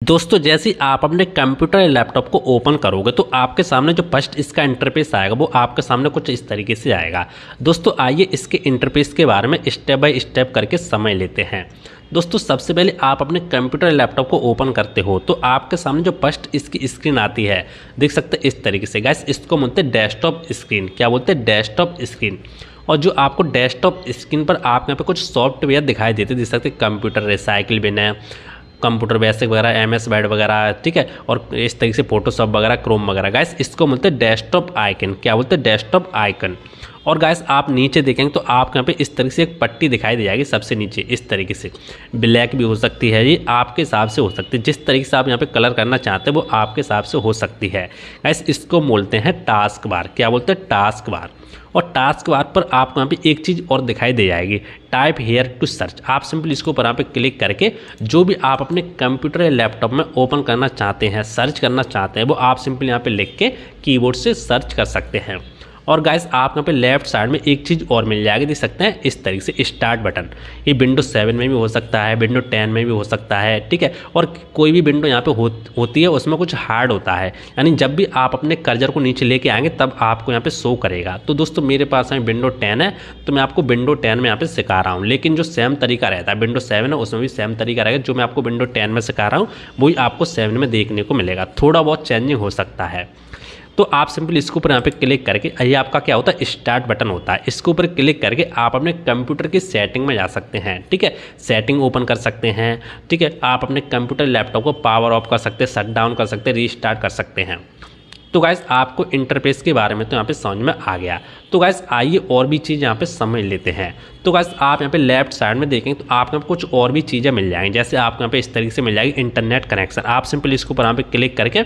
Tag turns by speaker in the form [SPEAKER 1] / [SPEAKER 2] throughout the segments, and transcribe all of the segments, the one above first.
[SPEAKER 1] दोस्तों जैसे ही आप अपने कंप्यूटर या लैपटॉप को ओपन करोगे तो आपके सामने जो फर्स्ट इसका इंटरफेस आएगा वो आपके सामने कुछ इस तरीके से आएगा। दोस्तों आइए इसके इंटरफेस के बारे में स्टेप बाय स्टेप करके समझ लेते हैं। दोस्तों सबसे पहले आप अपने कंप्यूटर या लैपटॉप को ओपन करते हो तो आपके सामने जो फर्स्ट इसकी स्क्रीन आती है देख सकते हैं इस तरीके से। गाइस इसको बोलते हैं डेस्कटॉप स्क्रीन। क्या बोलते हैं? Desktop screen. और जो आपको डेस्कटॉप स्क्रीन पर आप यहाँ पे कुछ सॉफ्टवेयर दिखाई देते देख सकते हैं, कंप्यूटर रिसाइकिल बिन है, कंप्यूटर बेसिक वगैरह, MS वर्ड वगैरह, ठीक है, और इस तरीके से फोटोशॉप वगैरह, क्रोम वगैरह। गाइस इसको बोलते हैं डेस्कटॉप आइकन। क्या बोलते हैं? Desktop icon. और गाइस आप नीचे देखेंगे तो आपको यहाँ पे इस तरीके से एक पट्टी दिखाई दे जाएगी सबसे नीचे इस तरीके से। ब्लैक भी हो सकती है, ये आपके हिसाब से हो सकती है, जिस तरीके से आप यहाँ पे कलर करना चाहते हैं वो आपके हिसाब से हो सकती है। गाइस इसको बोलते हैं टास्क बार। क्या बोलते हैं? Task bar. और टास्क बार पर आपको यहाँ पे एक चीज़ और दिखाई दे जाएगी, टाइप हेयर टू सर्च। आप सिंपली इसको पर यहाँ पे क्लिक करके जो भी आप अपने कंप्यूटर या लैपटॉप में ओपन करना चाहते हैं, सर्च करना चाहते हैं, वो आप सिंपली यहाँ पे लिख के कीबोर्ड से सर्च कर सकते हैं। और गाइस आप यहाँ पे लेफ्ट साइड में एक चीज़ और मिल जाएगी, देख सकते हैं इस तरीके से स्टार्ट बटन। ये विंडो 7 में भी हो सकता है, विंडो 10 में भी हो सकता है, ठीक है। और कोई भी विंडो यहाँ पे होती है उसमें कुछ हार्ड होता है, यानी जब भी आप अपने कर्सर को नीचे लेके आएंगे तब आपको यहाँ पे शो करेगा। तो दोस्तों मेरे पास में विंडो 10 है तो मैं आपको विंडो 10 में यहाँ पे सिखा रहा हूँ, लेकिन जो सेम तरीका रहता है विंडो 7 है उसमें भी सेम तरीका रहेगा। जो मैं आपको विंडो 10 में सिखा रहा हूँ वही आपको 7 में देखने को मिलेगा, थोड़ा बहुत चेंजिंग हो सकता है। तो आप सिंपली इसके ऊपर यहाँ पे क्लिक करके, ये आपका क्या होता है, स्टार्ट बटन होता है। इसके ऊपर क्लिक करके आप अपने कंप्यूटर की सेटिंग में जा सकते हैं, ठीक है। सेटिंग ओपन कर सकते हैं, ठीक है। आप अपने कंप्यूटर लैपटॉप को पावर ऑफ कर सकते हैं, शट डाउन कर सकते हैं, रीस्टार्ट कर सकते हैं। तो गाइस आपको इंटरफेस के बारे में तो यहाँ पे समझ में आ गया। तो गाइस आइए और भी चीज़ यहाँ पे समझ लेते हैं। तो गाइस आप यहाँ पे लेफ्ट साइड में देखेंगे तो आपको यहाँ पे कुछ और भी चीज़ें मिल जाएंगी। जैसे आपको यहाँ पे इस तरीके से मिल जाएगी इंटरनेट कनेक्शन। आप सिंपली इसके ऊपर यहाँ पे क्लिक करके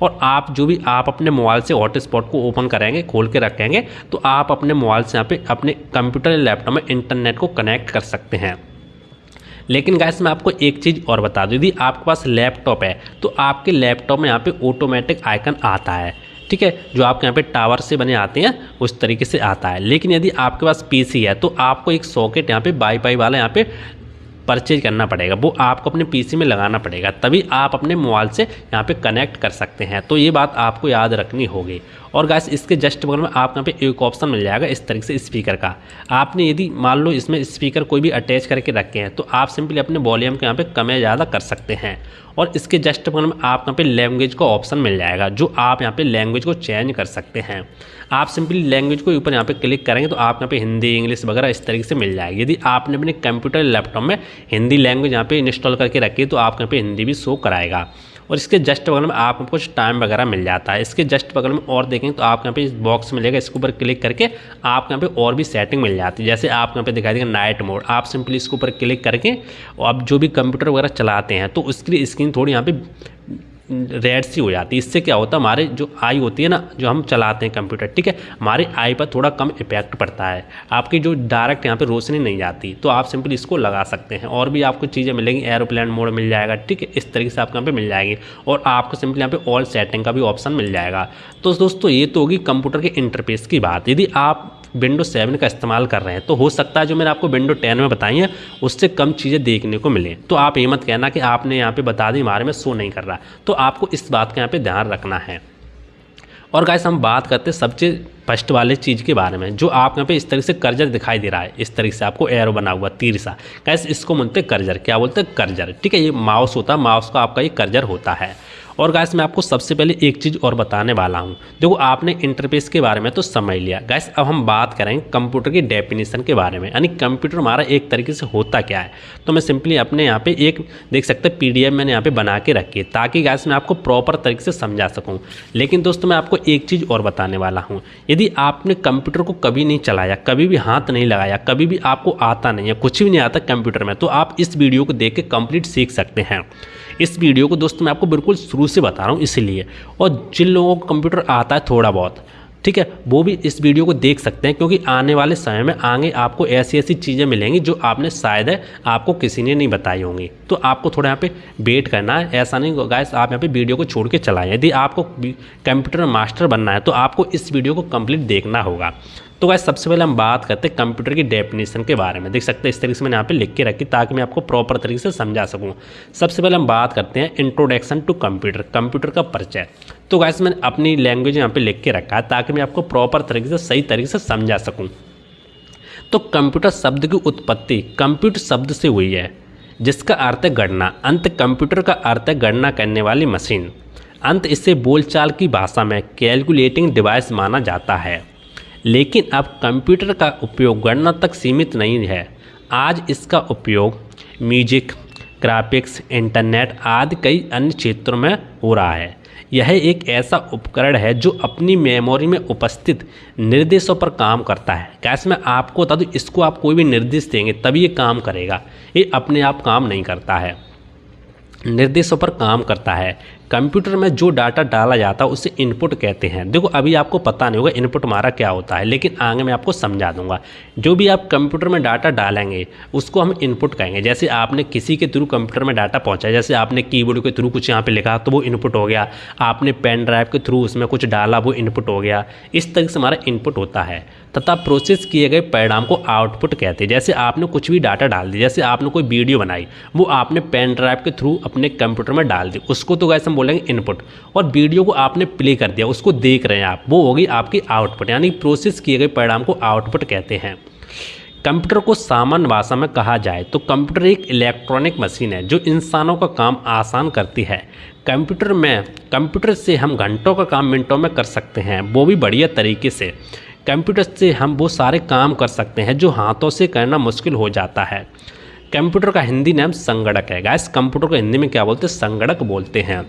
[SPEAKER 1] और आप जो भी आप अपने मोबाइल से हॉटस्पॉट को ओपन करेंगे, खोल के रखेंगे, तो आप अपने मोबाइल से यहाँ पे अपने कंप्यूटर या लैपटॉप में इंटरनेट को कनेक्ट कर सकते हैं। लेकिन गाइस मैं आपको एक चीज़ और बता दूँ, यदि आपके पास लैपटॉप है तो आपके लैपटॉप में यहाँ पे ऑटोमेटिक आइकन आता है, ठीक है, जो आपके यहाँ पे टावर से बने आते हैं उस तरीके से आता है। लेकिन यदि आपके पास PC है तो आपको एक सॉकेट यहाँ पे वाईफाई वाला यहाँ पे परचेज करना पड़ेगा, वो आपको अपने PC में लगाना पड़ेगा, तभी आप अपने मोबाइल से यहाँ पे कनेक्ट कर सकते हैं। तो ये बात आपको याद रखनी होगी। और गाइस इसके जस्ट बगल में आप यहाँ पे एक ऑप्शन मिल जाएगा इस तरीके से स्पीकर का। आपने यदि मान लो इसमें स्पीकर कोई भी अटैच करके रखे हैं तो आप सिंपली अपने वॉल्यूम को यहाँ पे कम या ज़्यादा कर सकते हैं। और इसके जस्ट बगल में आप यहाँ पे लैंग्वेज का ऑप्शन मिल जाएगा, जो आप यहाँ पे लैंग्वेज को चेंज कर सकते हैं। आप सिंपली लैंग्वेज को ऊपर यहाँ पे क्लिक करेंगे तो आप यहाँ पे हिंदी, इंग्लिश वगैरह इस तरीके से मिल जाएगी। यदि आपने अपने कंप्यूटर लैपटॉप में हिंदी लैंग्वेज यहाँ पे इंस्टॉल करके रखी है तो आपको यहाँ पे हिंदी भी शो कराएगा। और इसके जस्ट बगल में आपको कुछ टाइम वगैरह मिल जाता है। इसके जस्ट बगल में और देखेंगे तो आप यहाँ पे इस बॉक्स मिलेगा, इसके ऊपर क्लिक करके आप यहाँ पे और भी सेटिंग मिल जाती है। जैसे आप यहाँ पे दिखाई देगा नाइट मोड, आप सिंपली इसके ऊपर क्लिक करके और आप जो भी कंप्यूटर वगैरह चलाते हैं तो उसकी स्क्रीन थोड़ी यहाँ पे रेड सी हो जाती है। इससे क्या होता है, हमारे जो आई होती है ना, जो हम चलाते हैं कंप्यूटर, ठीक है, हमारी आई पर थोड़ा कम इफेक्ट पड़ता है, आपकी जो डायरेक्ट यहाँ पे रोशनी नहीं जाती। तो आप सिंपली इसको लगा सकते हैं। और भी आपको चीज़ें मिलेंगी, एरोप्लेन मोड मिल जाएगा, ठीक है, इस तरीके से आपको यहाँ पे मिल जाएगी। और आपको सिंपली यहाँ पे ऑल सेटिंग का भी ऑप्शन मिल जाएगा। तो दोस्तों ये तो होगी कंप्यूटर के इंटरफेस की बात। यदि आप विंडो 7 का इस्तेमाल कर रहे हैं तो हो सकता है जो मैंने आपको विंडो 10 में बताई है उससे कम चीज़ें देखने को मिले। तो आप ये मत कहना कि आपने यहाँ पे बता दी हमारे में शो नहीं कर रहा। तो आपको इस बात का यहाँ पे ध्यान रखना है। और गाइस हम बात करते हैं सबसे फर्स्ट वाले चीज़ के बारे में, जो आप यहाँ पे इस तरह से कर्सर दिखाई दे रहा है, इस तरीके से आपको एरो बना हुआ तीर सा। गाइस इसको बोलते हैं कर्सर। क्या बोलते हैं? कर्सर, ठीक है। ये माउस होता है, माउस का आपका ये कर्सर होता है। और गाइस मैं आपको सबसे पहले एक चीज़ और बताने वाला हूँ। देखो आपने इंटरफेस के बारे में तो समझ लिया। गाइस अब हम बात करेंगे कंप्यूटर की डेफिनेशन के बारे में, यानी कंप्यूटर हमारा एक तरीके से होता क्या है। तो मैं सिंपली अपने यहाँ पे एक देख सकते हैं PDF मैंने यहाँ पे बना के रखी है, ताकि गाइस मैं आपको प्रॉपर तरीके से समझा सकूँ। लेकिन दोस्तों मैं आपको एक चीज़ और बताने वाला हूँ। यदि आपने कंप्यूटर को कभी नहीं चलाया, कभी भी हाथ नहीं लगाया, कभी भी आपको आता नहीं है, कुछ भी नहीं आता कंप्यूटर में, तो आप इस वीडियो को देख के कंप्लीट सीख सकते हैं। इस वीडियो को दोस्तों मैं आपको बिल्कुल शुरू से बता रहा हूँ इसलिए। और जिन लोगों को कंप्यूटर आता है थोड़ा बहुत, ठीक है, वो भी इस वीडियो को देख सकते हैं, क्योंकि आने वाले समय में आगे आपको ऐसी ऐसी चीज़ें मिलेंगी जो आपने शायद है आपको किसी ने नहीं बताई होंगी। तो आपको थोड़ा यहाँ पे वेट करना है। ऐसा नहीं गाइस आप यहाँ पे वीडियो को छोड़ के चलाएं। यदि आपको कंप्यूटर मास्टर बनना है तो आपको इस वीडियो को कंप्लीट देखना होगा। तो गाइस सबसे पहले हम बात करते हैं कंप्यूटर की डेफिनेशन के बारे में। देख सकते हैं इस तरीके से मैंने यहाँ पे लिख के रखी ताकि मैं आपको प्रॉपर तरीके से समझा सकूँ। सबसे पहले हम बात करते हैं इंट्रोडक्शन टू कंप्यूटर, कंप्यूटर का परिचय। तो गाइस मैंने अपनी लैंग्वेज यहाँ पे लिख के रखा है ताकि मैं आपको प्रॉपर तरीके से सही तरीके से समझा सकूँ। तो कंप्यूटर शब्द की उत्पत्ति कंप्यूट शब्द से हुई है, जिसका अर्थ है गणना। अंत कंप्यूटर का अर्थ है गणना करने वाली मशीन। अंत इसे बोलचाल की भाषा में कैलकुलेटिंग डिवाइस माना जाता है। लेकिन अब कंप्यूटर का उपयोग गणना तक सीमित नहीं है। आज इसका उपयोग म्यूजिक, ग्राफिक्स, इंटरनेट आदि कई अन्य क्षेत्रों में हो रहा है। यह एक ऐसा उपकरण है जो अपनी मेमोरी में उपस्थित निर्देशों पर काम करता है। कैसे मैं आपको बता दूं, इसको आप कोई भी निर्देश देंगे तभी ये काम करेगा, ये अपने आप काम नहीं करता है, निर्देशों पर काम करता है। कंप्यूटर में जो डाटा डाला जाता है उसे इनपुट कहते हैं। देखो अभी आपको पता नहीं होगा इनपुट हमारा क्या होता है, लेकिन आगे मैं आपको समझा दूंगा। जो भी आप कंप्यूटर में डाटा डालेंगे उसको हम इनपुट कहेंगे। जैसे आपने किसी के थ्रू कंप्यूटर में डाटा पहुंचाया, जैसे आपने कीबोर्ड के थ्रू कुछ यहाँ पे लिखा तो वो इनपुट हो गया, आपने पेन ड्राइव के थ्रू उसमें कुछ डाला वो इनपुट हो गया। इस तरीके से हमारा इनपुट होता है तथा प्रोसेस किए गए परिणाम को आउटपुट कहते हैं। जैसे आपने कुछ भी डाटा डाल दिया, जैसे आपने कोई वीडियो बनाई वो आपने पेन ड्राइव के थ्रू अपने कंप्यूटर में डाल दी, उसको तो वैसे हम बोलेंगे इनपुट। और वीडियो को आपने प्ले कर दिया, उसको देख रहे हैं आप, वो होगी आपकी आउटपुट, यानी प्रोसेस किए गए परिणाम को आउटपुट कहते हैं। कंप्यूटर को सामान्य भाषा में कहा जाए तो कंप्यूटर एक इलेक्ट्रॉनिक मशीन है जो इंसानों का काम आसान करती है। कंप्यूटर से हम घंटों का काम मिनटों में कर सकते हैं, वो भी बढ़िया तरीके से। कंप्यूटर से हम वो सारे काम कर सकते हैं जो हाथों से करना मुश्किल हो जाता है। कंप्यूटर का हिंदी नाम संगणक है। गाइस कंप्यूटर को हिंदी में क्या बोलते हैं? संगणक बोलते हैं।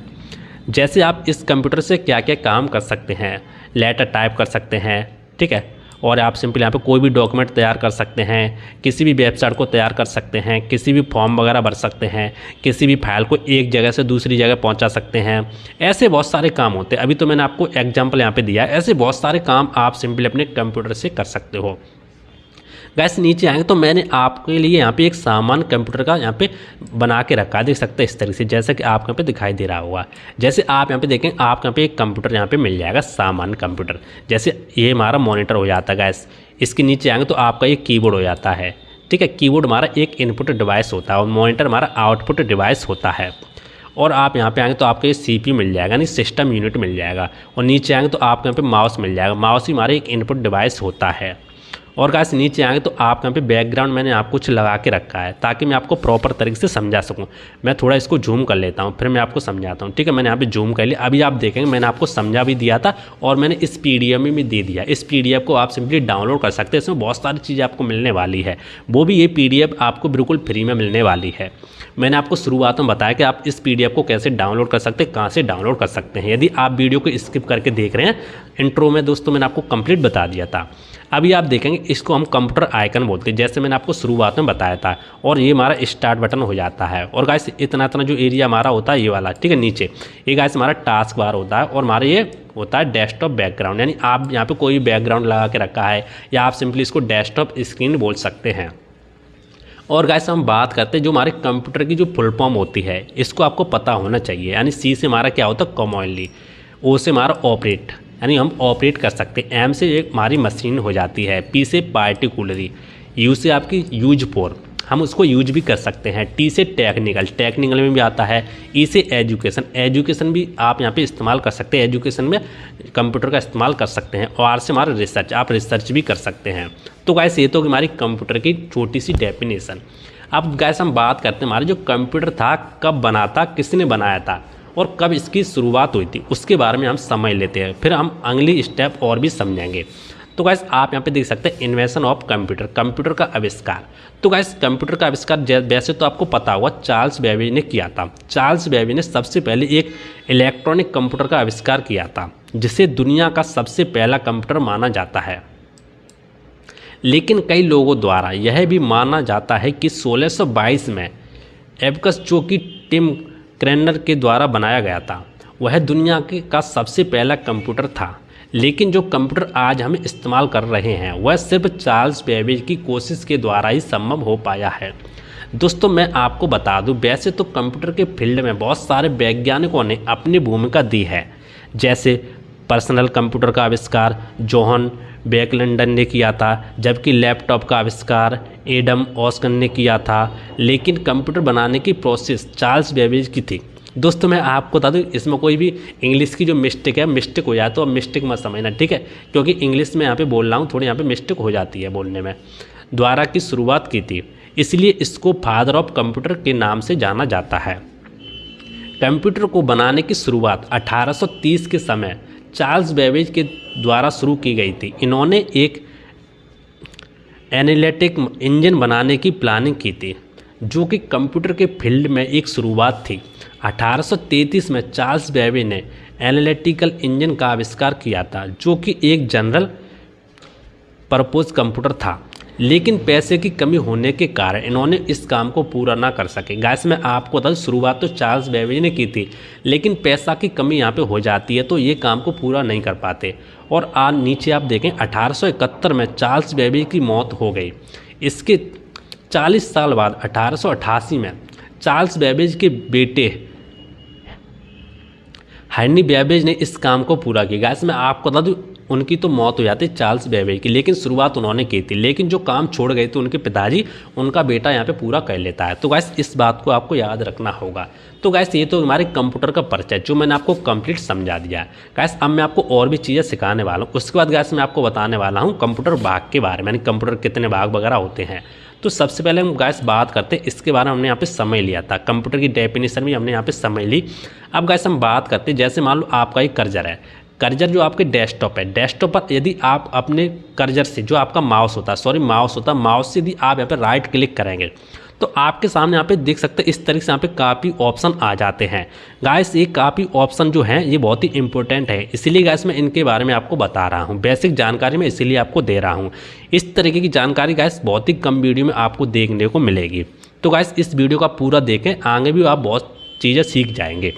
[SPEAKER 1] जैसे आप इस कंप्यूटर से क्या क्या काम कर सकते हैं, लेटर टाइप कर सकते हैं, ठीक है, और आप सिंपल यहाँ पे कोई भी डॉक्यूमेंट तैयार कर सकते हैं, किसी भी वेबसाइट को तैयार कर सकते हैं, किसी भी फॉर्म वगैरह भर सकते हैं, किसी भी फाइल को एक जगह से दूसरी जगह पहुँचा सकते हैं। ऐसे बहुत सारे काम होते हैं। अभी तो मैंने आपको एग्जाम्पल यहाँ पे दिया है, ऐसे बहुत सारे काम आप सिंपली अपने कंप्यूटर से कर सकते हो। गैस नीचे आएंगे तो मैंने आपके लिए यहाँ पे एक सामान्य कंप्यूटर का यहाँ पे बना के रखा है, देख सकते हैं इस तरीके से, जैसा कि आपको यहाँ पे दिखाई दे रहा होगा। जैसे आप यहाँ पे देखें, आपको यहाँ पे एक कंप्यूटर यहाँ पे मिल जाएगा, सामान्य कंप्यूटर। जैसे ये हमारा मॉनिटर हो जाता है गैस, इसके नीचे आएंगे तो आपका ये कीबोर्ड हो जाता है, ठीक है। कीबोर्ड हमारा एक इनपुट डिवाइस होता है और मॉनिटर हमारा आउटपुट डिवाइस होता है। और आप यहाँ पे आएंगे तो आपको ये CPU मिल जाएगा, यानी सिस्टम यूनिट मिल जाएगा। और नीचे आएंगे तो आपको यहाँ पे माउस मिल जाएगा, माउस ही हमारा एक इनपुट डिवाइस होता है। और गाइस नीचे आएंगे तो आप यहाँ पे बैकग्राउंड मैंने आपको कुछ लगा के रखा है ताकि मैं आपको प्रॉपर तरीके से समझा सकूँ। मैं थोड़ा इसको जूम कर लेता हूँ, फिर मैं आपको समझाता हूँ, ठीक है। मैंने यहाँ पे जूम कर लिया। अभी आप देखेंगे मैंने आपको समझा भी दिया था और मैंने इस PDF में भी दे दिया। इस PDF को आप सिंपली डाउनलोड कर सकते हैं, इसमें बहुत सारी चीज़ें आपको मिलने वाली है। वो भी ये PDF आपको बिल्कुल फ्री में मिलने वाली है। मैंने आपको शुरुआत में बताया कि आप इस PDF को कैसे डाउनलोड कर सकते हैं, कहाँ से डाउनलोड कर सकते हैं। यदि आप वीडियो को स्किप करके देख रहे हैं, इंट्रो में दोस्तों मैंने आपको कंप्लीट बता दिया था। अभी आप देखेंगे इसको हम कंप्यूटर आइकन बोलते हैं, जैसे मैंने आपको शुरुआत में बताया था। और ये हमारा स्टार्ट बटन हो जाता है। और गाइस इतना जो एरिया हमारा होता है ये वाला, ठीक है, नीचे ये गाइस हमारा टास्क बार होता है। और हमारा ये होता है डेस्कटॉप बैकग्राउंड, यानी आप यहाँ पे कोई बैकग्राउंड लगा के रखा है या आप सिंपली इसको डेस्कटॉप स्क्रीन बोल सकते हैं। और गाइस हम बात करते हैं जो हमारे कंप्यूटर की जो फुल फॉर्म होती है, इसको आपको पता होना चाहिए। यानी C से हमारा क्या होता है? कॉमनली। O से हमारा ऑपरेट, यानी हम ऑपरेट कर सकते हैं। M से एक हमारी मशीन हो जाती है। P से पार्टिकुलरली। U से आपकी यूज फॉर, हम उसको यूज भी कर सकते हैं। T से टेक्निकल, टेक्निकल में भी आता है। E से एजुकेशन, एजुकेशन भी आप यहाँ पे इस्तेमाल कर सकते हैं, एजुकेशन में कंप्यूटर का इस्तेमाल कर सकते हैं। और R से हमारा रिसर्च, आप रिसर्च भी कर सकते हैं। तो गाइस ये तो हमारी कंप्यूटर की छोटी सी डेफिनेशन। अब गाइस हम बात करते हैं हमारा जो कंप्यूटर था कब बना था, किसने बनाया था और कब इसकी शुरुआत हुई थी, उसके बारे में हम समझ लेते हैं। फिर हम अगली स्टेप और भी समझेंगे। तो गाइस आप यहाँ पे देख सकते हैं इन्वेंशन ऑफ कंप्यूटर, कंप्यूटर का आविष्कार। तो गाइस कंप्यूटर का आविष्कार वैसे तो आपको पता होगा चार्ल्स बेबेज ने किया था। चार्ल्स बेबेज ने सबसे पहले एक इलेक्ट्रॉनिक कंप्यूटर का आविष्कार किया था, जिसे दुनिया का सबसे पहला कंप्यूटर माना जाता है। लेकिन कई लोगों द्वारा यह भी माना जाता है कि 1622 में एबकस, जो कि टिम क्रैनर के द्वारा बनाया गया था, वह दुनिया का सबसे पहला कंप्यूटर था। लेकिन जो कंप्यूटर आज हम इस्तेमाल कर रहे हैं वह सिर्फ चार्ल्स बेबेज की कोशिश के द्वारा ही संभव हो पाया है। दोस्तों मैं आपको बता दूं, वैसे तो कंप्यूटर के फील्ड में बहुत सारे वैज्ञानिकों ने अपनी भूमिका दी है, जैसे पर्सनल कंप्यूटर का आविष्कार जोहन बैकलैंडर ने किया था, जबकि लैपटॉप का आविष्कार एडम ऑस्किन ने किया था। लेकिन कंप्यूटर बनाने की प्रोसेस चार्ल्स बेबेज की थी। दोस्तों मैं आपको बता दूं, इसमें कोई भी इंग्लिश की जो मिस्टेक है, मिस्टेक हो जाए तो अब मिस्टेक मत समझना, ठीक है, क्योंकि इंग्लिश में यहाँ पे बोल रहा हूँ, थोड़ी यहाँ पे मिस्टेक हो जाती है बोलने में। द्वारा की शुरुआत की थी, इसलिए इसको फादर ऑफ कंप्यूटर के नाम से जाना जाता है। कंप्यूटर को बनाने की शुरुआत 1830 के समय चार्ल्स बेबेज के द्वारा शुरू की गई थी। इन्होंने एक एनालिटिक इंजन बनाने की प्लानिंग की थी, जो कि कंप्यूटर के फील्ड में एक शुरुआत थी। 1833 में चार्ल्स बेबेज ने एनालिटिकल इंजन का आविष्कार किया था, जो कि एक जनरल पर्पस कंप्यूटर था। लेकिन पैसे की कमी होने के कारण इन्होंने इस काम को पूरा ना कर सके। गाइस मैं आपको बता दूं, शुरुआत तो चार्ल्स बेबेज ने की थी, लेकिन पैसा की कमी यहाँ पे हो जाती है, तो ये काम को पूरा नहीं कर पाते। और आज नीचे आप देखें 1871 में चार्ल्स बेबेज की मौत हो गई। इसके 40 साल बाद 1888 में चार्ल्स बेबेज के बेटे हेनरी बेबेज ने इस काम को पूरा किया। गाइस मैं आपको बता दूं, उनकी तो मौत हो जाती चार्ल्स बेबेज की, लेकिन शुरुआत उन्होंने की थी। लेकिन जो काम छोड़ गए थे उनके पिताजी, उनका बेटा यहाँ पे पूरा कर लेता है। तो गाइस इस बात को आपको याद रखना होगा। तो गाइस ये तो हमारे कंप्यूटर का परिचय जो मैंने आपको कंप्लीट समझा दिया है। गाइस अब मैं आपको और भी चीज़ें सिखाने वाला हूँ। उसके बाद गाइस मैं आपको बताने वाला हूँ कंप्यूटर भाग के बारे में, यानी कंप्यूटर कितने भाग वगैरह होते हैं। तो सबसे पहले हम गाइस बात करते हैं इसके बारे में। हमने यहाँ पे समझ लिया था, कंप्यूटर की डेफिनेशन भी हमने यहाँ पे समझ ली। अब गाइस हम बात करते हैं, जैसे मान लो आपका एक कर्सर है, कर्सर जो आपके डेस्कटॉप है, डेस्कटॉप पर यदि आप अपने कर्सर से, जो आपका माउस होता है, माउस से यदि आप यहाँ पे राइट क्लिक करेंगे तो आपके सामने यहाँ पे देख सकते हैं इस तरीके से यहाँ पे काफ़ी ऑप्शन आ जाते हैं। गाइस ये काफ़ी ऑप्शन जो हैं ये बहुत ही इंपॉर्टेंट है, इसीलिए गाइस मैं इनके बारे में आपको बता रहा हूँ। बेसिक जानकारी मैं इसीलिए आपको दे रहा हूँ। इस तरीके की जानकारी गाइस बहुत ही कम वीडियो में आपको देखने को मिलेगी। तो गाइस इस वीडियो का पूरा देखें, आगे भी आप बहुत चीज़ें सीख जाएंगे।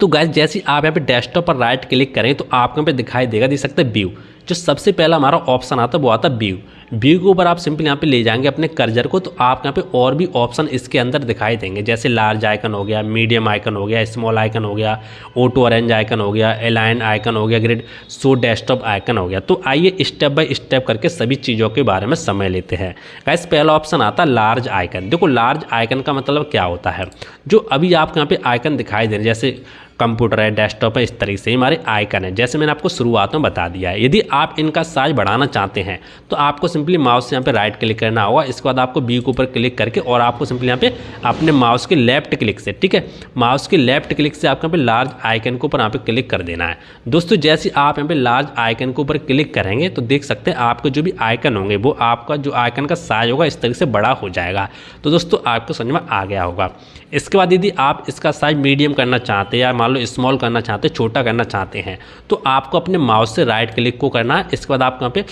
[SPEAKER 1] तो गाइस जैसे आप यहाँ पे डेस्कटॉप पर राइट क्लिक करें तो आपको यहाँ पे दिखाई देगा, देख सकते हैं व्यू। जो सबसे पहला हमारा ऑप्शन आता है वो आता है व्यू। व्यू के ऊपर आप सिंपल यहाँ पे ले जाएंगे अपने कर्सर को, तो आप यहाँ पे और भी ऑप्शन इसके अंदर दिखाई देंगे, जैसे लार्ज आइकन हो गया, मीडियम आइकन हो गया, स्मॉल आइकन हो गया, ऑटो अरेंज आइकन हो गया, अलाइन आइकन हो गया, ग्रिड शो डेस्कटॉप आइकन हो गया। तो आइए स्टेप बाय स्टेप करके सभी चीज़ों के बारे में समझ लेते हैं। गाइस पहला ऑप्शन आता है लार्ज आइकन। देखो लार्ज आइकन का मतलब क्या होता है, जो अभी आपको यहाँ पे आइकन दिखाई दे रहे हैं, जैसे कंप्यूटर है, डेस्कटॉप है, इस तरीके से हमारे आइकन है, जैसे मैंने आपको शुरुआत में बता दिया है। यदि आप इनका साइज बढ़ाना चाहते हैं तो आपको सिंपली माउस से यहाँ पे राइट क्लिक करना होगा। इसके बाद आपको बी के ऊपर क्लिक करके और आपको सिंपली यहाँ पे अपने माउस के लेफ्ट क्लिक से, ठीक है, माउस के लेफ्ट क्लिक से आपको यहाँ पे लार्ज आइकन के ऊपर यहाँ पे क्लिक कर देना है। दोस्तों जैसे आप यहाँ पे लार्ज आइकन के ऊपर क्लिक करेंगे तो देख सकते हैं आपके जो भी आइकन होंगे वो आपका जो आइकन का साइज होगा इस तरीके से बड़ा हो जाएगा। तो दोस्तों आपको समझ में आ गया होगा। इसके बाद यदि आप इसका साइज मीडियम करना चाहते हैं या मान लो स्मॉल करना चाहते हैं, छोटा करना चाहते हैं, तो आपको अपने माउस से राइट क्लिक को करना है। इसके बाद आपको यहाँ पे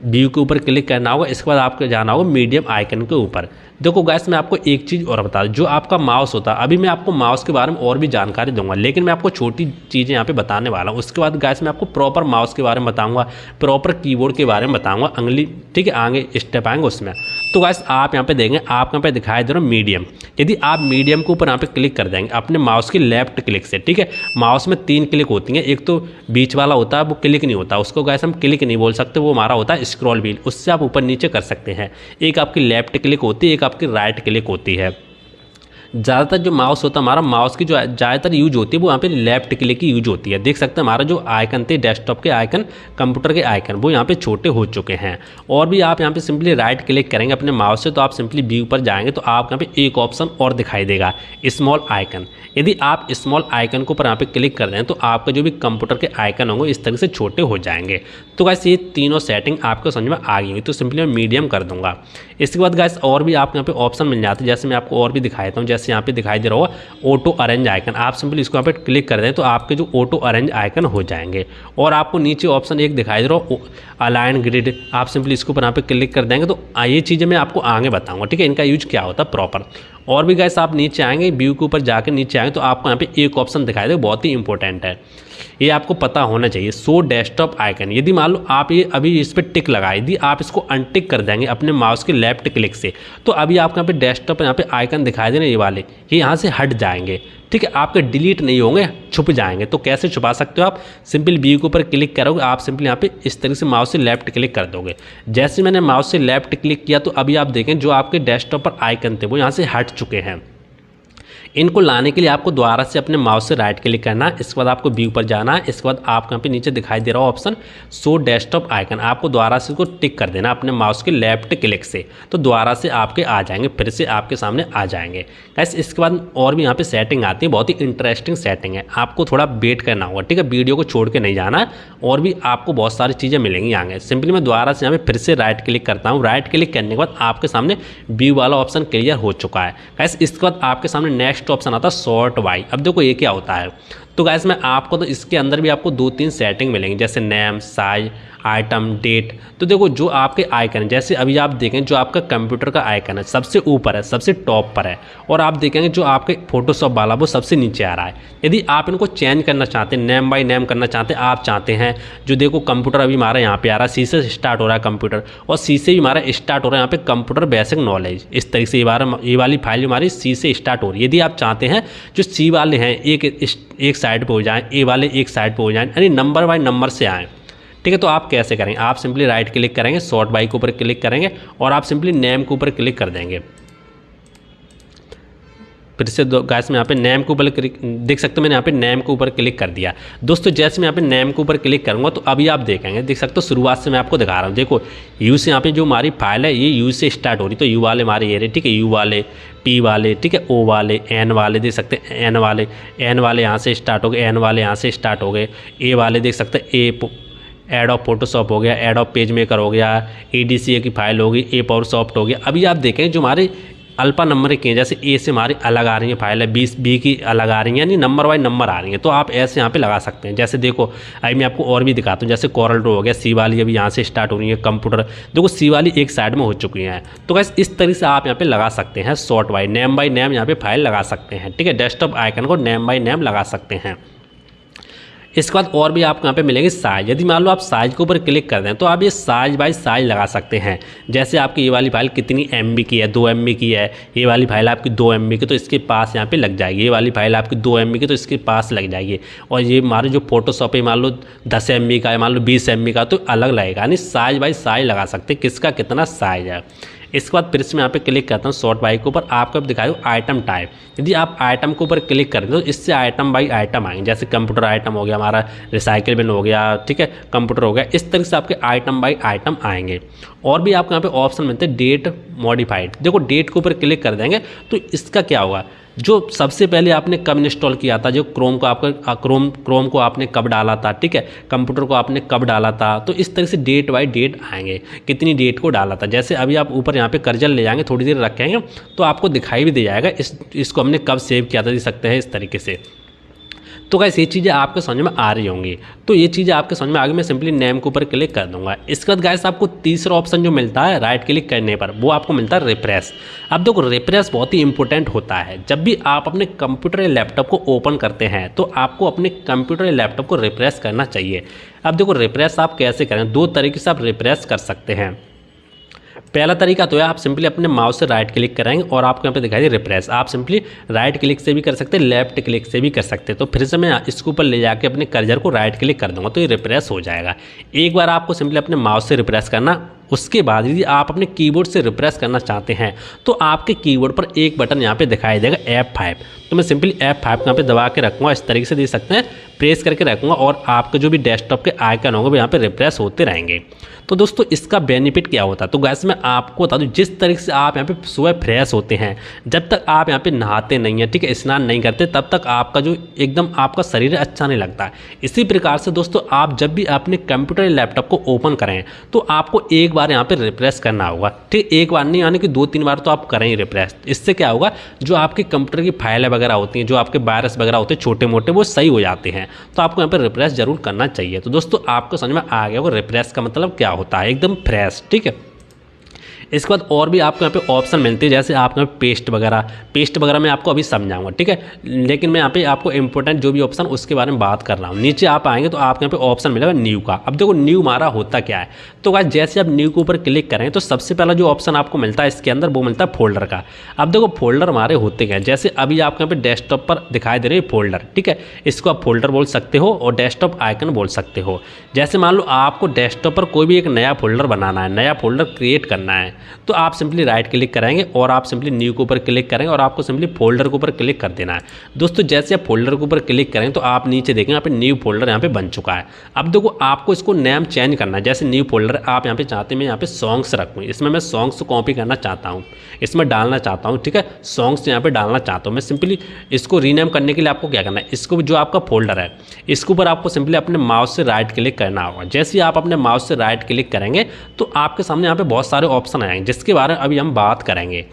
[SPEAKER 1] व्यू के ऊपर क्लिक करना होगा। इसके बाद आपको जाना होगा मीडियम आइकन के ऊपर। देखो गाइस मैं आपको एक चीज़ और बता दूं, जो आपका माउस होता है, अभी मैं आपको माउस के बारे में और भी जानकारी दूंगा, लेकिन मैं आपको छोटी चीज़ें यहाँ पे बताने वाला हूँ। उसके बाद गाइस मैं आपको प्रॉपर माउस के बारे में बताऊंगा, प्रॉपर कीबोर्ड के बारे में बताऊंगा अगली, ठीक है, आगे स्टेप आएंगे उसमें। तो गाइस आप यहाँ पे देखेंगे, आप यहाँ पे दिखाई दे रहा मीडियम। यदि आप मीडियम के ऊपर यहाँ पे क्लिक कर देंगे अपने माउस की लेफ्ट क्लिक से, ठीक है, माउस में 3 क्लिक होती हैं, एक तो बीच वाला होता है वो क्लिक नहीं होता, उसको गाइस हम क्लिक नहीं बोल सकते, वो हमारा होता है स्क्रॉल व्हील, उससे आप ऊपर नीचे कर सकते हैं। एक आपकी लेफ्ट क्लिक होती है, एक आपकी राइट क्लिक होती है। ज़्यादातर जो माउस होता है हमारा, माउस की जो ज़्यादातर यूज होती है वो यहाँ पे लेफ्ट क्लिक की यूज होती है। देख सकते हैं हमारा जो आइकन थे डेस्कटॉप के आइकन, कंप्यूटर के आइकन, वो यहाँ पे छोटे हो चुके हैं। और भी आप यहाँ पे सिंपली राइट क्लिक करेंगे अपने माउस से तो आप सिंपली व्यू पर जाएंगे तो आप यहाँ पे एक ऑप्शन और दिखाई देगा, स्मॉल आइकन। यदि आप स्मॉल आइकन को ऊपर यहाँ पे क्लिक कर दें तो आपके जो भी कंप्यूटर के आइकन होंगे इस तरह से छोटे हो जाएंगे। तो गाइस ये तीनों सेटिंग आपको समझ में आ गई होगी, तो सिंपली मैं मीडियम कर दूंगा। इसके बाद गाइस और भी आपको यहाँ पे ऑप्शन मिल जाते हैं, जैसे मैं आपको और भी दिखाता हूँ। जैसे यहाँ पे दिखाई दे रहा होगा ऑटो अरेंज आइकन, आप सिंपली इसको यहाँ पे क्लिक कर दें तो आपके जो ऑटो अरेंज आइकन हो जाएंगे। और आपको नीचे ऑप्शन एक दिखाई दे रहा हो अलाइन ग्रिड, आप सिंपली इसको ऊपर यहाँ पे क्लिक कर देंगे तो ये चीज़ें मैं आपको आगे बताऊँगा, ठीक है, इनका यूज क्या होता है प्रॉपर। और भी गाइस आप नीचे आएंगे, व्यू के ऊपर जाकर नीचे आएंगे तो आपको यहाँ पे एक ऑप्शन दिखाई देगा, बहुत ही इंपॉर्टेंट है, ये आपको पता होना चाहिए, शो डेस्कटॉप आइकन। यदि मान लो आप ये अभी इस पर टिक लगाए, यदि आप इसको अनटिक कर देंगे अपने माउस के लेफ्ट क्लिक से तो अभी आपको यहाँ पे डेस्कटॉप यहाँ पे आइकन दिखाई दे रहे ये वाले, ये यहाँ से हट जाएंगे, ठीक है, आपके डिलीट नहीं होंगे, छुप जाएंगे। तो कैसे छुपा सकते हो आप, सिंपल व्यू के ऊपर क्लिक करोगे, आप सिंपली यहाँ पे इस तरीके से माउस से लेफ्ट क्लिक कर दोगे। जैसे मैंने माउस से लेफ्ट क्लिक किया तो अभी आप देखें जो आपके डेस्कटॉप पर आइकन थे वो यहाँ से हट चुके हैं। इनको लाने के लिए आपको दोबारा से अपने माउस से राइट क्लिक करना है, इसके बाद आपको व्यू पर जाना है, इसके बाद आपको यहाँ पे नीचे दिखाई दे रहा ऑप्शन शो डेस्कटॉप आइकन, आपको दोबारा से इसको टिक कर देना अपने माउस के लेफ्ट क्लिक से, तो दोबारा से आपके आ जाएंगे, फिर से आपके सामने आ जाएंगे। गाइस इसके बाद और भी यहाँ पे सेटिंग आती है, बहुत ही इंटरेस्टिंग सेटिंग है, आपको थोड़ा वेट करना होगा, ठीक है, वीडियो को छोड़ के नहीं जाना है, और भी आपको बहुत सारी चीज़ें मिलेंगी आगे। सिंपली मैं दोबारा से यहाँ पे फिर से राइट क्लिक करता हूँ, राइट क्लिक करने के बाद आपके सामने व्यू वाला ऑप्शन क्लियर हो चुका है। गाइस इसके बाद आपके सामने नेक्स्ट ऑप्शन आता है सॉर्ट बाय। अब देखो ये क्या होता है, तो गाइस मैं आपको तो इसके अंदर भी आपको 2-3 सेटिंग मिलेंगी, जैसे नेम, साइज, आइटम, डेट। तो देखो जो आपके आइकन, जैसे अभी आप देखें जो आपका कंप्यूटर का आइकन है सबसे ऊपर है, सबसे टॉप पर है, और आप देखेंगे जो आपके फोटोशॉप वाला वो सबसे नीचे आ रहा है। यदि आप इनको चेंज करना चाहते हैं, नेम बाय नेम करना चाहते हैं, आप चाहते हैं जो देखो कंप्यूटर अभी हमारा यहाँ पे आ रहा है, सी से स्टार्ट हो रहा है कंप्यूटर, और सी से भी हमारा स्टार्ट हो रहा है यहाँ पे कंप्यूटर बेसिक नॉलेज, इस तरीके से ये वाली फाइल हमारी सी से स्टार्ट हो रही है। यदि आप चाहते हैं जो सी वाले हैं एक साइड पर हो जाएँ, ए वाले एक साइड पर हो जाएँ, यानी नंबर बाय नंबर से आएँ, ठीक है। तो आप कैसे करेंगे, आप सिंपली राइट क्लिक करेंगे, सॉर्ट बाय के ऊपर क्लिक करेंगे, और आप सिंपली नेम के ऊपर क्लिक कर देंगे। फिर से गाइस मैं यहाँ पे नेम के ऊपर क्लिक, देख सकते हो मैंने यहाँ पे नेम के ऊपर क्लिक कर दिया। दोस्तों जैसे मैं यहाँ पे नेम के ऊपर क्लिक करूँगा तो अभी आप देखेंगे, देख सकते हो शुरुआत से मैं आपको दिखा रहा हूँ, देखो यू से यहाँ पे जो हमारी फाइल है ये यू से स्टार्ट हो रही, तो यू वाले हमारे ये रहे, ठीक है, यू वाले, पी वाले, ठीक है, ओ वाले, एन वाले, देख सकते हैं एन वाले यहाँ से स्टार्ट हो गए, एन वाले यहाँ से स्टार्ट हो गए, ए वाले देख सकते हैं, ए एड ऑफ फोटोशॉप हो गया, एड ऑफ पेज मेकर हो गया, ADCA की फाइल होगी, ए पावर सॉफ्ट हो गया। अभी आप देखें जो हमारे अल्फा नंबर के हैं, जैसे ए से हमारी अलग आ रही है फाइल है, 20 बी की अलग आ रही है, यानी नंबर वाइज नंबर आ रही है, तो आप ऐसे यहाँ पे लगा सकते हैं। जैसे देखो अभी मैं आपको और भी दिखाता हूँ, जैसे कोरल ड्रॉ हो गया, सी वाली अभी यहाँ से स्टार्ट हो रही है कंप्यूटर, देखो सी वाली एक साइड में हो चुकी हैं। तो गाइस इस तरीके से आप यहाँ पे लगा सकते हैं सॉर्ट बाय नेम यहाँ पे फाइल लगा सकते हैं, ठीक है, डेस्कटॉप आइकन को नेम बाय नेम लगा सकते हैं। इसके बाद और भी आपको यहाँ पे मिलेंगे साइज, यदि मान लो आप साइज के ऊपर क्लिक कर दें तो आप ये साइज बाय साइज लगा सकते हैं। जैसे आपकी ये वाली फाइल कितनी MB की है, 2 MB की है, ये वाली फाइल आपकी 2 MB की, तो इसके पास यहाँ पे लग जाएगी, ये वाली फाइल आपकी 2 MB की, तो इसके पास लग जाएगी। और ये हमारे जो फोटोशॉप है मान लो 10 MB का है, मान लो 20 MB का, तो अलग लगेगा, यानी साइज बाय साइज लगा सकते हैं किसका कितना साइज है। इसके बाद फिर से मैं यहाँ पे क्लिक करता हूँ सॉर्ट बाय के ऊपर, आपको अब दिखाई आइटम टाइप, यदि आप आइटम के ऊपर क्लिक करें तो इससे आइटम बाय आइटम आएंगे, जैसे कंप्यूटर आइटम हो गया हमारा, रिसाइकिल बिन हो गया, ठीक है, कंप्यूटर हो गया, इस तरह से आपके आइटम बाय आइटम आएंगे। और भी आपको यहाँ पे ऑप्शन मिलते हैं डेट मॉडिफाइड, देखो डेट के ऊपर क्लिक कर देंगे तो इसका क्या होगा, जो सबसे पहले आपने कब इंस्टॉल किया था, जो क्रोम को आपका क्रोम को आपने कब डाला था, ठीक है, कंप्यूटर को आपने कब डाला था, तो इस तरह से डेट बाय डेट आएंगे, कितनी डेट को डाला था। जैसे अभी आप ऊपर यहाँ पे कर्जर ले जाएंगे, थोड़ी देर रखेंगे तो आपको दिखाई भी दे जाएगा इसको हमने कब सेव किया था, दे सकते हैं इस तरीके से। तो गाइस ये चीज़ें आपके समझ में आ रही होंगी, तो ये चीज़ें आपके समझ में आ गई, मैं सिंपली नेम के ऊपर क्लिक कर दूंगा। इसके बाद गाइस आपको तीसरा ऑप्शन जो मिलता है राइट क्लिक करने पर, वो आपको मिलता है रिफ्रेश। अब देखो रिफ्रेश बहुत ही इंपॉर्टेंट होता है, जब भी आप अपने कंप्यूटर या लैपटॉप को ओपन करते हैं तो आपको अपने कंप्यूटर या लैपटॉप को रिफ्रेश करना चाहिए। अब देखो रिफ्रेश आप कैसे करें, 2 तरीके से आप रिफ्रेश कर सकते हैं। पहला तरीका तो है आप सिंपली अपने माउस से राइट क्लिक करेंगे और आपको यहाँ पे दिखाई दे रिफ्रेश, आप सिंपली राइट क्लिक से भी कर सकते हैं, लेफ्ट क्लिक से भी कर सकते हैं। तो फिर से मैं इसके ऊपर ले जाके अपने कर्सर को राइट क्लिक कर दूंगा तो ये रिफ्रेश हो जाएगा। एक बार आपको सिंपली अपने माउस से रिफ्रेश करना, उसके बाद यदि आप अपने कीबोर्ड से रिफ्रेश करना चाहते हैं तो आपके कीबोर्ड पर एक बटन यहाँ पे दिखाई देगा F5, तो मैं सिंपली F5 यहाँ पे दबा के रखूँगा, इस तरीके से देख सकते हैं, प्रेस करके रखूँगा और आपके जो भी डेस्कटॉप के आइकन होंगे वो यहाँ पे रिफ्रेश होते रहेंगे। तो दोस्तों इसका बेनिफिट क्या होता है, तो गैस मैं आपको बता दूँ, जिस तरीके से आप यहाँ पे सुबह फ्रेश होते हैं, जब तक आप यहाँ पे नहाते नहीं हैं, ठीक है, स्नान नहीं करते, तब तक आपका जो एकदम आपका शरीर अच्छा नहीं लगता है। इसी प्रकार से दोस्तों आप जब भी अपने कंप्यूटर या लैपटॉप को ओपन करें तो आपको एक बार यहाँ पे रिफ्रेश करना होगा, ठीक, एक बार नहीं, यानी कि 2-3 बार तो आप करें ही रिफ्रेश। इससे क्या होगा, जो आपके कंप्यूटर की फाइलें वगैरह होती हैं, जो आपके वायरस वगैरह होते हैं छोटे मोटे, वो सही हो जाते हैं। तो आपको यहाँ पे रिफ्रेश जरूर करना चाहिए। तो दोस्तों आपको समझ में आ गया होगा रिफ्रेश का मतलब क्या होता है, एकदम फ्रेश, ठीक है। इसके बाद और भी आपको यहाँ पे ऑप्शन मिलते हैं, जैसे आपको पेस्ट वगैरह मैं आपको अभी समझाऊंगा, ठीक है। लेकिन मैं यहाँ पे आपको इंपॉर्टेंट जो भी ऑप्शन उसके बारे में बात कर रहा हूँ। नीचे आप आएंगे तो आपको यहाँ पे ऑप्शन मिलेगा न्यू का। अब देखो न्यू हमारा होता क्या है, तो गाइस जैसे आप न्यू के ऊपर क्लिक करेंगे तो सबसे पहला जो ऑप्शन आपको मिलता है इसके अंदर वो मिलता है फोल्डर का। अब देखो फोल्डर हमारे होते क्या है, जैसे अभी आपको यहाँ पे डेस्कटॉप पर दिखाई दे रहे हैं फोल्डर, ठीक है। इसको आप फोल्डर बोल सकते हो और डेस्कटॉप आइकन बोल सकते हो। जैसे मान लो आपको डेस्कटॉप पर कोई भी एक नया फोल्डर बनाना है, नया फोल्डर क्रिएट करना है, तो आप सिंपली राइट क्लिक करेंगे और आप सिंपली न्यू के ऊपर क्लिक करेंगे और आपको सिंपली फोल्डर के ऊपर क्लिक कर देना है। दोस्तों जैसे आप फोल्डर के ऊपर क्लिक करेंगे तो आप नीचे देखेंगे यहाँ पे न्यू फोल्डर यहाँ पे बन चुका है। अब देखो आपको इसको नेम चेंज करना है। जैसे न्यू फोल्डर आप यहाँ पे चाहते हैं मैं यहाँ पे सॉन्ग्स रखूँ, इसमें मैं सॉन्ग्स को कॉपी करना चाहता हूँ, इसमें डालना चाहता हूँ, ठीक है। सॉन्ग्स यहाँ पे डालना चाहता हूँ मैं। सिंपली इसको रीनेम करने के लिए आपको क्या करना है, इसको जो आपका फोल्डर है इसके ऊपर आपको सिंपली अपने माउस से राइट क्लिक करना होगा। जैसे ही आप अपने माउस से राइट क्लिक करेंगे तो आपके सामने यहाँ पे बहुत सारे ऑप्शन आएंगे जिसके बारे में अभी हम बात करेंगे।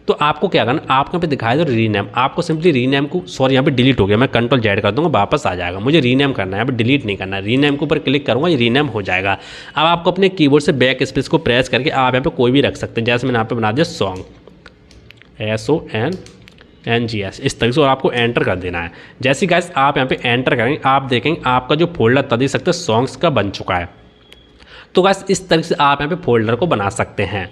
[SPEAKER 1] तो आपको क्या करना, आपको यहाँ पे दिखाई दो रीनेम, आपको सिंपली रीनेम को, सॉरी यहाँ पे डिलीट हो गया, मैं कंट्रोल जेड कर दूंगा वापस आ जाएगा। मुझे रीनेम करना है, यहाँ पे डिलीट नहीं करना है। रीनेम के ऊपर क्लिक करूँगा, ये रीनेम हो जाएगा। अब आपको अपने कीबोर्ड से बैक स्पेस को प्रेस करके आप यहाँ पे कोई भी रख सकते हैं। जैसे मैंने यहाँ पे बना दिया सॉन्ग, SONGS, इस तरह से, और आपको एंटर कर देना है। जैसे गाइस आप यहाँ पे एंटर करेंगे आप देखेंगे आपका जो फोल्डर था देख सकते हैं सॉन्ग्स का बन चुका है। तो गाइस इस तरह से आप यहाँ पे फोल्डर को बना सकते हैं।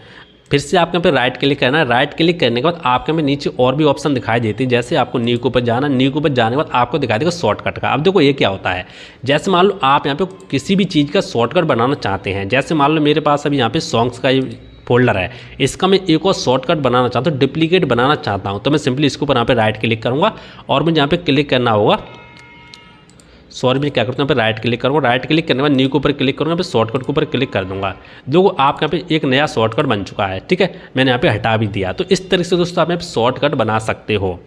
[SPEAKER 1] फिर से आपको यहाँ पे राइट क्लिक करना है। राइट क्लिक करने के बाद आपके में नीचे और भी ऑप्शन दिखाई देती है। जैसे आपको न्यू के ऊपर जाना, न्यू के ऊपर जाने के बाद आपको दिखाई देगा शॉर्टकट का। अब देखो ये क्या होता है, जैसे मान लो आप यहाँ पे किसी भी चीज़ का शॉर्टकट बनाना चाहते हैं। जैसे मान लो मेरे पास अभी यहाँ पे सॉन्ग्स का फोल्डर है, इसका मैं एक और शॉर्टकट बनाना चाहता हूँ, डुप्लीकेट बनाना चाहता हूँ, तो मैं सिंपली इसके ऊपर यहाँ पे राइट क्लिक करूँगा और मुझे यहाँ पे क्लिक करना होगा, सॉरी मैं क्या करता हूँ यहाँ पे राइट क्लिक करूँगा। राइट क्लिक करने के बाद न्यू के ऊपर क्लिक करूँगा, यहाँ पे शॉर्टकट के ऊपर क्लिक कर दूँगा। देखो आप यहाँ पे एक नया शॉर्टकट बन चुका है, ठीक है, मैंने यहाँ पे हटा भी दिया। तो इस तरह से दोस्तों आप यहाँ पे शॉर्टकट बना सकते हो।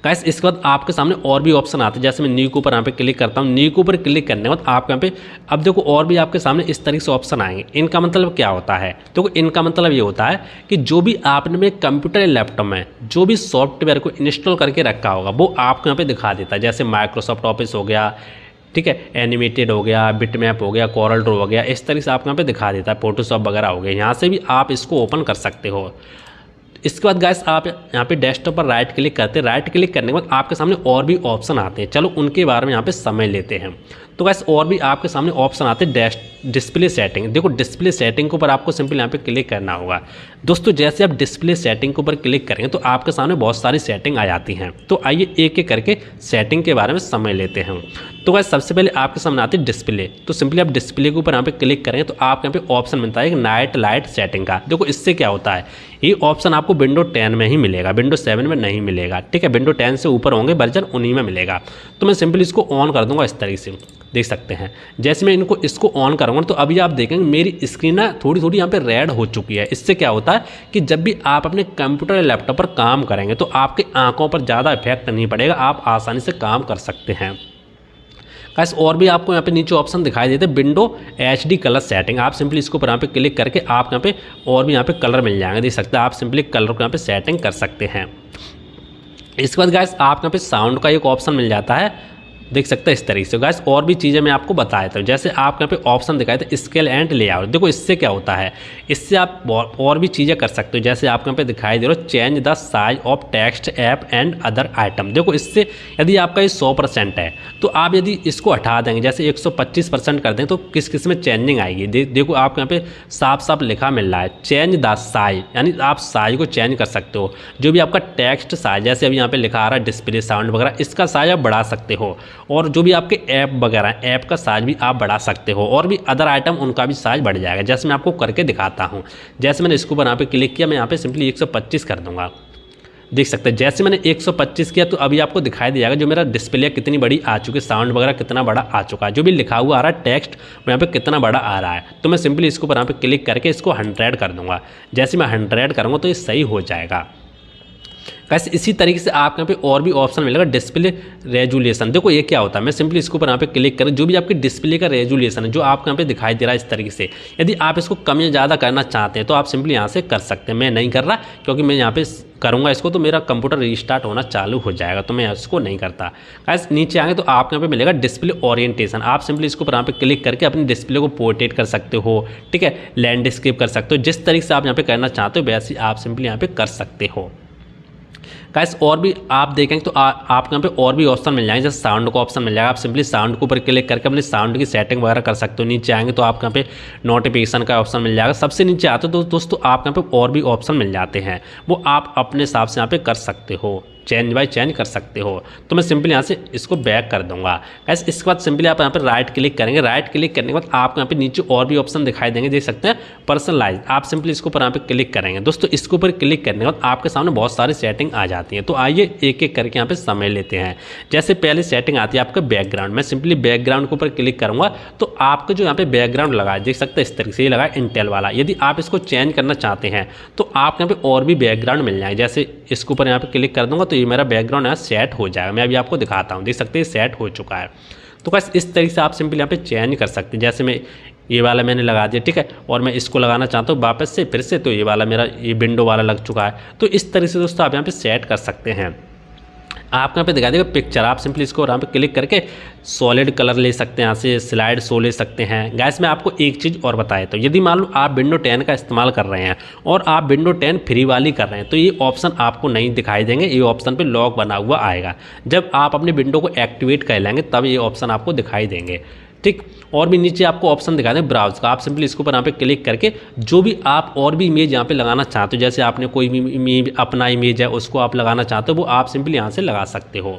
[SPEAKER 1] गाइस इसके बाद आपके सामने और भी ऑप्शन आते हैं। जैसे मैं न्यू के ऊपर यहाँ पे क्लिक करता हूँ, न्यू के ऊपर क्लिक करने के बाद आप यहाँ पे अब देखो और भी आपके सामने इस तरीके से ऑप्शन आएंगे। इनका मतलब क्या होता है, देखो इनका मतलब ये होता है कि जो भी आपने मेरे कंप्यूटर या लैपटॉप में जो भी सॉफ्टवेयर को इंस्टॉल करके रखा होगा वो आपको यहाँ पे दिखा देता है। जैसे माइक्रोसॉफ्ट ऑफिस हो गया, ठीक है, एनिमेटेड हो गया, बिटमैप हो गया, कोरल ड्रॉ हो गया, इस तरीके से आपको यहाँ पे दिखा देता है। फोटोशॉप वगैरह हो गया, यहाँ से भी आप इसको ओपन कर सकते हो। इसके बाद गाइस आप यहाँ पे डेस्कटॉप पर राइट क्लिक करते हैं। राइट क्लिक करने के बाद आपके सामने और भी ऑप्शन आते हैं, चलो उनके बारे में यहाँ पे समझ लेते हैं। तो गाइस और भी आपके सामने ऑप्शन आते हैं डिस्प्ले सेटिंग। देखो डिस्प्ले सेटिंग के ऊपर आपको सिंपल यहाँ पे क्लिक करना होगा। दोस्तों जैसे आप डिस्प्ले सेटिंग के ऊपर क्लिक करेंगे तो आपके सामने बहुत सारी सेटिंग आ जाती हैं। तो आइए एक एक करके सेटिंग के बारे में समझ लेते हैं। तो गाइस सबसे पहले आपके सामने आती है डिस्प्ले। तो सिंपली आप डिस्प्ले के ऊपर यहाँ पे क्लिक करेंगे तो आप यहाँ पे ऑप्शन मिलता है एक नाइट लाइट सेटिंग का। देखो इससे क्या होता है, ये ऑप्शन आपको विंडो 10 में ही मिलेगा, विंडो 7 में नहीं मिलेगा, ठीक है। विंडो 10 से ऊपर होंगे वर्जन, उन्हीं में मिलेगा। तो मैं सिंपली इसको ऑन कर दूंगा इस तरीके से, देख सकते हैं। जैसे मैं इसको ऑन करूँगा तो अभी आप देखेंगे मेरी स्क्रीन ना थोड़ी यहाँ पे रेड हो चुकी है। इससे क्या होता है कि जब भी आप अपने कंप्यूटर या लैपटॉप पर काम करेंगे तो आपके आंखों पर ज़्यादा इफेक्ट नहीं पड़ेगा, आप आसानी से काम कर सकते हैं। गाइस और भी आपको यहाँ पे नीचे ऑप्शन दिखाई देते हैं विंडो HD कलर सेटिंग। आप सिंपली इसको पर यहाँ पे क्लिक करके आप यहाँ पे और भी यहाँ पे कलर मिल जाएंगे, देख सकते हैं। आप सिंपली कलर को यहाँ पे सेटिंग कर सकते हैं। इसके बाद गाइस आप यहाँ पे साउंड का एक ऑप्शन मिल जाता है, देख सकते हैं इस तरीके से। गाइस और भी चीज़ें मैं आपको बताया था, जैसे आप यहाँ पे ऑप्शन दिखाए थे स्केल एंड लेआउट। देखो इससे क्या होता है, इससे आप और भी चीज़ें कर सकते हो। जैसे आपको यहाँ पे दिखाई दे रहा है change the size of text app and other item. देखो इससे यदि आपका ये 100% है तो आप यदि इसको हटा देंगे, जैसे 125% कर दें तो किस किस में चेंजिंग आएगी। देखो आपको यहाँ पे साफ साफ लिखा मिल रहा है चेंज द साइज, यानी आप साइज को चेंज कर सकते हो। जो भी आपका टेक्स्ट साइज, जैसे अभी यहाँ पे लिखा आ रहा है डिस्प्ले साउंड वगैरह, इसका साइज आप बढ़ा सकते हो। और जो भी आपके ऐप वगैरह हैं, ऐप का साइज भी आप बढ़ा सकते हो। और भी अदर आइटम उनका भी साइज बढ़ जाएगा, जैसे मैं आपको करके दिखाता हूं। जैसे मैंने इसको यहाँ पे क्लिक किया, मैं यहाँ पे सिंपली 125 कर दूंगा, देख सकते हैं। जैसे मैंने 125 किया तो अभी आपको दिखाई दे जाएगा जो मेरा डिस्प्ले कितनी बड़ी आ चुकी है, साउंड वगैरह कितना बड़ा आ चुका है, जो भी लिखा हुआ आ रहा है टेक्स्ट वो यहाँ पे कितना बड़ा आ रहा है। तो मैं सिंपली इसको यहाँ पे क्लिक करके इसको 100 कर दूंगा। जैसे मैं 100 करूँगा तो ये सही हो जाएगा। गाइस इसी तरीके से आपको यहाँ पे और भी ऑप्शन मिलेगा डिस्प्ले रेजुलेशन। देखो ये क्या होता है, मैं सिंपली इसके ऊपर यहाँ पे क्लिक करूँ, जो भी आपकी डिस्प्ले का रेजुलेशन है जो आपको यहाँ पे दिखाई दे रहा है इस तरीके से, यदि आप इसको कम या ज़्यादा करना चाहते हैं तो आप सिंपली यहाँ से कर सकते हैं। मैं नहीं कर रहा क्योंकि मैं यहाँ पे करूँगा इसको तो मेरा कंप्यूटर रीस्टार्ट होना चालू हो जाएगा, तो मैं इसको नहीं करता। गाइस नीचे आएंगे तो आपको यहाँ पे मिलेगा डिस्प्ले ओरिएंटेशन। आप सिंपली इसके ऊपर यहाँ पे क्लिक करके अपनी डिस्प्ले को पोर्ट्रेट कर सकते हो, ठीक है, लैंडस्केप कर सकते हो, जिस तरीके से आप यहाँ पे करना चाहते हो वैसे आप सिंपली यहाँ पे कर सकते हो। गाइस और भी आप देखेंगे तो आपको यहाँ पे और भी ऑप्शन मिल जाएंगे, जैसे साउंड का ऑप्शन मिल जाएगा। आप सिंपली साउंड के ऊपर क्लिक करके अपने साउंड की सेटिंग वगैरह कर सकते हो। नीचे आएंगे तो आपको यहाँ पे नोटिफिकेशन का ऑप्शन मिल जाएगा। सबसे नीचे आते हो तो दोस्तों आप यहाँ पे और भी ऑप्शन मिल जाते हैं, वो आप अपने हिसाब से यहाँ पे कर सकते हो, चेंज बाय चेंज कर सकते हो। तो मैं सिंपली यहाँ से इसको बैक कर दूंगा। गाइस इसके बाद सिंपली आप यहाँ पे राइट क्लिक करेंगे। राइट क्लिक करने के बाद आपको यहाँ पे नीचे और भी ऑप्शन दिखाई देंगे, देख सकते हैं पर्सनलाइज। आप सिंपली इसके ऊपर यहाँ पे क्लिक करेंगे। दोस्तों इसके ऊपर क्लिक करने के बाद आपके सामने बहुत सारी सेटिंग आ जाती है, तो आइए एक एक करके यहाँ पे समझ लेते हैं। जैसे पहली सेटिंग आती है आपका बैकग्राउंड। मैं सिंपली बैकग्राउंड के ऊपर क्लिक करूँगा तो आपको जो यहाँ पे बैकग्राउंड लगा है देख सकते हैं इस तरीके से, ये लगा है इंटेल वाला। यदि आप इसको चेंज करना चाहते हैं तो आप यहाँ पे और भी बैकग्राउंड मिल जाएंगे। जैसे इसके ऊपर यहाँ पे क्लिक कर दूंगा तो ये मेरा बैकग्राउंड सेट हो जाएगा। मैं अभी आपको दिखाता हूँ, देख सकते हैं सेट हो चुका है। तो बस इस तरीके से आप सिंपली यहाँ पे चेंज कर सकते हैं। जैसे मैं ये वाला मैंने लगा दिया, ठीक है, और मैं इसको लगाना चाहता हूँ वापस से फिर से, तो ये वाला मेरा ये विंडो वाला लग चुका है। तो इस तरीके से दोस्तों आप यहाँ पे सेट कर सकते हैं। आपको यहाँ पे दिखा देगा पिक्चर। आप सिंपली इसको यहाँ पे क्लिक करके सॉलिड कलर ले सकते हैं, यहाँ से स्लाइड शो ले सकते हैं। गाइस मैं आपको एक चीज़ और बताया, तो यदि मान लो आप विंडो 10 का इस्तेमाल कर रहे हैं और आप विंडो 10 फ्री वाली कर रहे हैं तो ये ऑप्शन आपको नहीं दिखाई देंगे। ये ऑप्शन पे लॉक बना हुआ आएगा। जब आप अपने विंडो को एक्टिवेट कर लेंगे तब ये ऑप्शन आपको दिखाई देंगे, ठीक। और भी नीचे आपको ऑप्शन दिखा दें ब्राउज का। आप सिंपली इसके ऊपर यहाँ पे क्लिक करके जो भी आप और भी इमेज यहाँ पे लगाना चाहते हो, जैसे आपने कोई भी इमेज अपना इमेज है उसको आप लगाना चाहते हो, वो आप सिंपली यहाँ से लगा सकते हो।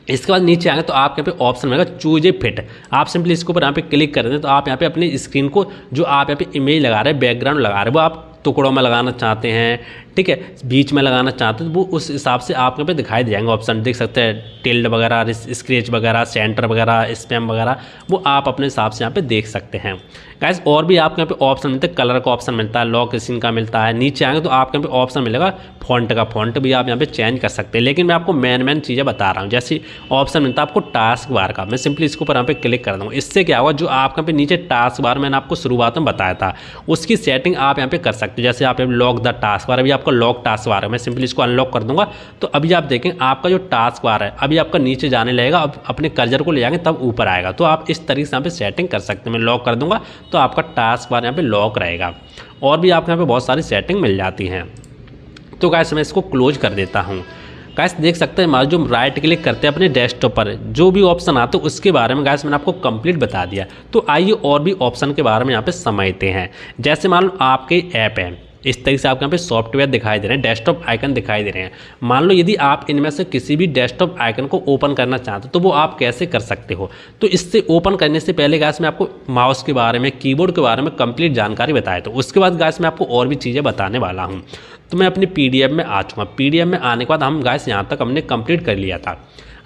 [SPEAKER 1] इसके बाद नीचे आएंगे तो आपके यहाँ पे ऑप्शन मिलेगा चूज ए फिट। आप सिंपली इसके ऊपर यहाँ पे क्लिक कर दें तो आप यहाँ पे अपनी स्क्रीन को जो आप यहाँ पे इमेज लगा रहे हैं, बैकग्राउंड लगा रहे हैं, वो आप टुकड़ों में लगाना चाहते हैं, ठीक है, बीच में लगाना चाहते हैं, तो वो उस हिसाब से आप यहाँ पे दिखाई दे जाएंगे ऑप्शन। देख सकते हैं टिल्ड वगैरह, स्क्रैच वगैरह, सेंटर वगैरह, स्पैम वगैरह, वो आप अपने हिसाब से यहाँ पे देख सकते हैं। गाइस और भी आपको यहाँ पे ऑप्शन मिलते हैं, कलर का ऑप्शन मिलता है, लॉक स्क्रीन का मिलता है। नीचे आएंगे तो आपको यहाँ पे ऑप्शन मिलेगा फॉन्ट का। फॉन्ट भी आप यहाँ पे चेंज कर सकते हैं, लेकिन मैं आपको मेन चीज़ें बता रहा हूँ। जैसे ऑप्शन मिलता है आपको टास्क बार का। मैं सिंपली इसके ऊपर यहाँ पे क्लिक कर दूँगा। इससे क्या होगा, जो आपके यहाँ पे नीचे टास्क बार मैंने आपको शुरुआत में बताया था उसकी सेटिंग आप यहाँ पे कर सकते हो। जैसे आप लॉक द टास्क बार, अभी आपका लॉक टास्क बार है, मैं सिंपली इसको अनलॉक कर दूंगा तो अभी आप देखें आपका जो टास्क बार है अभी आपका नीचे जाने लगेगा। अब अपने कर्सर को ले जाएंगे तब ऊपर आएगा। तो आप इस तरीके से यहाँ पे सेटिंग कर सकते हैं। मैं लॉक कर दूंगा तो आपका टास्क बार यहाँ पे लॉक रहेगा। और भी आपको यहाँ पे बहुत सारी सेटिंग मिल जाती हैं। तो गाइस मैं इसको क्लोज कर देता हूँ। गाइस देख सकते हैं हमारा जो राइट क्लिक करते हैं अपने डेस्कटॉप पर जो भी ऑप्शन आते हैं उसके बारे में गाइस मैंने आपको कंप्लीट बता दिया। तो आइए और भी ऑप्शन के बारे में यहाँ पे समझते हैं। जैसे मान लो आपके ऐप है, इस तरीके से आपको यहाँ पे सॉफ्टवेयर दिखाई दे रहे हैं, डेस्कटॉप आइकन दिखाई दे रहे हैं। मान लो यदि आप इनमें से किसी भी डेस्कटॉप आइकन को ओपन करना चाहते हो तो वो आप कैसे कर सकते हो। तो इससे ओपन करने से पहले गाइस मैं आपको माउस के बारे में, कीबोर्ड के बारे में कंप्लीट जानकारी बताया। तो उसके बाद गाइस मैं आपको और भी चीज़ें बताने वाला हूँ। तो मैं अपनी PDF में आ चुका। PDF में आने के बाद हम गाइस यहाँ तक हमने कंप्लीट कर लिया था।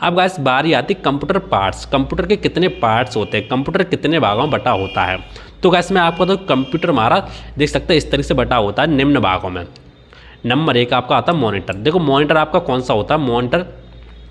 [SPEAKER 1] अब गाइस बारी आती कंप्यूटर पार्ट्स। कंप्यूटर के कितने पार्ट्स होते हैं, कंप्यूटर कितने भागों में बटा होता है। तो गाइस मैं आपको तो कंप्यूटर हमारा देख सकते हैं इस तरीके से बटा होता है निम्न भागों में। नंबर 1 आपका आता है मॉनिटर। देखो मॉनिटर आपका कौन सा होता है, मॉनिटर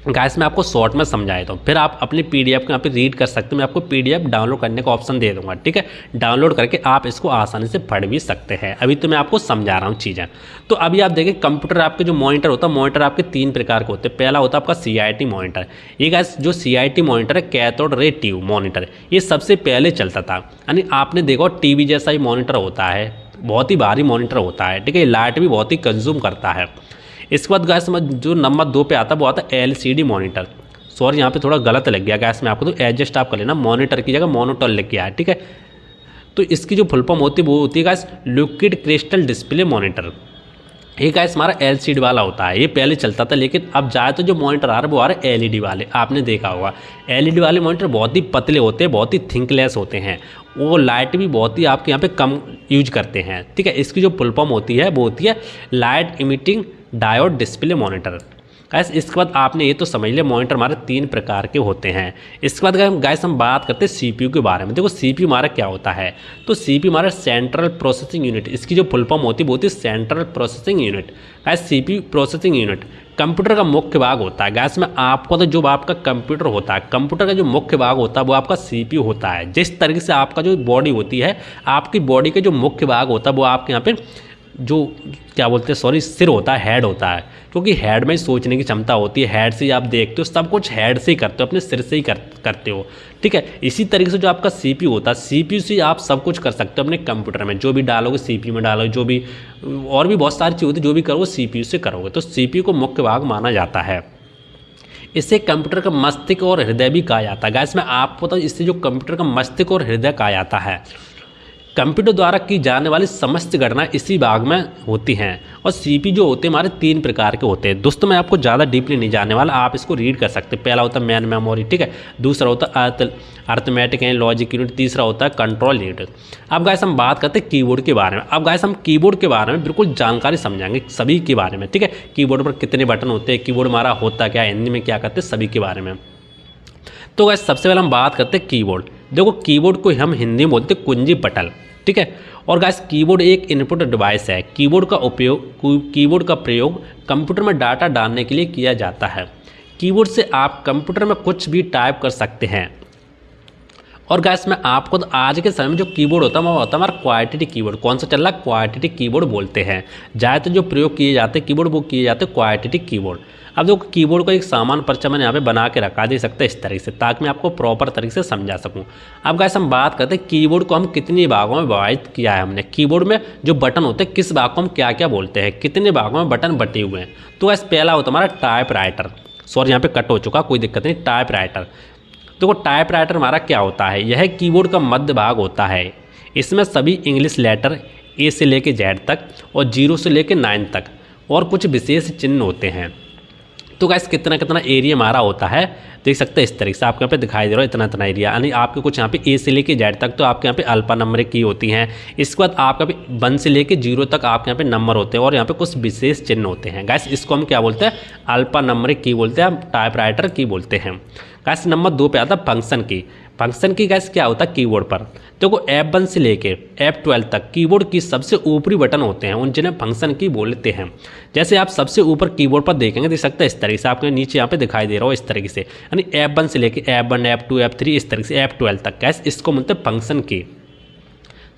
[SPEAKER 1] गाइस मैं आपको शॉर्ट में समझाया था, फिर आप अपनी PDF को यहाँ पे रीड कर सकते हो। मैं आपको PDF डाउनलोड करने का ऑप्शन दे दूंगा, ठीक है। डाउनलोड करके आप इसको आसानी से पढ़ भी सकते हैं। अभी तो मैं आपको समझा रहा हूँ चीज़ें। तो अभी आप देखें कंप्यूटर आपके जो मॉनिटर होता है, मॉनिटर आपके 3 प्रकार के होते हैं। पहला होता है आपका CRT मॉनिटर। ये गाइस जो CRT मॉनिटर है, कैथोड रे ट्यूब मॉनिटर, ये सबसे पहले चलता था। यानी आपने देखो TV जैसा ही मॉनिटर होता है, बहुत ही भारी मॉनिटर होता है, ठीक है। लाइट भी बहुत ही कंज्यूम करता है। इसके बाद गाइस जो नंबर 2 पे आता है वो आता है LCD मॉनिटर। सॉरी यहाँ पे थोड़ा गलत लग गया गाइस, मैं आपको तो एडजस्ट आप कर लेना, मॉनिटर की जगह मॉनिटर लिख के आया, ठीक है। तो इसकी जो फुल फॉर्म होती है वो होती है guys liquid crystal display monitor. ये गाइस हमारा LCD वाला होता है, ये पहले चलता था, लेकिन अब जाए तो जो मॉनिटर आ रहा है वो आ रहा है LED वाले। आपने देखा होगा LED वाले मॉनिटर बहुत ही पतले होते हैं, बहुत ही थिंकलेस होते हैं, वो लाइट भी बहुत ही आपके यहाँ पे कम यूज करते हैं, ठीक है। इसकी जो फुल फॉर्म होती है वो होती है light emitting diode display monitor. Guys इसके बाद आपने ये तो समझ लिया मॉनिटर हमारे 3 प्रकार के होते हैं। इसके बाद गाइस हम बात करते हैं सीपीयू के बारे में। देखो सीपीयू हमारा क्या होता है, तो सीपीयू हमारा सेंट्रल प्रोसेसिंग यूनिट, इसकी जो फुल फॉर्म होती है वो होती है central processing unit. Guys CPU processing unit computer का मुख्य भाग होता है। गैस में आपको तो जो आपका कंप्यूटर होता है, कंप्यूटर का जो मुख्य भाग होता है वो आपका सीपीयू होता है। जिस तरीके से आपका जो बॉडी होती है, आपकी बॉडी के जो मुख्य भाग होता है वो आपके यहाँ पे जो क्या बोलते हैं सिर होता है, हेड होता है, क्योंकि हेड में सोचने की क्षमता होती है। हेड से आप देखते हो, सब कुछ हेड से ही करते हो, अपने सिर से ही करते हो, ठीक है। इसी तरीके से जो आपका सीपीयू होता है, सीपीयू से आप सब कुछ कर सकते हो अपने कंप्यूटर में। जो भी डालोगे सीपीयू में डालोगे, जो भी और भी बहुत सारी चीज़ होती है, जो भी करोगे सीपीयू से करोगे। तो सीपीयू को मुख्य भाग माना जाता है। इसे कंप्यूटर का मस्तिष्क और हृदय भी कहा जाता है। गाइस मैं आपको बताऊं, इससे जो कंप्यूटर का मस्तिष्क और हृदय कहा जाता है। कंप्यूटर द्वारा की जाने वाली समस्त गणना इसी भाग में होती हैं। और सीपीयू जो होते हैं हमारे 3 प्रकार के होते हैं। दोस्तों मैं आपको ज़्यादा डीपली नहीं जाने वाला, आप इसको रीड कर सकते हैं। पहला होता है मेन मेमोरी, ठीक है। दूसरा होता है अर्थमेटिक एंड लॉजिक यूनिट। तीसरा होता है कंट्रोल यूनिट। अब गाइस हम बात करते हैं कीबोर्ड के बारे में। अब गाइस हम कीबोर्ड के बारे में बिल्कुल जानकारी समझाएंगे, सभी के बारे में, ठीक है। कीबोर्ड पर कितने बटन होते हैं, कीबोर्ड हमारा होता क्या, हिंदी में क्या करते हैं, सभी के बारे में। तो गाइस सबसे पहले हम बात करते हैं कीबोर्ड। देखो कीबोर्ड को हम हिंदी में बोलते हैं कुंजी पटल, ठीक है। और गाइस कीबोर्ड एक इनपुट डिवाइस है। कीबोर्ड का प्रयोग कंप्यूटर में डाटा डालने के लिए किया जाता है। कीबोर्ड से आप कंप्यूटर में कुछ भी टाइप कर सकते हैं। और गाइस मैं आपको तो आज के समय में जो कीबोर्ड होता है वो होता है हमारा क्वाड्रेटिक कीबोर्ड। कौन सा चल रहा है, क्वाड्रेटिक कीबोर्ड बोलते हैं। ज़्यादातर जो प्रयोग किए जाते हैं कीबोर्ड वो किए जाते हैं क्वाड्रेटिक कीबोर्ड। अब देखो कीबोर्ड का एक सामान्य परिचय मैंने यहाँ पे बना के रखा दे सकता है इस तरीके से, ताकि मैं आपको प्रॉपर तरीके से समझा सकूँ। अब गाइस हम बात करते हैं कीबोर्ड को हम कितने भागों में विभाजित किया है हमने। कीबोर्ड में जो बटन होते हैं किस भाग को हम क्या क्या बोलते हैं, कितने भागों में बटन बटे हुए हैं। तो गाइस पहला होता है हमारा टाइप राइटर, सॉरी यहाँ पे कट हो चुका, कोई दिक्कत नहीं। टाइप राइटर, देखो टाइप राइटर हमारा क्या होता है, यह कीबोर्ड का मध्य भाग होता है। इसमें सभी इंग्लिश लेटर ए से लेके जेड तक और 0 से लेके 9 तक और कुछ विशेष चिन्ह होते हैं। तो गाइस कितना कितना एरिया हमारा होता है, देख सकते हैं इस तरीके से आपके यहाँ पे दिखाई दे रहा है, इतना इतना एरिया। यानी आपके कुछ यहाँ पे ए से लेके जेड तक तो आपके यहाँ पे अल्फा नंबर की होती हैं। इसके बाद आपका भी 1 से लेके 0 तक आपके यहाँ पे नंबर होते हैं और यहाँ पे कुछ विशेष चिन्ह होते हैं। गाइस इसको हम क्या बोलते हैं, अल्फा नंबर की बोलते हैं, हम टाइप राइटर की बोलते हैं। गाइस नंबर 2 पे आता है फंक्शन की। फंक्शन की गाइस क्या होता है कीबोर्ड पर, देखो F1 से लेके F12 तक कीबोर्ड की सबसे ऊपरी बटन होते हैं, उन जिन्हें फंक्शन की बोलते हैं। जैसे आप सबसे ऊपर कीबोर्ड पर देखेंगे, देख सकते हैं इस तरीके से आपके नीचे यहाँ पे दिखाई दे रहा हो इस तरीके से, यानी F1 से लेके F1 F2 F3 इस तरीके से F12 तक। गाइस इसको बोलते हैं फंक्शन की।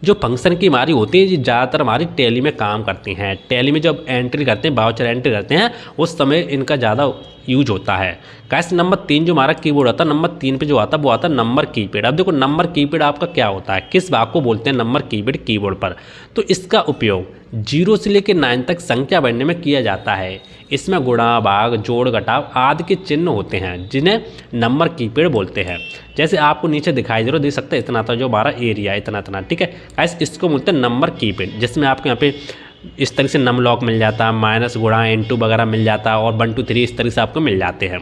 [SPEAKER 1] जो फंक्शन की हमारी होती है, ज़्यादातर हमारी टैली में काम करती हैं। टैली में जब एंट्री करते हैं, वाउचर एंट्री करते हैं, उस समय इनका ज़्यादा यूज होता है। गाइस नंबर 3 जो हमारा कीबोर्ड आता है, नंबर 3 पे जो आता है वो आता है नंबर कीपैड। अब देखो नंबर कीपैड आपका क्या होता है, किस भाग को बोलते हैं नंबर कीपैड कीबोर्ड पर। तो इसका उपयोग 0 से लेकर 9 तक संख्या बढ़ने में किया जाता है। इसमें गुणा, भाग, जोड़, घटाव आदि के चिन्ह होते हैं, जिन्हें नंबर कीपैड बोलते हैं। जैसे आपको नीचे दिखाई दे रहा, देख सकते हैं इतना था जो हमारा एरिया इतना इतना, ठीक है। गाइस इसको बोलते हैं नंबर कीपैड, जिसमें आपके यहाँ पे इस तरह से नम लॉक मिल जाता है, माइनस, गुणा, इनटू वगैरह मिल जाता है और 1 2 3 इस तरह से आपको मिल जाते हैं।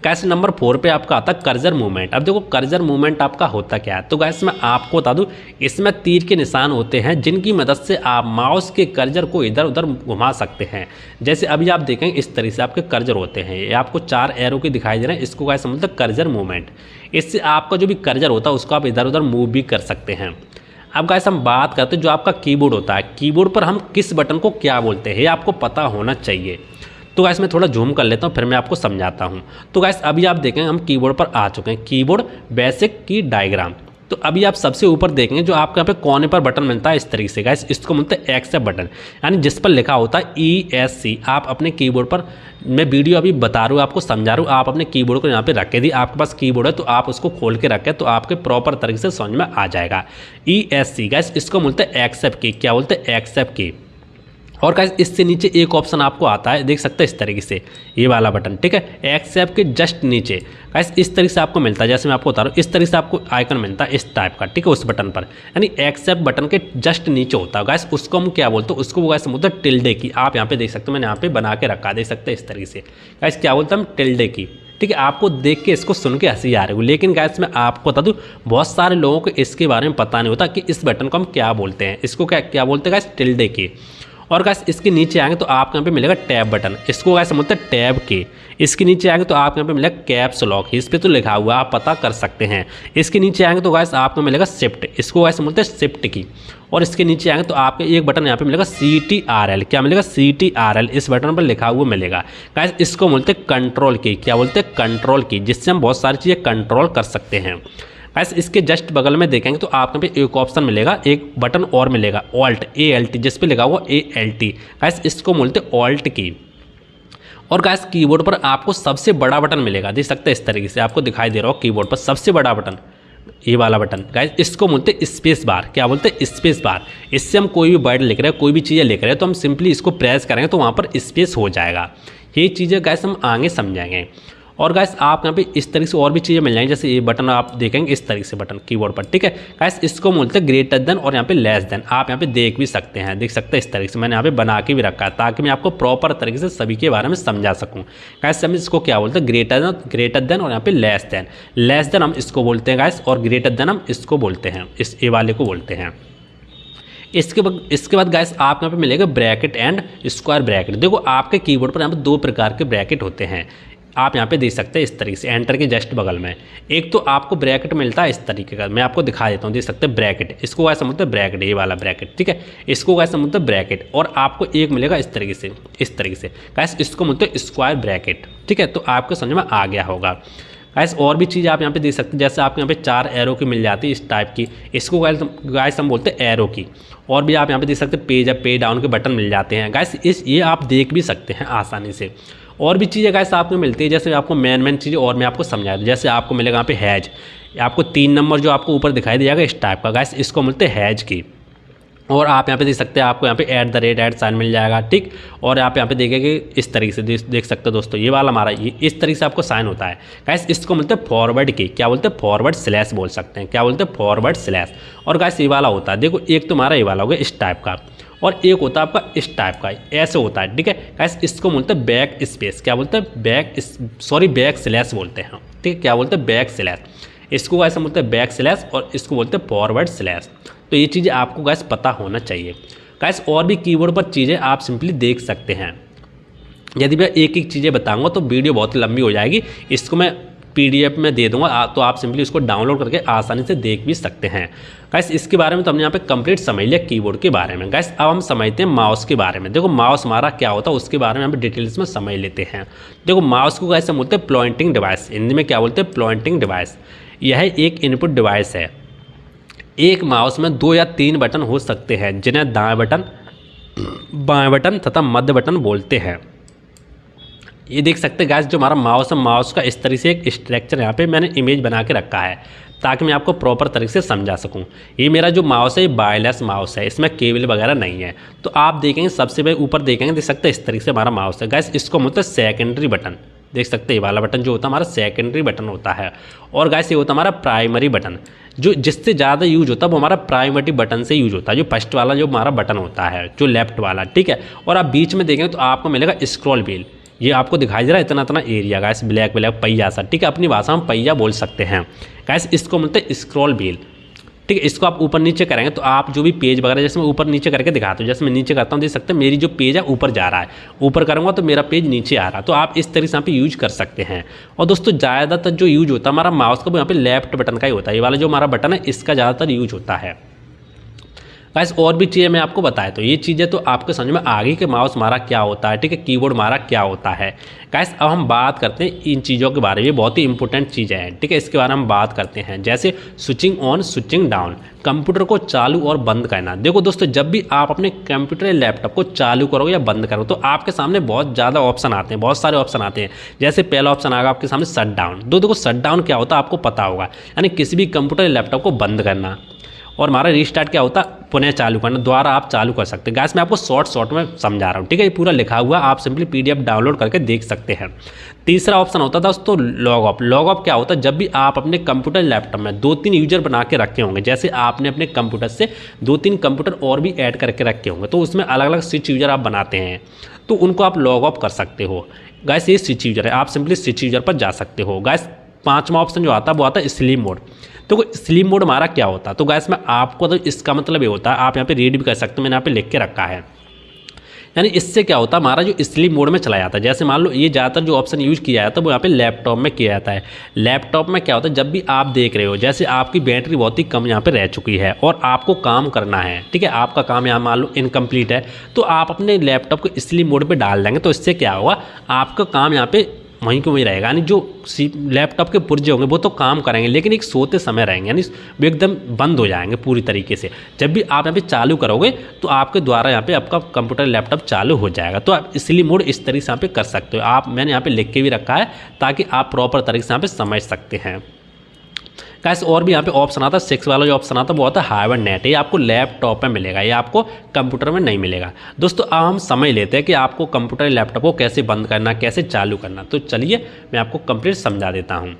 [SPEAKER 1] गाइस नंबर 4 पे आपका आता है कर्सर मूवमेंट। अब देखो कर्सर मूवमेंट आपका होता क्या है, तो गाइस मैं आपको बता दूं, इसमें तीर के निशान होते हैं, जिनकी मदद से आप माउस के कर्सर को इधर उधर घुमा सकते हैं। जैसे अभी आप देखेंगे इस तरह से आपके कर्सर होते हैं, ये आपको 4 एरो के दिखाई दे रहे हैं, इसको गाइस समझते हैं कर्सर मूवमेंट। इससे आपका जो भी कर्सर होता है उसको आप इधर उधर मूव भी कर सकते हैं। अब गाइस हम बात करते हैं जो आपका कीबोर्ड होता है, कीबोर्ड पर हम किस बटन को क्या बोलते हैं, ये आपको पता होना चाहिए। तो गाइस मैं थोड़ा जूम कर लेता हूँ, फिर मैं आपको समझाता हूँ। तो गाइस अभी आप देखेंगे हम कीबोर्ड पर आ चुके हैं, कीबोर्ड बेसिक की डायग्राम। तो अभी आप सबसे ऊपर देखेंगे जो आपके यहाँ पे कोने पर बटन मिलता है इस तरीके से, गाइस इसको मिलता है एक्सेप्ट बटन, यानी जिस पर लिखा होता है ESC। आप अपने कीबोर्ड पर, मैं वीडियो अभी बता रहा हूँ, आपको समझा रहा हूँ, आप अपने कीबोर्ड को यहाँ पे रख के दी, आपके पास कीबोर्ड है तो आप उसको खोल के रखें तो आपके प्रॉपर तरीके से समझ में आ जाएगा। ESC गाइस इसको बोलते हैं एक्सेप्ट की, क्या बोलते हैं एक्सेप्ट की। और गाइस इससे नीचे एक ऑप्शन आपको आता है, देख सकते हैं इस तरीके से, ये वाला बटन, ठीक है। एक्सेप्ट के जस्ट नीचे गाइस इस तरीके से आपको मिलता है, जैसे मैं आपको बता रहा हूँ इस तरीके से आपको आइकन मिलता है इस टाइप का, ठीक है, उस बटन पर, यानी एक्सेप्ट बटन के जस्ट नीचे होता है गाइस। उसको हम क्या बोलते हैं, उसको गाइस बोलते हैं टिल्डे की। आप यहाँ पे देख सकते हो, मैंने यहाँ पे बना के रखा, देख सकते हैं इस तरीके से गाइस, क्या बोलते हैं हम टिल्डे की, ठीक है। आपको देख के इसको सुन के हंसी आ रही है, लेकिन गाइस मैं आपको बता दूं बहुत सारे लोगों को इसके बारे में पता नहीं होता कि इस बटन को हम क्या बोलते हैं, इसको क्या क्या बोलते हैं गाइस, टिल्डे की। और गाइस इसके नीचे आएंगे तो आपको यहाँ पे मिलेगा टैब बटन, इसको गाइस बोलते हैं टैब की। इसके नीचे आएंगे तो आपको यहाँ पे मिलेगा कैप्स लॉक, इस पे तो लिखा हुआ है आप पता कर सकते हैं। इसके नीचे आएंगे तो गाइस आपको मिलेगा शिफ्ट, इसको गाइस बोलते हैं शिफ्ट की। और इसके नीचे आएंगे तो आपको एक बटन यहाँ पे मिलेगा CTRL, क्या मिलेगा CTRL, इस बटन पर लिखा हुआ मिलेगा गाइस, इसको बोलते हैं कंट्रोल की। क्या बोलते हैं कंट्रोल की, जिससे हम बहुत सारी चीज़ें कंट्रोल कर सकते हैं। गाइस इसके जस्ट बगल में देखेंगे तो आपको यहाँ पे एक ऑप्शन मिलेगा, एक बटन और मिलेगा ऑल्ट ALT, जिस पे लिखा हुआ ALT, गाइस इसको बोलते हैं ऑल्ट की। और गाइस कीबोर्ड पर आपको सबसे बड़ा बटन मिलेगा, देख सकते हैं इस तरीके से आपको दिखाई दे रहा हो कीबोर्ड पर सबसे बड़ा बटन, ये वाला बटन गाइस, इसको बोलते हैं स्पेस बार। क्या बोलते हैं स्पेस बार। इससे हम कोई भी वर्ड लिख रहे हैं, कोई भी चीज़ें लिख रहे हैं तो हम सिंपली इसको प्रेस करेंगे तो वहाँ पर स्पेस हो जाएगा। ये चीज़ें गाइस हम आगे समझाएंगे। और गाइस आप यहाँ पे इस तरीके से और भी चीज़ें मिल जाएंगी, जैसे ये बटन आप देखेंगे इस तरीके से बटन कीबोर्ड पर, ठीक है गाइस, इसको बोलते हैं ग्रेटर देन और यहाँ पे लेस देन। आप यहाँ पे देख भी सकते हैं, देख सकते हैं इस तरीके से मैंने यहाँ पे बना के भी रखा है ताकि मैं आपको प्रॉपर तरीके से सभी के बारे में समझा सकूँ। गाइस हम इसको क्या बोलते हैं ग्रेटर देन और यहाँ पे लेस देन हम इसको बोलते हैं गाइस, और ग्रेटर देन हम इसको बोलते हैं, इस ए वाले को बोलते हैं। इसके बाद गाइस आप यहाँ पे मिलेगा ब्रैकेट एंड स्क्वायर ब्रैकेट। देखो आपके कीबोर्ड पर यहाँ पे 2 प्रकार के ब्रैकेट होते हैं, आप यहाँ पे देख सकते हैं इस तरीके से एंटर के जस्ट बगल में। एक तो आपको ब्रैकेट मिलता है इस तरीके का, मैं आपको दिखा देता हूँ, देख सकते हैं ब्रैकेट, इसको गाइस बोलते हैं ब्रैकेट, ये वाला ब्रैकेट, ठीक है, इसको गाइस बोलते हैं ब्रैकेट। और आपको एक मिलेगा इस तरीके से गाइस, इसको बोलते हैं स्क्वायर ब्रैकेट, ठीक है। तो आपको समझ में आ गया होगा गाइस। और भी चीज़ आप यहाँ पे देख सकते हैं, जैसे आपको यहाँ पे 4 एरो की मिल जाती है इस टाइप की, इसको गाइस हम बोलते हैं एरो की। और भी आप यहाँ पे देख सकते हैं पेज अप पे डाउन के बटन मिल जाते हैं गाइस, ये आप देख भी सकते हैं आसानी से। और भी चीज़ें गाइस आपको मिलती है, जैसे आपको मेन चीज़ें और मैं आपको समझा दूँ, जैसे आपको मिलेगा यहाँ पे हैज, आपको 3 नंबर जो आपको ऊपर दिखाई देगा इस टाइप का गाइस, इसको मिलते हैं हैज की। और आप यहाँ पे देख सकते हैं आपको यहाँ पे @ साइन मिल जाएगा, ठीक। और आप यहाँ पे देखेंगे इस तरीके से देख सकते हैं दोस्तों, ये वाला हमारा ये इस तरीके से आपको साइन होता है गाइस, इसको मिलते हैं फॉरवर्ड की। क्या बोलते हैं फॉरवर्ड स्लैश बोल सकते हैं, क्या बोलते हैं फॉरवर्ड स्लैश। और गाइस ये वाला होता है, देखो एक तो हमारा ये वाला हो गया इस टाइप का, और एक होता है आपका इस टाइप का, ऐसे होता है, ठीक है गाइस, इसको बोलते हैं बैक स्पेस। क्या बोलते हैं बैक स्लैश बोलते हैं, ठीक है, क्या बोलते हैं बैक स्लैश। इसको गाइस बोलते हैं बैक स्लैश और इसको बोलते हैं फॉरवर्ड स्लैश। तो ये चीज़ें आपको गाइस पता होना चाहिए गाइस। और भी कीबोर्ड पर चीज़ें आप सिंपली देख सकते हैं। यदि मैं एक एक चीज़ें बताऊंगा तो वीडियो बहुत लंबी हो जाएगी, इसको मैं PDF में दे दूंगा, तो आप सिंपली उसको डाउनलोड करके आसानी से देख भी सकते हैं गाइस। इसके बारे में तो हमने यहाँ पे कंप्लीट समझ लिया कीबोर्ड के बारे में गाइस। अब हम समझते हैं माउस के बारे में। देखो माउस हमारा क्या होता है उसके बारे में हम डिटेल्स में समझ लेते हैं। देखो माउस को गाइस हम बोलते हैं पॉइंटिंग डिवाइस, हिंदी में क्या बोलते हैं पॉइंटिंग डिवाइस। यह एक इनपुट डिवाइस है। एक माउस में 2 या 3 बटन हो सकते हैं, जिन्हें दाएं बटन, बाएं बटन तथा मध्य बटन बोलते हैं। ये देख सकते हैं गाइस, जो हमारा माउस है, माउस का इस तरीके से एक स्ट्रक्चर यहाँ पे मैंने इमेज बना के रखा है ताकि मैं आपको प्रॉपर तरीके से समझा सकूं। ये मेरा जो माउस है ये वायरलेस माउस है, इसमें केबल वगैरह नहीं है। तो आप देखेंगे सबसे पहले ऊपर देखेंगे, देख सकते हैं इस तरीके से हमारा माउस है गाइस, इसको बोलते हैं सेकेंडरी बटन। देख सकते हैं ये वाला बटन जो होता है हमारा सेकेंडरी बटन होता है। और गाइस ये होता है हमारा प्राइमरी बटन, जो जिससे ज़्यादा यूज होता है वो हमारा प्राइमरी बटन से यूज होता है, जो फर्स्ट वाला जो हमारा बटन होता है, जो लेफ्ट वाला, ठीक है। और आप बीच में देखेंगे तो आपको मिलेगा स्क्रॉल व्हील, ये आपको दिखाई दे रहा है इतना इतना एरिया गाइस, ब्लैक पहिया सा, ठीक है, अपनी भाषा में पहिया बोल सकते हैं गाइस। इसको मिलते हैं स्क्रॉल व्हील, ठीक है। इसको आप ऊपर नीचे करेंगे तो आप जो भी पेज वगैरह, जैसे मैं ऊपर नीचे करके दिखाता हूँ, जैसे मैं नीचे करता हूँ देख सकते हैं मेरी जो पेज है ऊपर जा रहा है, ऊपर करूँगा तो मेरा पेज नीचे आ रहा है। तो आप इस तरीके से यहाँ पे यूज कर सकते हैं। और दोस्तों ज़्यादातर जो यूज होता है हमारा माउस का वो यहाँ पे लेफ्ट बटन का ही होता है, ये वाला जो हमारा बटन है इसका ज़्यादातर यूज होता है गाइस। और भी चीज़ें मैं आपको बताया, तो ये चीज़ें तो आपको समझ में आ गई कि माउस हमारा क्या होता है, ठीक है, कीबोर्ड हमारा क्या होता है गाइस। अब हम बात करते हैं इन चीज़ों के बारे में, बहुत ही इंपॉर्टेंट चीज़ें हैं, ठीक है, इसके बारे में हम बात करते हैं। जैसे switching on, switching down, computer को चालू और बंद करना। देखो दोस्तों, जब भी आप अपने कंप्यूटर या लैपटॉप को चालू करोगे या बंद करोगे तो आपके सामने बहुत ज़्यादा ऑप्शन आते हैं, बहुत सारे ऑप्शन आते हैं। जैसे पहला ऑप्शन आएगा आपके सामने शट डाउन। देखो शट डाउन क्या होता है आपको पता होगा, यानी किसी भी कंप्यूटर या लैपटॉप को बंद करना। और हमारा रीस्टार्ट क्या होता है, पुनः चालू करना, द्वारा आप चालू कर सकते हैं गाइस। मैं आपको शॉर्ट में समझा रहा हूँ, ठीक है, ये पूरा लिखा हुआ आप सिंपली PDF डाउनलोड करके देख सकते हैं। तीसरा ऑप्शन होता था दोस्तों लॉग ऑफ। लॉग ऑफ क्या होता है, जब भी आप अपने कंप्यूटर लैपटॉप में 2-3 यूजर बना के रखे होंगे, जैसे आपने अपने कंप्यूटर से 2-3 कंप्यूटर और भी ऐड करके रखे होंगे, तो उसमें अलग अलग स्विच यूजर आप बनाते हैं, तो उनको आप लॉग ऑफ कर सकते हो गाइस। ये स्विच यूजर है, आप सिंपली स्विच यूजर पर जा सकते हो गाइस। 5वां ऑप्शन जो आता है वो आता है स्लीप मोड। तो स्लीप मोड हमारा क्या होता है, तो गाइस मैं आपको, तो इसका मतलब ये होता है, आप यहाँ पे रीड भी कर सकते हो, मैंने यहाँ पे लिख के रखा है। यानी इससे क्या होता है, हमारा जो स्लीप मोड में चला जाता है। जैसे मान लो ये ज़्यादातर जो ऑप्शन यूज किया जाता है वो यहाँ पे लैपटॉप में किया जाता है। लैपटॉप में क्या होता है, जब भी आप देख रहे हो, जैसे आपकी बैटरी बहुत ही कम यहाँ पे रह चुकी है और आपको काम करना है, ठीक है, आपका काम यहाँ मान लो इनकम्प्लीट है, तो आप अपने लैपटॉप को स्लीप मोड पर डाल देंगे। तो इससे क्या होगा, आपका काम यहाँ पे वहीं को वहीं रहेगा। यानी जो लैपटॉप के पुर्जे होंगे वो तो काम करेंगे, लेकिन एक सोते समय रहेंगे, यानी वो एकदम बंद हो जाएंगे पूरी तरीके से। जब भी आप यहाँ पे चालू करोगे तो आपके द्वारा यहाँ पे आपका कंप्यूटर लैपटॉप चालू हो जाएगा। तो आप स्लीप मोड इस तरीके से यहाँ पे कर सकते हो। मैंने यहाँ पे लिख के भी रखा है ताकि आप प्रॉपर तरीके से यहाँ पे समझ सकते हैं। गाइस और भी यहाँ पे ऑप्शन आता है, 6 वाला जो ऑप्शन आता है वो आता है हाइबरनेट। ये आपको लैपटॉप में मिलेगा, ये आपको कंप्यूटर में नहीं मिलेगा। दोस्तों अब हम समझ लेते हैं कि आपको कंप्यूटर लैपटॉप को कैसे बंद करना, कैसे चालू करना। तो चलिए मैं आपको कंप्लीट समझा देता हूँ।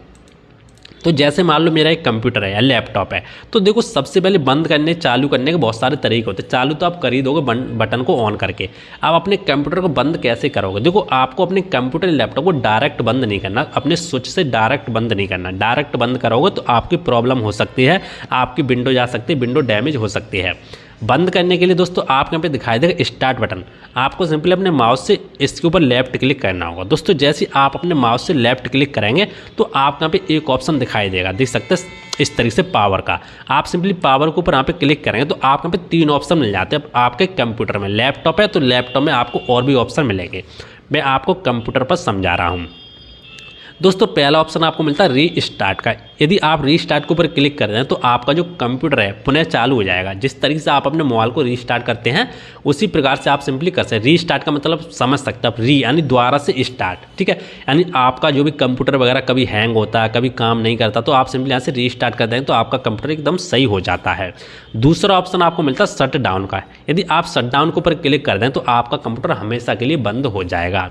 [SPEAKER 1] तो जैसे मान लो मेरा एक कंप्यूटर है या लैपटॉप है, तो देखो सबसे पहले बंद करने चालू करने के बहुत सारे तरीके होते हैं। चालू तो आप कर ही दोगे बटन को ऑन करके। आप अपने कंप्यूटर को बंद कैसे करोगे, देखो आपको अपने कंप्यूटर लैपटॉप को डायरेक्ट बंद नहीं करना, अपने स्विच से डायरेक्ट बंद नहीं करना। डायरेक्ट बंद करोगे तो आपकी प्रॉब्लम हो सकती है, आपकी विंडो जा सकती है, विंडो डैमेज हो सकती है। बंद करने के लिए दोस्तों आप यहाँ पे दिखाई देगा स्टार्ट बटन, आपको सिंपली अपने माउस से इसके ऊपर लेफ्ट क्लिक करना होगा। दोस्तों जैसे आप अपने माउस से लेफ्ट क्लिक करेंगे तो आप यहाँ पे एक ऑप्शन दिखाई देगा, देख सकते हैं इस तरीके से पावर का। आप सिंपली पावर के ऊपर यहाँ पे क्लिक करेंगे तो आप यहाँ पे 3 ऑप्शन मिल जाते हैं आपके कंप्यूटर में। लैपटॉप है तो लैपटॉप में आपको और भी ऑप्शन मिलेंगे, मैं आपको कंप्यूटर पर समझा रहा हूँ। दोस्तों पहला ऑप्शन आपको मिलता है रीस्टार्ट का। यदि आप रीस्टार्ट के ऊपर क्लिक कर दें तो आपका जो कंप्यूटर है पुनः चालू हो जाएगा। जिस तरीके से आप अपने मोबाइल को रीस्टार्ट करते हैं उसी प्रकार से आप सिंपली कर सकते हैं। रीस्टार्ट का मतलब समझ सकते हैं आप, री यानी दोबारा से स्टार्ट, ठीक है। यानी आपका जो भी कंप्यूटर वगैरह कभी हैंग होता है, कभी काम नहीं करता, तो आप सिंपली यहाँ से रीस्टार्ट कर दें तो आपका कंप्यूटर एकदम सही हो जाता है। दूसरा ऑप्शन आपको मिलता है शट डाउन का। यदि आप शट डाउन के ऊपर क्लिक कर दें तो आपका कंप्यूटर हमेशा के लिए बंद हो जाएगा।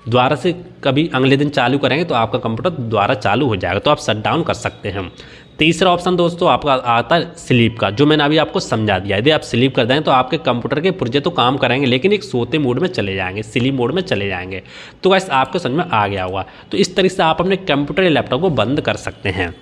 [SPEAKER 1] दोबारा से कभी अगले दिन चालू करेंगे तो आपका कंप्यूटर दोबारा चालू हो जाएगा, तो आप शट डाउन कर सकते हैं। तीसरा ऑप्शन दोस्तों आपका आता है स्लीप का, जो मैंने अभी आपको समझा दिया। यदि आप स्लीप कर दें तो आपके कंप्यूटर के पुर्जे तो काम करेंगे लेकिन एक सोते मोड में चले जाएंगे, स्लीप मोड में चले जाएंगे। तो गाइस आपको समझ में आ गया होगा। तो इस तरीके से आप अपने कंप्यूटर या लैपटॉप को बंद कर सकते हैं।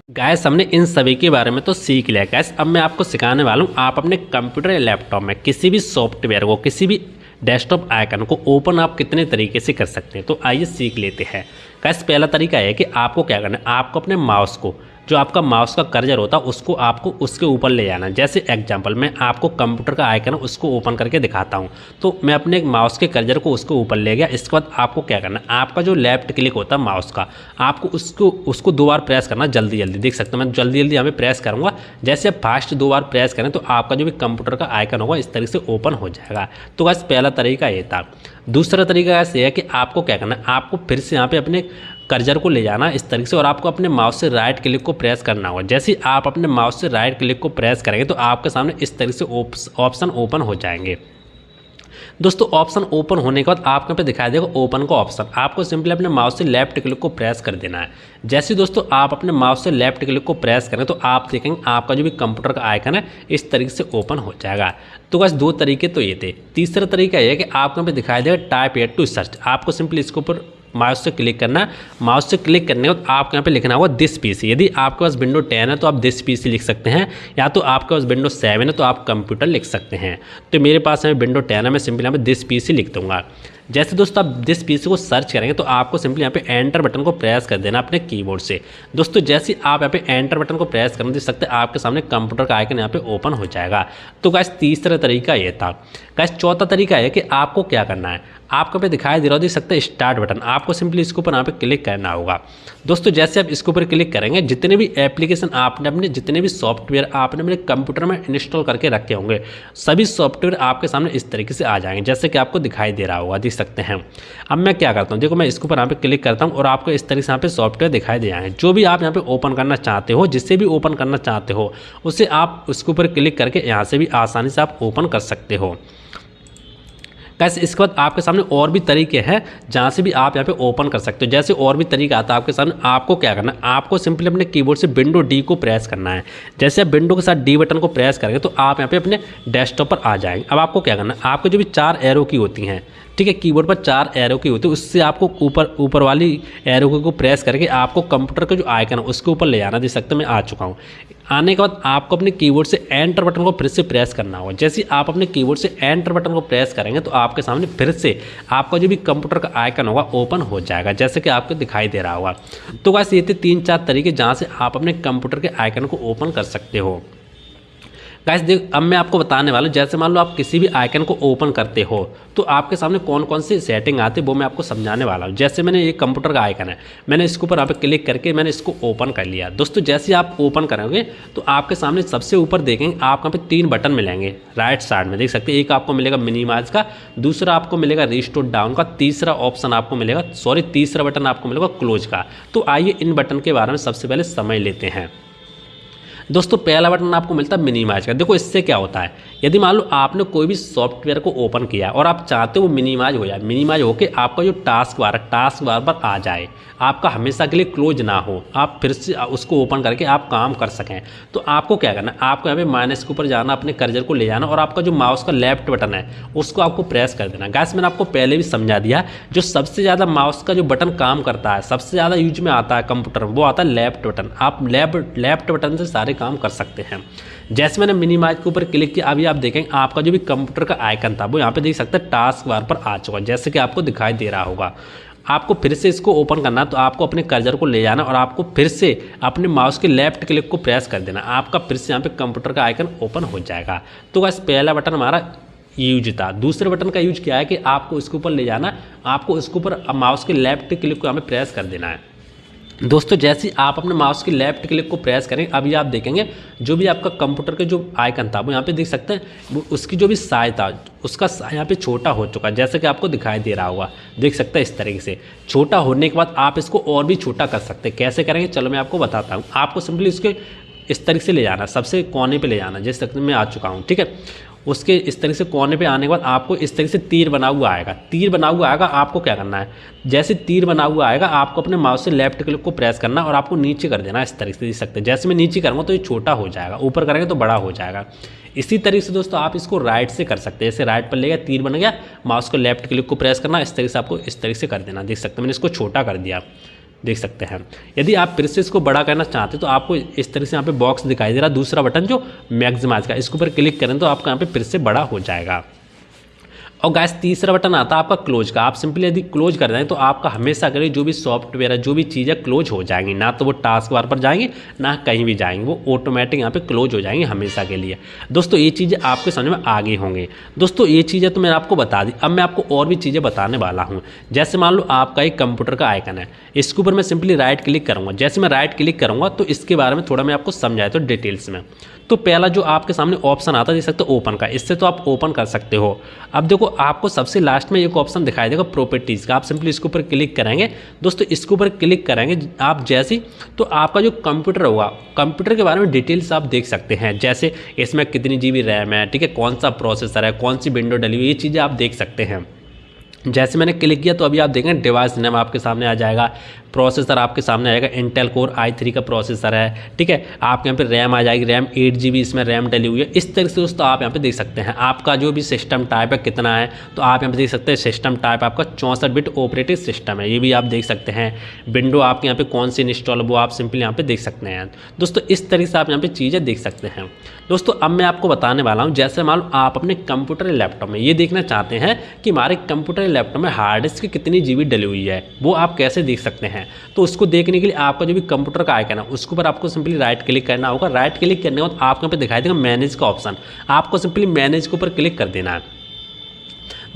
[SPEAKER 1] गाइस हमने इन सभी के बारे में तो सीख लिया। गाइस अब मैं आपको सिखाने वाला हूँ, आप अपने कंप्यूटर या लैपटॉप में किसी भी सॉफ्टवेयर को, किसी भी डेस्कटॉप आइकन को ओपन आप कितने तरीके से कर सकते हैं। तो आइए सीख लेते हैं। गाइस पहला तरीका है कि आपको क्या करना है, आपको अपने माउस को, जो आपका माउस का कर्सर होता है उसको आपको उसके ऊपर ले जाना है। जैसे एग्जांपल मैं आपको कंप्यूटर का आइकन उसको ओपन करके दिखाता हूं। तो मैं अपने माउस के कर्सर को उसको ऊपर ले गया। इसके बाद आपको क्या करना है, आपका जो लेफ्ट क्लिक होता है माउस का, आपको उसको 2 बार प्रेस करना जल्दी जल्दी। देख सकते हैं मैं जल्दी जल्दी यहाँ पे प्रेस करूँगा। जैसे आप फास्ट 2 बार प्रेस करें तो आपका जो भी कंप्यूटर का आइकन होगा इस तरीके से ओपन हो जाएगा। तो बस पहला तरीका ये था। दूसरा तरीका ऐसे है कि आपको क्या करना है, आपको फिर से यहाँ पे अपने कर्सर को ले जाना इस तरीके से और आपको अपने माउस से राइट क्लिक को प्रेस करना होगा। जैसे आप अपने माउस से राइट क्लिक को प्रेस करेंगे तो आपके सामने इस तरीके से ऑप्शन ओपन हो जाएंगे। दोस्तों ऑप्शन ओपन होने के बाद आपको यहाँ पे दिखाई देगा ओपन का ऑप्शन। आपको सिंपली अपने माउस से लेफ्ट क्लिक को प्रेस कर देना है। जैसे दोस्तों आप अपने माउस से लेफ्ट क्लिक को प्रेस करें तो आप देखेंगे आपका जो भी कंप्यूटर का आइकन है इस तरीके से ओपन हो जाएगा। तो बस 2 तरीके तो ये थे। तीसरा तरीका ये है कि आपको यहाँ पे दिखाई देगा टाइप हियर टू सर्च। आपको सिंपली इसके ऊपर माउस से क्लिक करना है। माउस से क्लिक करने के बाद आपको यहाँ पे लिखना होगा दिस पीसी। यदि आपके पास विंडो 10 है तो आप दिस पीसी लिख सकते हैं, या तो आपके पास विंडो 7 है तो आप कंप्यूटर लिख सकते हैं। तो मेरे पास है विंडो 10 है, मैं सिंपली यहाँ पे दिस पीसी लिख दूंगा। जैसे दोस्तों आप दिस पीसी को सर्च करेंगे तो आपको सिंपली यहाँ पे एंटर बटन को प्रेस कर देना अपने कीबोर्ड से। दोस्तों जैसे आप यहाँ पे एंटर बटन को प्रेस करना देख सकते हैं आपके सामने कंप्यूटर का आइकन यहाँ पे ओपन हो जाएगा। तो गाइस तीसरा तरीका ये था। गाइस चौथा तरीका है कि आपको क्या करना है, आपको पे दिखाई दे रहा हो देख सकते हैं स्टार्ट बटन, आपको सिंपली इसके ऊपर यहाँ पे क्लिक करना होगा। दोस्तों जैसे आप इसके ऊपर क्लिक करेंगे जितने भी एप्लीकेशन आपने अपने, जितने भी सॉफ्टवेयर आपने अपने कंप्यूटर में इंस्टॉल करके रखे होंगे सभी सॉफ्टवेयर आपके सामने इस तरीके से आ जाएंगे, जैसे कि आपको दिखाई दे रहा होगा, देख सकते हैं। अब मैं क्या करता हूँ, देखो मैं इसके ऊपर यहाँ पे क्लिक करता हूँ और आपको इस तरीके से यहाँ पे सॉफ्टवेयर दिखाई दे जाएंगे। जो भी आप यहाँ पे ओपन करना चाहते हो, जिससे भी ओपन करना चाहते हो उसे आप उसके ऊपर क्लिक करके यहाँ से भी आसानी से आप ओपन कर सकते हो। कैसे इसके बाद आपके सामने और भी तरीके हैं जहाँ से भी आप यहाँ पे ओपन कर सकते हो। जैसे और भी तरीका आता है आपके सामने, आपको क्या करना है, आपको सिंपली अपने कीबोर्ड से विंडो डी को प्रेस करना है। जैसे आप विंडो के साथ डी बटन को प्रेस करेंगे तो आप यहाँ पे अपने डेस्कटॉप पर आ जाएंगे। अब आपको क्या करना है, आपको जो भी 4 एरो की होती हैं, ठीक है, कीबोर्ड पर 4 एरो की होती है, उससे आपको ऊपर वाली एरो को प्रेस करके आपको कंप्यूटर का जो आइकन है उसके ऊपर ले जाना। देख सकते हैं मैं आ चुका हूँ। आने के बाद आपको अपने कीबोर्ड से एंटर बटन को फिर से प्रेस करना होगा। जैसे आप अपने कीबोर्ड से एंटर बटन को प्रेस करेंगे तो आपके सामने फिर से आपका जो भी कंप्यूटर का आइकन होगा ओपन हो जाएगा, जैसे कि आपको दिखाई दे रहा होगा। तो गाइस ये थे 3-4 तरीके जहाँ से आप अपने कंप्यूटर के आइकन को ओपन कर सकते हो। गाइस देख, अब मैं आपको बताने वाला हूँ, जैसे मान लो आप किसी भी आइकन को ओपन करते हो तो आपके सामने कौन कौन सी सेटिंग आती है वो मैं आपको समझाने वाला हूँ। जैसे मैंने ये कंप्यूटर का आइकन है, मैंने इसके ऊपर यहाँ पे क्लिक करके मैंने इसको ओपन कर लिया। दोस्तों जैसे आप ओपन करोगे तो आपके सामने सबसे ऊपर देखेंगे आप यहाँ पे 3 बटन मिलेंगे राइट साइड में, देख सकते हैं। एक आपको मिलेगा मिनिमाइज का, दूसरा आपको मिलेगा रिस्टोर डाउन का, तीसरा ऑप्शन आपको मिलेगा तीसरा बटन आपको मिलेगा क्लोज का। तो आइए इन बटन के बारे में सबसे पहले समझ लेते हैं। दोस्तों पहला बटन आपको मिलता है मिनिमाइज का। देखो इससे क्या होता है, यदि मान लो आपने कोई भी सॉफ्टवेयर को ओपन किया और आप चाहते हो वो मिनिमाइज हो जाए, मिनिमाइज होके आपका जो टास्क बार पर आ जाए, आपका हमेशा के लिए क्लोज ना हो, आप फिर से उसको ओपन करके आप काम कर सकें, तो आपको क्या करना है, आपको यहाँ पे माइनस के ऊपर जाना, अपने कर्सर को ले जाना और आपका जो माउस का लेफ्ट बटन है उसको आपको प्रेस कर देना। गाइस मैंने आपको पहले भी समझा दिया, जो सबसे ज़्यादा माउस का जो बटन काम करता है, सबसे ज़्यादा यूज में आता है कंप्यूटर, वो आता है लेफ्ट बटन। आप लेफ्ट बटन से सारे काम कर सकते हैं। जैसे मैंने मिनिमाइज के ऊपर क्लिक किया, अभी आप देखेंगे आपका जो भी कंप्यूटर का आइकन था वो यहाँ पे देख सकते हैं टास्क बार पर आ चुका है, जैसे कि आपको दिखाई दे रहा होगा। आपको फिर से इसको ओपन करना, तो आपको अपने कर्सर को ले जाना और आपको फिर से अपने माउस के लेफ्ट क्लिक को प्रेस कर देना, आपका फिर से यहाँ पे कंप्यूटर का आइकन ओपन हो जाएगा। तो बस पहला बटन हमारा यूज था। दूसरे बटन का यूज क्या है कि आपको इसके ऊपर ले जाना, आपको इसके ऊपर माउस के लेफ्ट क्लिक को यहाँ पे प्रेस कर देना है। दोस्तों जैसे ही आप अपने माउस की लेफ्ट क्लिक को प्रेस करें, अभी आप देखेंगे जो भी आपका कंप्यूटर के जो आइकन था वो यहाँ पे देख सकते हैं, वो उसकी जो भी साइज था उसका यहाँ पे छोटा हो चुका है, जैसे कि आपको दिखाई दे रहा होगा। देख सकते हैं इस तरीके से छोटा होने के बाद आप इसको और भी छोटा कर सकते हैं। कैसे करेंगे चलो मैं आपको बताता हूँ। आपको सिंपली इसके इस तरीके से ले जाना, सबसे कोने पर ले जाना, जिस तरीके मैं आ चुका हूँ, ठीक है। उसके इस तरीके से कोने पे आने के बाद आपको इस तरीके से तीर बना हुआ आएगा, तीर बना हुआ आएगा। आपको क्या करना है, जैसे तीर बना हुआ आएगा आपको अपने माउस से लेफ्ट क्लिक को प्रेस करना और आपको नीचे कर देना, इस तरीके से देख सकते हैं। जैसे मैं नीचे करूँगा तो ये छोटा हो जाएगा, ऊपर करेंगे तो बड़ा हो जाएगा। इसी तरीके से दोस्तों आप इसको राइट से कर सकते हैं। जैसे राइट पर ले गया, तीर बन गया, माउस को लेफ्ट क्लिक को प्रेस करना, इस तरीके से आपको इस तरीके से कर देना। देख सकते हैं मैंने इसको छोटा कर दिया, देख सकते हैं। यदि आप फिर से इसको बड़ा करना चाहते हैं तो आपको इस तरह से यहाँ पे बॉक्स दिखाई दे रहा है, दूसरा बटन जो मैक्सिमाइज का, इसके ऊपर क्लिक करें तो आपका यहाँ पे फिर से बड़ा हो जाएगा। और गाइस तीसरा बटन आता है आपका क्लोज का। आप सिंपली यदि क्लोज कर दें तो आपका हमेशा के लिए जो भी सॉफ्टवेयर है, जो भी चीज़ें क्लोज हो जाएंगी, ना तो वो टास्क बार पर जाएंगी ना कहीं भी जाएंगी, वो ऑटोमेटिक यहाँ पे क्लोज हो जाएंगी हमेशा के लिए। दोस्तों ये चीज़ें आपके समझ में आगे होंगी। दोस्तों ये चीज़ें तो मैंने आपको बता दी, अब मैं आपको और भी चीज़ें बताने वाला हूँ। जैसे मान लो आपका एक कंप्यूटर का आइकन है, इसके ऊपर मैं सिंपली राइट क्लिक करूँगा। जैसे मैं राइट क्लिक करूँगा तो इसके बारे में थोड़ा मैं आपको समझाया तो डिटेल्स में। तो पहला जो आपके सामने ऑप्शन आता है देख सकते हो ओपन का, इससे तो आप ओपन कर सकते हो। अब देखो आपको सबसे लास्ट में एक ऑप्शन दिखाई देगा प्रॉपर्टीज़ का, आप सिंपली इसके ऊपर क्लिक करेंगे। दोस्तों इसके ऊपर क्लिक करेंगे आप जैसे, तो आपका जो कंप्यूटर होगा, कंप्यूटर के बारे में डिटेल्स आप देख सकते हैं। जैसे इसमें कितनी GB रैम है, ठीक है, कौन सा प्रोसेसर है, कौन सी विंडो डली हुई, ये चीज़ें आप देख सकते हैं। जैसे मैंने क्लिक किया तो अभी आप देखेंगे डिवाइस नेम आपके सामने आ जाएगा, प्रोसेसर आपके सामने आएगा, इंटेल कोर i3 का प्रोसेसर है, ठीक है। आपके यहाँ पे रैम आ जाएगी, रैम 8 GB इसमें रैम डली हुई है। इस तरह से दोस्तों आप यहाँ पे देख सकते हैं आपका जो भी सिस्टम टाइप है कितना है, तो आप यहाँ पे देख सकते हैं सिस्टम टाइप आपका 64 बिट ऑपरेटिंग सिस्टम है, ये भी आप देख सकते हैं। विंडो आपके यहाँ पे कौन सी इंस्टॉल वो आप सिंपली यहाँ पे देख सकते हैं। दोस्तों इस तरीके से आप यहाँ पे चीज़ें देख सकते हैं। दोस्तों अब मैं आपको बताने वाला हूँ, जैसे मान लो आप अपने कंप्यूटर लैपटॉप में ये देखना चाहते हैं कि हमारे कंप्यूटर लैपटॉप में हार्ड डिस्क की कितनी GB डली हुई है, वो आप कैसे देख सकते हैं। तो उसको देखने के लिए आपका जो भी कंप्यूटर का आइकन है उसके ऊपर आपको सिंपली राइट क्लिक करना होगा। राइट क्लिक करने के बाद आपको यहाँ पे दिखाई देगा मैनेज का ऑप्शन, आपको सिंपली मैनेज के ऊपर क्लिक कर देना है।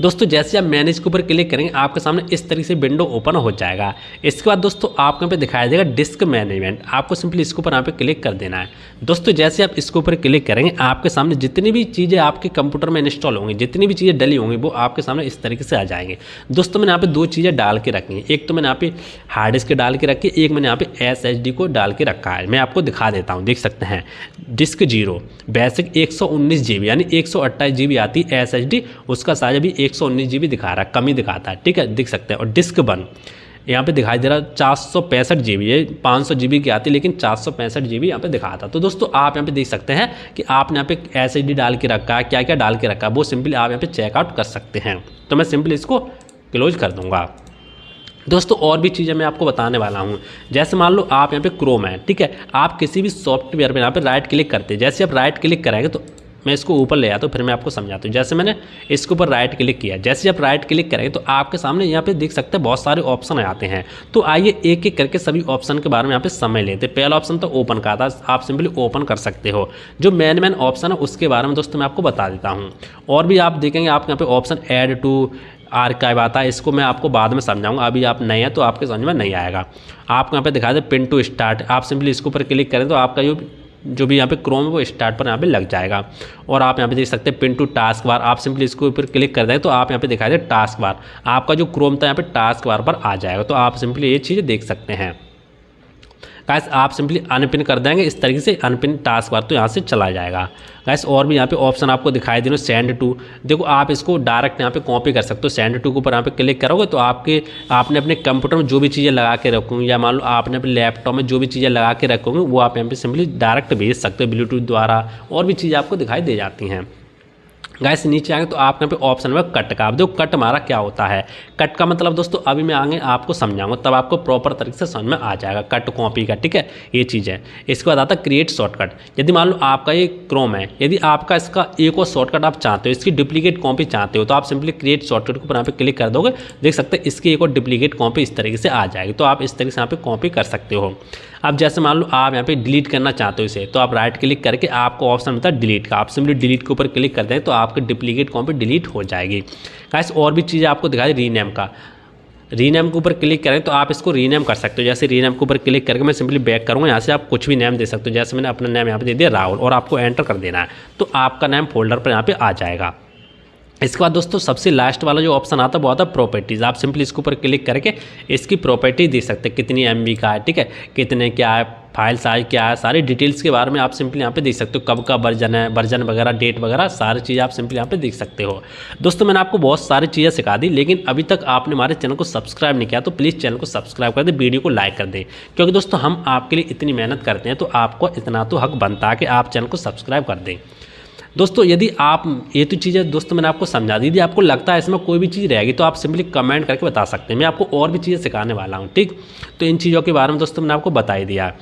[SPEAKER 1] दोस्तों जैसे आप मैनेज के ऊपर क्लिक करेंगे आपके सामने इस तरीके से विंडो ओपन हो जाएगा। इसके बाद दोस्तों आपको यहाँ पे दिखाई देगा डिस्क मैनेजमेंट, आपको सिंपली इसके ऊपर यहाँ पे क्लिक कर देना है। दोस्तों जैसे आप इसके ऊपर क्लिक करेंगे आपके सामने जितनी भी चीज़ें आपके कंप्यूटर में इंस्टॉल होंगी, जितनी भी चीज़ें डली होंगी वो आपके सामने इस तरीके से आ जाएंगे। दोस्तों मैंने यहाँ पे 2 चीज़ें डाल के रखी हैं, एक तो मैंने यहाँ पे हार्ड डिस्क डाल के रखी है, एक मैंने यहाँ पे SSD को डाल के रखा है। मैं आपको दिखा देता हूँ, देख सकते हैं डिस्क 0 बेसिक 119 GB यानी 128 GB आती है SSD, उसका साइज अभी 119 GB दिखा रहा है, कम ही दिखाता है, ठीक है, देख सकते हैं। और डिस्क 1 यहाँ पे दिखाई दे रहा है 465 GB, ये 500 GB की आती है लेकिन 465 GB यहाँ पे दिखा था। तो दोस्तों आप यहाँ पे देख सकते हैं कि आपने यहाँ पे SSD डाल के रखा है, क्या क्या डाल के रखा है, वो सिंपली आप यहाँ पे चेकआउट कर सकते हैं। तो मैं सिंपली इसको क्लोज कर दूँगा। दोस्तों और भी चीज़ें मैं आपको बताने वाला हूँ। जैसे मान लो आप यहाँ पे क्रोम है, ठीक है, आप किसी भी सॉफ्टवेयर पे यहाँ पे राइट क्लिक करते हैं। जैसे आप राइट क्लिक करेंगे तो मैं इसको ऊपर ले आता हूँ, फिर मैं आपको समझाता हूँ। जैसे मैंने इसके ऊपर राइट क्लिक किया, जैसे आप राइट क्लिक करेंगे तो आपके सामने यहाँ पे देख सकते हैं बहुत सारे ऑप्शन आते हैं। तो आइए एक एक करके सभी ऑप्शन के बारे में यहाँ पे समझ लेते हैं। पहला ऑप्शन तो ओपन का था, आप सिंपली ओपन कर सकते हो। जो मेन ऑप्शन है उसके बारे में दोस्तों मैं आपको बता देता हूँ। और भी आप देखेंगे आप यहाँ पे ऑप्शन ऐड टू आर्काइव आता है, इसको मैं आपको बाद में समझाऊंगा। अभी आप नए हैं तो आपके समझ में नहीं आएगा। आपको यहाँ पे दिखा दे पिन टू स्टार्ट, आप सिंपली इसके ऊपर क्लिक करें तो आपका जो भी यहाँ पे क्रोम है वो स्टार्ट पर यहाँ पे लग जाएगा। और आप यहाँ पे देख सकते हैं पिन टू टास्क बार, आप सिंपली इसके ऊपर क्लिक कर दें तो आप यहाँ पे दिखा दे टास्क बार, आपका जो क्रोम था यहाँ पे टास्क बार पर आ जाएगा। तो आप सिंपली ये चीज़ देख सकते हैं। गाइस आप सिंपली अनपिन कर देंगे इस तरीके से, अनपिन टास्क बार तो यहाँ से चला जाएगा। गाइस और भी यहाँ पे ऑप्शन आपको दिखाई दे रहे सेंड टू, देखो आप इसको डायरेक्ट यहाँ पे कॉपी कर सकते हो। सेंड टू के ऊपर यहाँ पे क्लिक करोगे तो आपने अपने कंप्यूटर में जो भी चीज़ें लगा के रखोगे या मान लो आपने अपने लैपटॉप में जो भी चीज़ें लगा के रखोगे वो आप यहाँ पे सिंपली डायरेक्ट भेज सकते हो ब्लूटूथ द्वारा। और भी चीज़ें आपको दिखाई दे जाती हैं। गाइस नीचे आएंगे तो आप यहाँ पे ऑप्शन में कट का, आप देखो कट हमारा क्या होता है। कट का मतलब दोस्तों अभी मैं आगे आपको समझाऊंगा, तब आपको प्रॉपर तरीके से समझ में आ जाएगा कट कॉपी का, ठीक है, ये चीज़ है। इसके बाद आता है क्रिएट शॉर्टकट। यदि मान लो आपका ये क्रोम है, यदि आपका इसका एक और शॉर्टकट आप चाहते हो, इसकी डुप्लीकेट कॉपी चाहते हो तो आप सिंपली क्रिएट शॉर्टकट के ऊपर यहाँ पे क्लिक कर दोगे, देख सकते हैं इसकी एक और डुप्लीकेट कॉपी इस तरीके से आ जाएगी। तो आप इस तरीके से यहाँ पे कॉपी कर सकते हो। अब जैसे मान लो आप यहाँ पे डिलीट करना चाहते हो इसे, तो आप राइट क्लिक करके आपको ऑप्शन मिलता है डिलीट का, आप सिंपली डिलीट के ऊपर क्लिक कर दें तो आपकी डुप्लीकेट कॉपी डिलीट हो जाएगी। गाइस और भी चीज़ें आपको दिखा दी रीनेम का, रीनेम के ऊपर क्लिक करें तो आप इसको रीनेम कर सकते हो। जैसे रीनेम के ऊपर क्लिक करके मैं सिंपली बैक करूँगा, यहाँ से आप कुछ भी नेम दे सकते हो। जैसे मैंने अपना नेम यहाँ पे दे दिया राहुल और आपको एंटर कर देना है तो आपका नेम फोल्डर पर यहाँ पे आ जाएगा। इसके बाद दोस्तों सबसे लास्ट वाला जो ऑप्शन आता है वो आता है प्रॉपर्टीज़। आप सिंपली इसके ऊपर क्लिक करके इसकी प्रॉपर्टी देख सकते हैं, कितनी MB का है, ठीक है, कितने क्या है, फाइल साइज क्या है, सारी डिटेल्स के बारे में आप सिंपली यहाँ पे देख सकते हो। कब का वर्जन है, वर्जन वगैरह, डेट वगैरह सारी चीज़ आप सिंपली यहाँ पे देख सकते हो। दोस्तों मैंने आपको बहुत सारी चीज़ें सिखा दी, लेकिन अभी तक आपने हमारे चैनल को सब्सक्राइब नहीं किया तो प्लीज़ चैनल को सब्सक्राइब कर दें, वीडियो को लाइक कर दें, क्योंकि दोस्तों हम आपके लिए इतनी मेहनत करते हैं तो आपको इतना तो हक बनता है कि आप चैनल को सब्सक्राइब कर दें। दोस्तों यदि आप ये तो चीज़ें दोस्तों मैंने आपको समझा दी थी, आपको लगता है इसमें कोई भी चीज़ रहेगी तो आप सिंपली कमेंट करके बता सकते हैं। मैं आपको और भी चीज़ें सिखाने वाला हूँ, ठीक। तो इन चीज़ों के बारे में दोस्तों मैंने आपको बता ही दिया।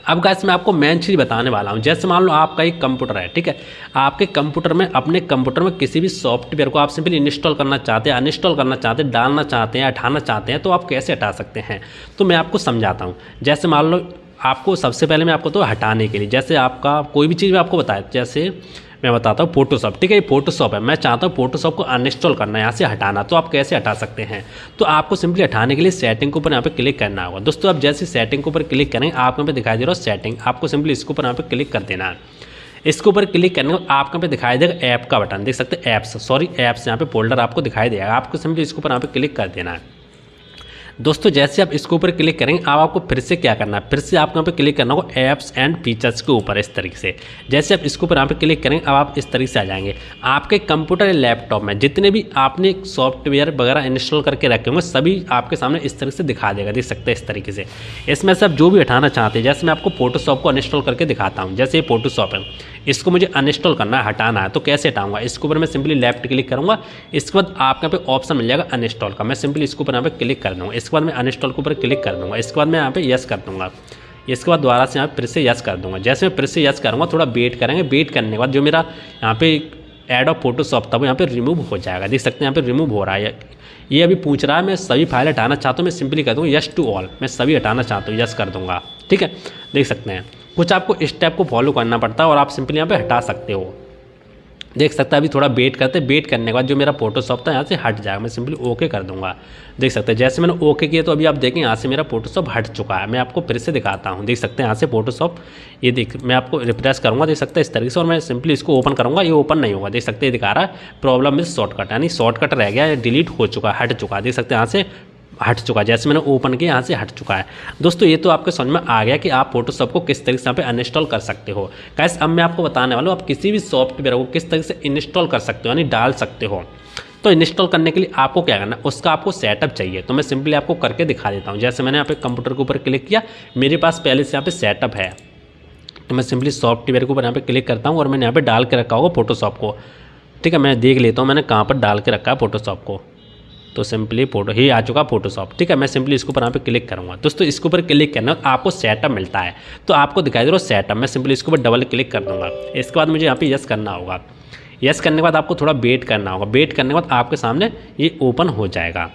[SPEAKER 1] अब गाइस मैं आपको मेन चीज़ बताने वाला हूँ। जैसे मान लो आपका एक कंप्यूटर है, ठीक है, आपके कंप्यूटर में, अपने कंप्यूटर में किसी भी सॉफ्टवेयर को आप सिंपली इंस्टॉल करना चाहते हैं, अनइंस्टॉल करना चाहते हैं, डालना चाहते हैं, हटाना चाहते हैं, तो आप कैसे हटा सकते हैं तो मैं आपको समझाता हूँ। जैसे मान लो आपको सबसे पहले मैं आपको तो हटाने के लिए, जैसे आपका कोई भी चीज़ मैं आपको बताया, जैसे मैं बताता हूँ फोटोशॉप, ठीक है, ये फोटोशॉप है, मैं चाहता हूँ फोटोशॉप को अनइंस्टॉल करना है, यहाँ से हटाना, तो आप कैसे हटा सकते हैं। तो आपको सिंपली हटाने के लिए सेटिंग के ऊपर यहाँ पे क्लिक करना होगा। दोस्तों आप जैसे सेटिंग के ऊपर क्लिक करेंगे, आपको यहाँ पे दिखाई दे रहा है सेटिंग, आपको सिंपली इसके ऊपर यहाँ पे क्लिक कर देना है। इसके ऊपर क्लिक करने को आपको यहाँ पे दिखाई देगा ऐप का बटन, देख सकते हैं ऐप्स यहाँ पे फोल्डर आपको दिखाई देगा, आपको सिंपली इसके ऊपर यहाँ पे क्लिक कर देना है। दोस्तों जैसे आप इसके ऊपर क्लिक करेंगे, अब आपको फिर से क्या करना है, फिर से आपको यहाँ पे क्लिक करना होगा ऐप्स एंड फीचर्स के ऊपर इस तरीके से। जैसे आप इसके ऊपर यहाँ पे क्लिक करेंगे, अब आप इस तरीके से आ जाएंगे। आपके कंप्यूटर या लैपटॉप में जितने भी आपने सॉफ्टवेयर वगैरह इंस्टॉल करके रखे होंगे सभी आपके सामने इस तरीके से दिखा देगा, देख सकते हैं इस तरीके से। इसमें से आप जो भी हटाना चाहते हैं, जैसे मैं आपको फोटोशॉप को अनइंस्टॉल करके दिखाता हूँ। जैसे ये फोटोशॉप है, इसको मुझे अनइंस्टॉल करना है, हटाना है, तो कैसे हटाऊंगा, इसके ऊपर मैं सिंपली लेफ्ट क्लिक करूँगा। इसके बाद आपके यहाँ पे ऑप्शन मिल जाएगा अनइंस्टॉल का, मैं सिंपली इसके ऊपर यहाँ पे क्लिक कर दूँगा। इसके बाद मैं अनइंस्टॉल के ऊपर क्लिक कर दूँगा। इसके बाद मैं यहाँ पे यस कर दूँगा। इसके बाद दोबारा से यहाँ फिर से यस कर दूँगा। जैसे मैं फिर से यस करूँगा, थोड़ा वेट करेंगे, वेट करने के बाद जो मेरा यहाँ पे ऐड ऑफ फोटोशॉप था वो यहाँ पे रिमूव हो जाएगा, देख सकते हैं यहाँ पे रिमूव हो रहा है। ये अभी पूछ रहा है मैं सभी फाइल हटाना चाहता हूँ, मैं सिंपली कर दूँगा यस टू ऑल, मैं सभी हटाना चाहता हूँ, यस कर दूँगा, ठीक है। देख सकते हैं कुछ आपको स्टेप को फॉलो करना पड़ता है और आप सिंपली यहाँ पे हटा सकते हो। देख सकते हैं अभी थोड़ा वेट करते, वेट करने के बाद जो मेरा फोटोशॉप था यहाँ से हट जाएगा, मैं सिंपली ओके कर दूंगा। देख सकते हैं जैसे मैंने ओके किया तो अभी आप देखें यहाँ से मेरा फोटोशॉप हट चुका है। मैं आपको फिर से दिखाता हूँ, देख सकते हैं यहाँ से फोटोशॉप, ये देख मैं आपको रिफ्रेश करूँगा, देख सकते हैं इस तरीके से, और मैं सिंपली इसको ओपन करूँगा, ये ओपन नहीं होगा, देख सकते हैं दिखा रहा है प्रॉब्लम में शॉर्टकट, यानी शॉर्टकट रह गया, डिलीट हो चुका है, हट चुका है, देख सकते हैं यहाँ से हट चुका है। जैसे मैंने ओपन किया यहाँ से हट चुका है। दोस्तों ये तो आपके समझ में आ गया कि आप फोटोशॉप को किस तरीके से यहाँ पे अनइंस्टॉल कर सकते हो। गाइस अब मैं आपको बताने वाला हूँ आप किसी भी सॉफ्टवेयर को किस तरीके से इंस्टॉल कर सकते हो, यानी डाल सकते हो। तो इंस्टॉल करने के लिए आपको क्या करना है, उसका आपको सेटअप चाहिए। तो मैं सिंपली आपको करके दिखा देता हूँ। जैसे मैंने यहाँ पे कंप्यूटर के ऊपर क्लिक किया, मेरे पास पहले से यहाँ पे सेटअप है, तो मैं सिंपली सॉफ्टवेयर के ऊपर यहाँ पे क्लिक करता हूँ और मैंने यहाँ पे डाल के रखा होगा फोटोशॉप को। ठीक है, मैं देख लेता हूँ मैंने कहाँ पर डाल के रखा है फोटोशॉप को। तो सिंपली फोटो ही आ चुका फोटोशॉप। ठीक है, मैं सिंपली इसके ऊपर यहाँ पे क्लिक करूँगा। दोस्तों इसके ऊपर क्लिक करना आपको सेटअप मिलता है, तो आपको दिखाई दे रहा है सेटअप। मैं सिंपली इसके ऊपर डबल क्लिक कर दूँगा। इसके बाद मुझे यहाँ पे यस करना होगा। यस करने के बाद आपको थोड़ा वेट करना होगा। वेट करने के बाद आपके सामने ये ओपन हो जाएगा।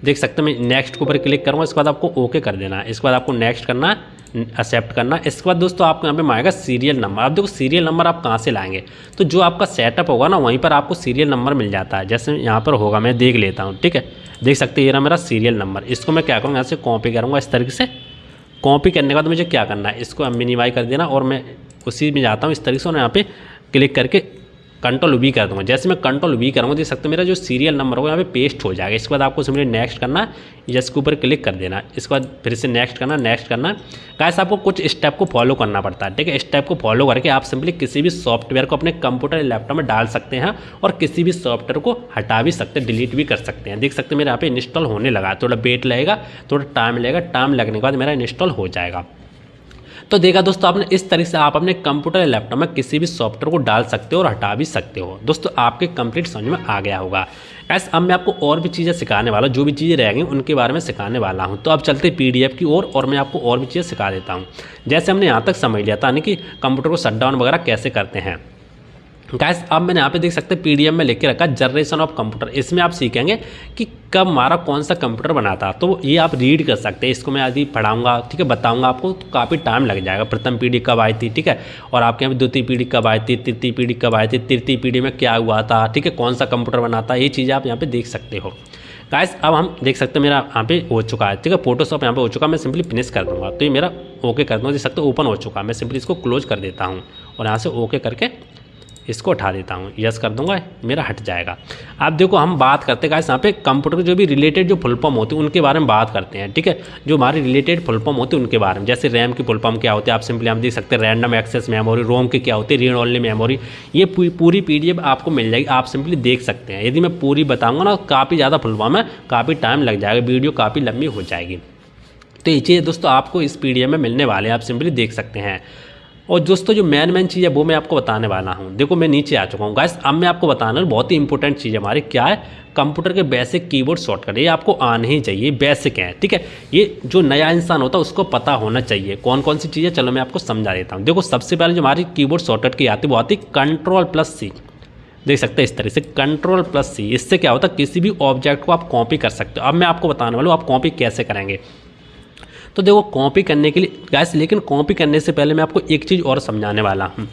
[SPEAKER 1] देख सकते हैं, मैं नेक्स्ट के ऊपर क्लिक करूँगा। इसके बाद आपको ओके कर देना है। इसके बाद आपको नेक्स्ट करना है, एक्सेप्ट करना। इसके बाद दोस्तों आपको यहाँ पे आएगा सीरियल नंबर। आप देखो सीरियल नंबर आप कहाँ से लाएंगे, तो जो आपका सेटअप होगा ना वहीं पर आपको सीरियल नंबर मिल जाता है। जैसे यहाँ पर होगा, मैं देख लेता हूँ। ठीक है, देख सकते हैं ये रहा मेरा सीरियल नंबर। इसको मैं क्या करूँगा, यहाँ से कॉपी करूँगा। इस तरीके से कॉपी करने के बाद मुझे क्या करना है, इसको मिनिमाइज कर देना और मैं उसी में जाता हूँ इस तरीके से और यहाँ पे क्लिक करके कंट्रोल वी कर दूँगा। जैसे मैं कंट्रोल वी करूँगा, देख सकते हैं मेरा जो सीरियल नंबर होगा यहाँ पे पेस्ट हो जाएगा। इसके बाद आपको सिंपली नेक्स्ट करना है, यस के ऊपर क्लिक कर देना। इसके बाद फिर से नेक्स्ट करना, नेक्स्ट करना। गाइस आपको कुछ स्टेप को फॉलो करना पड़ता है। ठीक है, स्टेप को फॉलो करके आप सिंपली किसी भी सॉफ्टवेयर को अपने कंप्यूटर या लैपटॉप में डाल सकते हैं और किसी भी सॉफ्टवेयर को हटा भी सकते हैं, डिलीट भी कर सकते हैं। देख सकते हैं मेरे यहाँ पे इंस्टॉल होने लगा। थोड़ा वेट लगेगा, थोड़ा टाइम लगेगा। टाइम लगने के बाद मेरा इंस्टॉल हो जाएगा। तो देखा दोस्तों आपने, इस तरीके से आप अपने कंप्यूटर या लैपटॉप में किसी भी सॉफ्टवेयर को डाल सकते हो और हटा भी सकते हो। दोस्तों आपके कंप्लीट समझ में आ गया होगा। गाइस अब मैं आपको और भी चीज़ें सिखाने वाला हूँ, जो भी चीज़ें रहेंगी उनके बारे में सिखाने वाला हूँ। तो अब चलते PDF की ओर और मैं आपको और भी चीज़ें सिखा देता हूँ। जैसे हमने यहाँ तक समझ लिया था यानी कि कंप्यूटर को शटडाउन वगैरह कैसे करते हैं। गाइस अब मैंने यहाँ पे देख सकते हैं PDF में लिख के रखा जनरेशन ऑफ कंप्यूटर। इसमें आप सीखेंगे कि कब हमारा कौन सा कंप्यूटर बना था, तो ये आप रीड कर सकते हैं। इसको मैं यदि पढ़ाऊंगा, ठीक है, बताऊंगा आपको, तो काफ़ी टाइम लग जाएगा। प्रथम पीढ़ी कब आई थी, ठीक है, और आपके यहाँ पे द्वितीय पीढ़ी कब आई थी, तृतीय पीढ़ी कब आई थी, तृतीय पीढ़ी में क्या हुआ था, ठीक है, कौन सा कंप्यूटर बना था, ये चीज़ें आप यहाँ पे देख सकते हो। गाइस अब हम देख सकते हैं मेरा यहाँ पे हो चुका है। ठीक है, फोटोशॉप यहाँ पे हो चुका है। मैं सिंपली फिनिश कर दूँगा, तो ये मेरा ओके कर दूँगा। देख सकते हो ओपन हो चुका है। मैं सिंपली इसको क्लोज कर देता हूँ और यहाँ से ओके करके इसको उठा देता हूँ, यस कर दूंगा, मेरा हट जाएगा। आप देखो हम बात करते हैं गाइस यहाँ पे कंप्यूटर के जो भी रिलेटेड जो फुल फॉर्म होती है उनके बारे में बात करते हैं। ठीक है, जो हमारी रिलेटेड फुल फॉर्म होती है उनके बारे में, जैसे रैम की फुल फॉर्म क्या होती है आप सिंपली हम देख सकते हैं, रैंडम एक्सेस मेमोरी, रोम की क्या होती है, रीड ओनली मेमोरी। ये पूरी PDF आपको मिल जाएगी, आप सिंपली देख सकते हैं। यदि मैं पूरी बताऊँगा ना काफ़ी ज़्यादा फुल फॉर्म है, काफ़ी टाइम लग जाएगा, वीडियो काफ़ी लंबी हो जाएगी। तो ये चीज़ दोस्तों आपको इस PDF में मिलने वाले हैं, आप सिंपली देख सकते हैं। और दोस्तों जो मेन चीज़ है वो मैं आपको बताने वाला हूँ। देखो मैं नीचे आ चुका हूँ गाइस। अब मैं आपको बताना बहुत ही इंपॉर्टेंट चीज़ हमारी क्या है, कंप्यूटर के बेसिक कीबोर्ड शॉर्टकट। ये आपको आने ही चाहिए, बेसिक है। ठीक है, ये जो नया इंसान होता है उसको पता होना चाहिए कौन कौन सी चीज़ें। चलो मैं आपको समझा देता हूँ। देखो सबसे पहले जो हमारी कीबोर्ड शॉर्टकट की आती है वो आती है Ctrl+C। देख सकते हैं इस तरह से Ctrl+C। इससे क्या होता है, किसी भी ऑब्जेक्ट को आप कॉपी कर सकते हो। अब मैं आपको बताने वाला हूँ आप कॉपी कैसे करेंगे। तो देखो कॉपी करने के लिए गैस, लेकिन कॉपी करने से पहले मैं आपको एक चीज़ और समझाने वाला हूँ।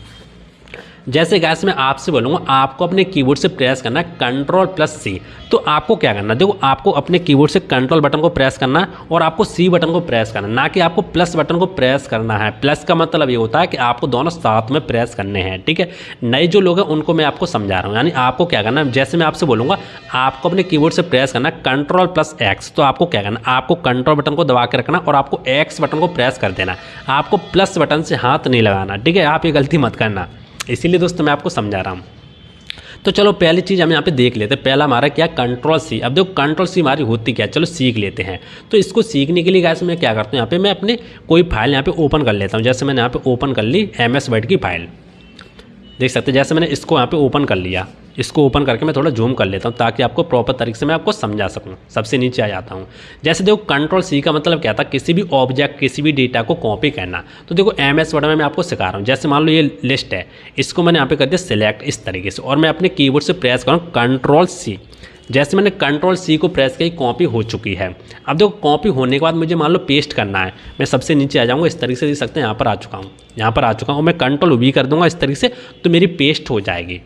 [SPEAKER 1] जैसे गैस मैं आपसे बोलूँगा आपको अपने कीबोर्ड से प्रेस करना है Ctrl+C। तो आपको क्या करना है, देखो आपको अपने कीबोर्ड से कंट्रोल बटन को प्रेस करना है और आपको C बटन को प्रेस करना है, ना कि आपको प्लस बटन को प्रेस करना है। प्लस का मतलब ये होता है कि आपको दोनों साथ में प्रेस करने हैं। ठीक है, नए जो लोग हैं उनको मैं आपको समझा रहा हूँ। यानी आपको क्या करना है, जैसे मैं आपसे बोलूँगा आपको अपने कीबोर्ड से प्रेस करना है Ctrl+X। तो आपको क्या करना है, आपको कंट्रोल बटन को दबा के रखना और आपको X बटन को प्रेस कर देना। आपको प्लस बटन से हाथ नहीं लगाना। ठीक है, आप ये गलती मत करना, इसीलिए दोस्तों मैं आपको समझा रहा हूँ। तो चलो पहली चीज़ हम यहाँ पे देख लेते हैं। पहला हमारा क्या, Ctrl+C। अब देखो Ctrl+C हमारी होती क्या है, चलो सीख लेते हैं। तो इसको सीखने के लिए गाइस मैं क्या करता हूँ, यहाँ पे मैं अपने कोई फाइल यहाँ पे ओपन कर लेता हूँ। जैसे मैंने यहाँ पे ओपन कर ली MS वर्ड की फाइल, देख सकते हैं। जैसे मैंने इसको यहाँ पे ओपन कर लिया, इसको ओपन करके मैं थोड़ा जूम कर लेता हूँ ताकि आपको प्रॉपर तरीके से मैं आपको समझा सकूँ। सबसे नीचे आ जाता हूँ। जैसे देखो Ctrl+C का मतलब क्या था, किसी भी ऑब्जेक्ट किसी भी डेटा को कॉपी करना। तो देखो MS वर्ड में मैं आपको सिखा रहा हूँ। जैसे मान लो ये लिस्ट है, इसको मैंने यहाँ पे कर दिया सिलेक्ट इस तरीके से और मैं अपने कीबोर्ड से प्रेस करूँ Ctrl+C। जैसे मैंने Ctrl+C को प्रेस किया, कॉपी हो चुकी है। अब देखो कॉपी होने के बाद मुझे मान लो पेस्ट करना है। मैं सबसे नीचे आ जाऊँगा, इस तरीके से देख सकते हैं, यहाँ पर आ चुका हूँ, यहाँ पर आ चुका हूँ। मैं Ctrl+V कर दूँगा इस तरीके से, तो मेरी पेस्ट हो जाएगी।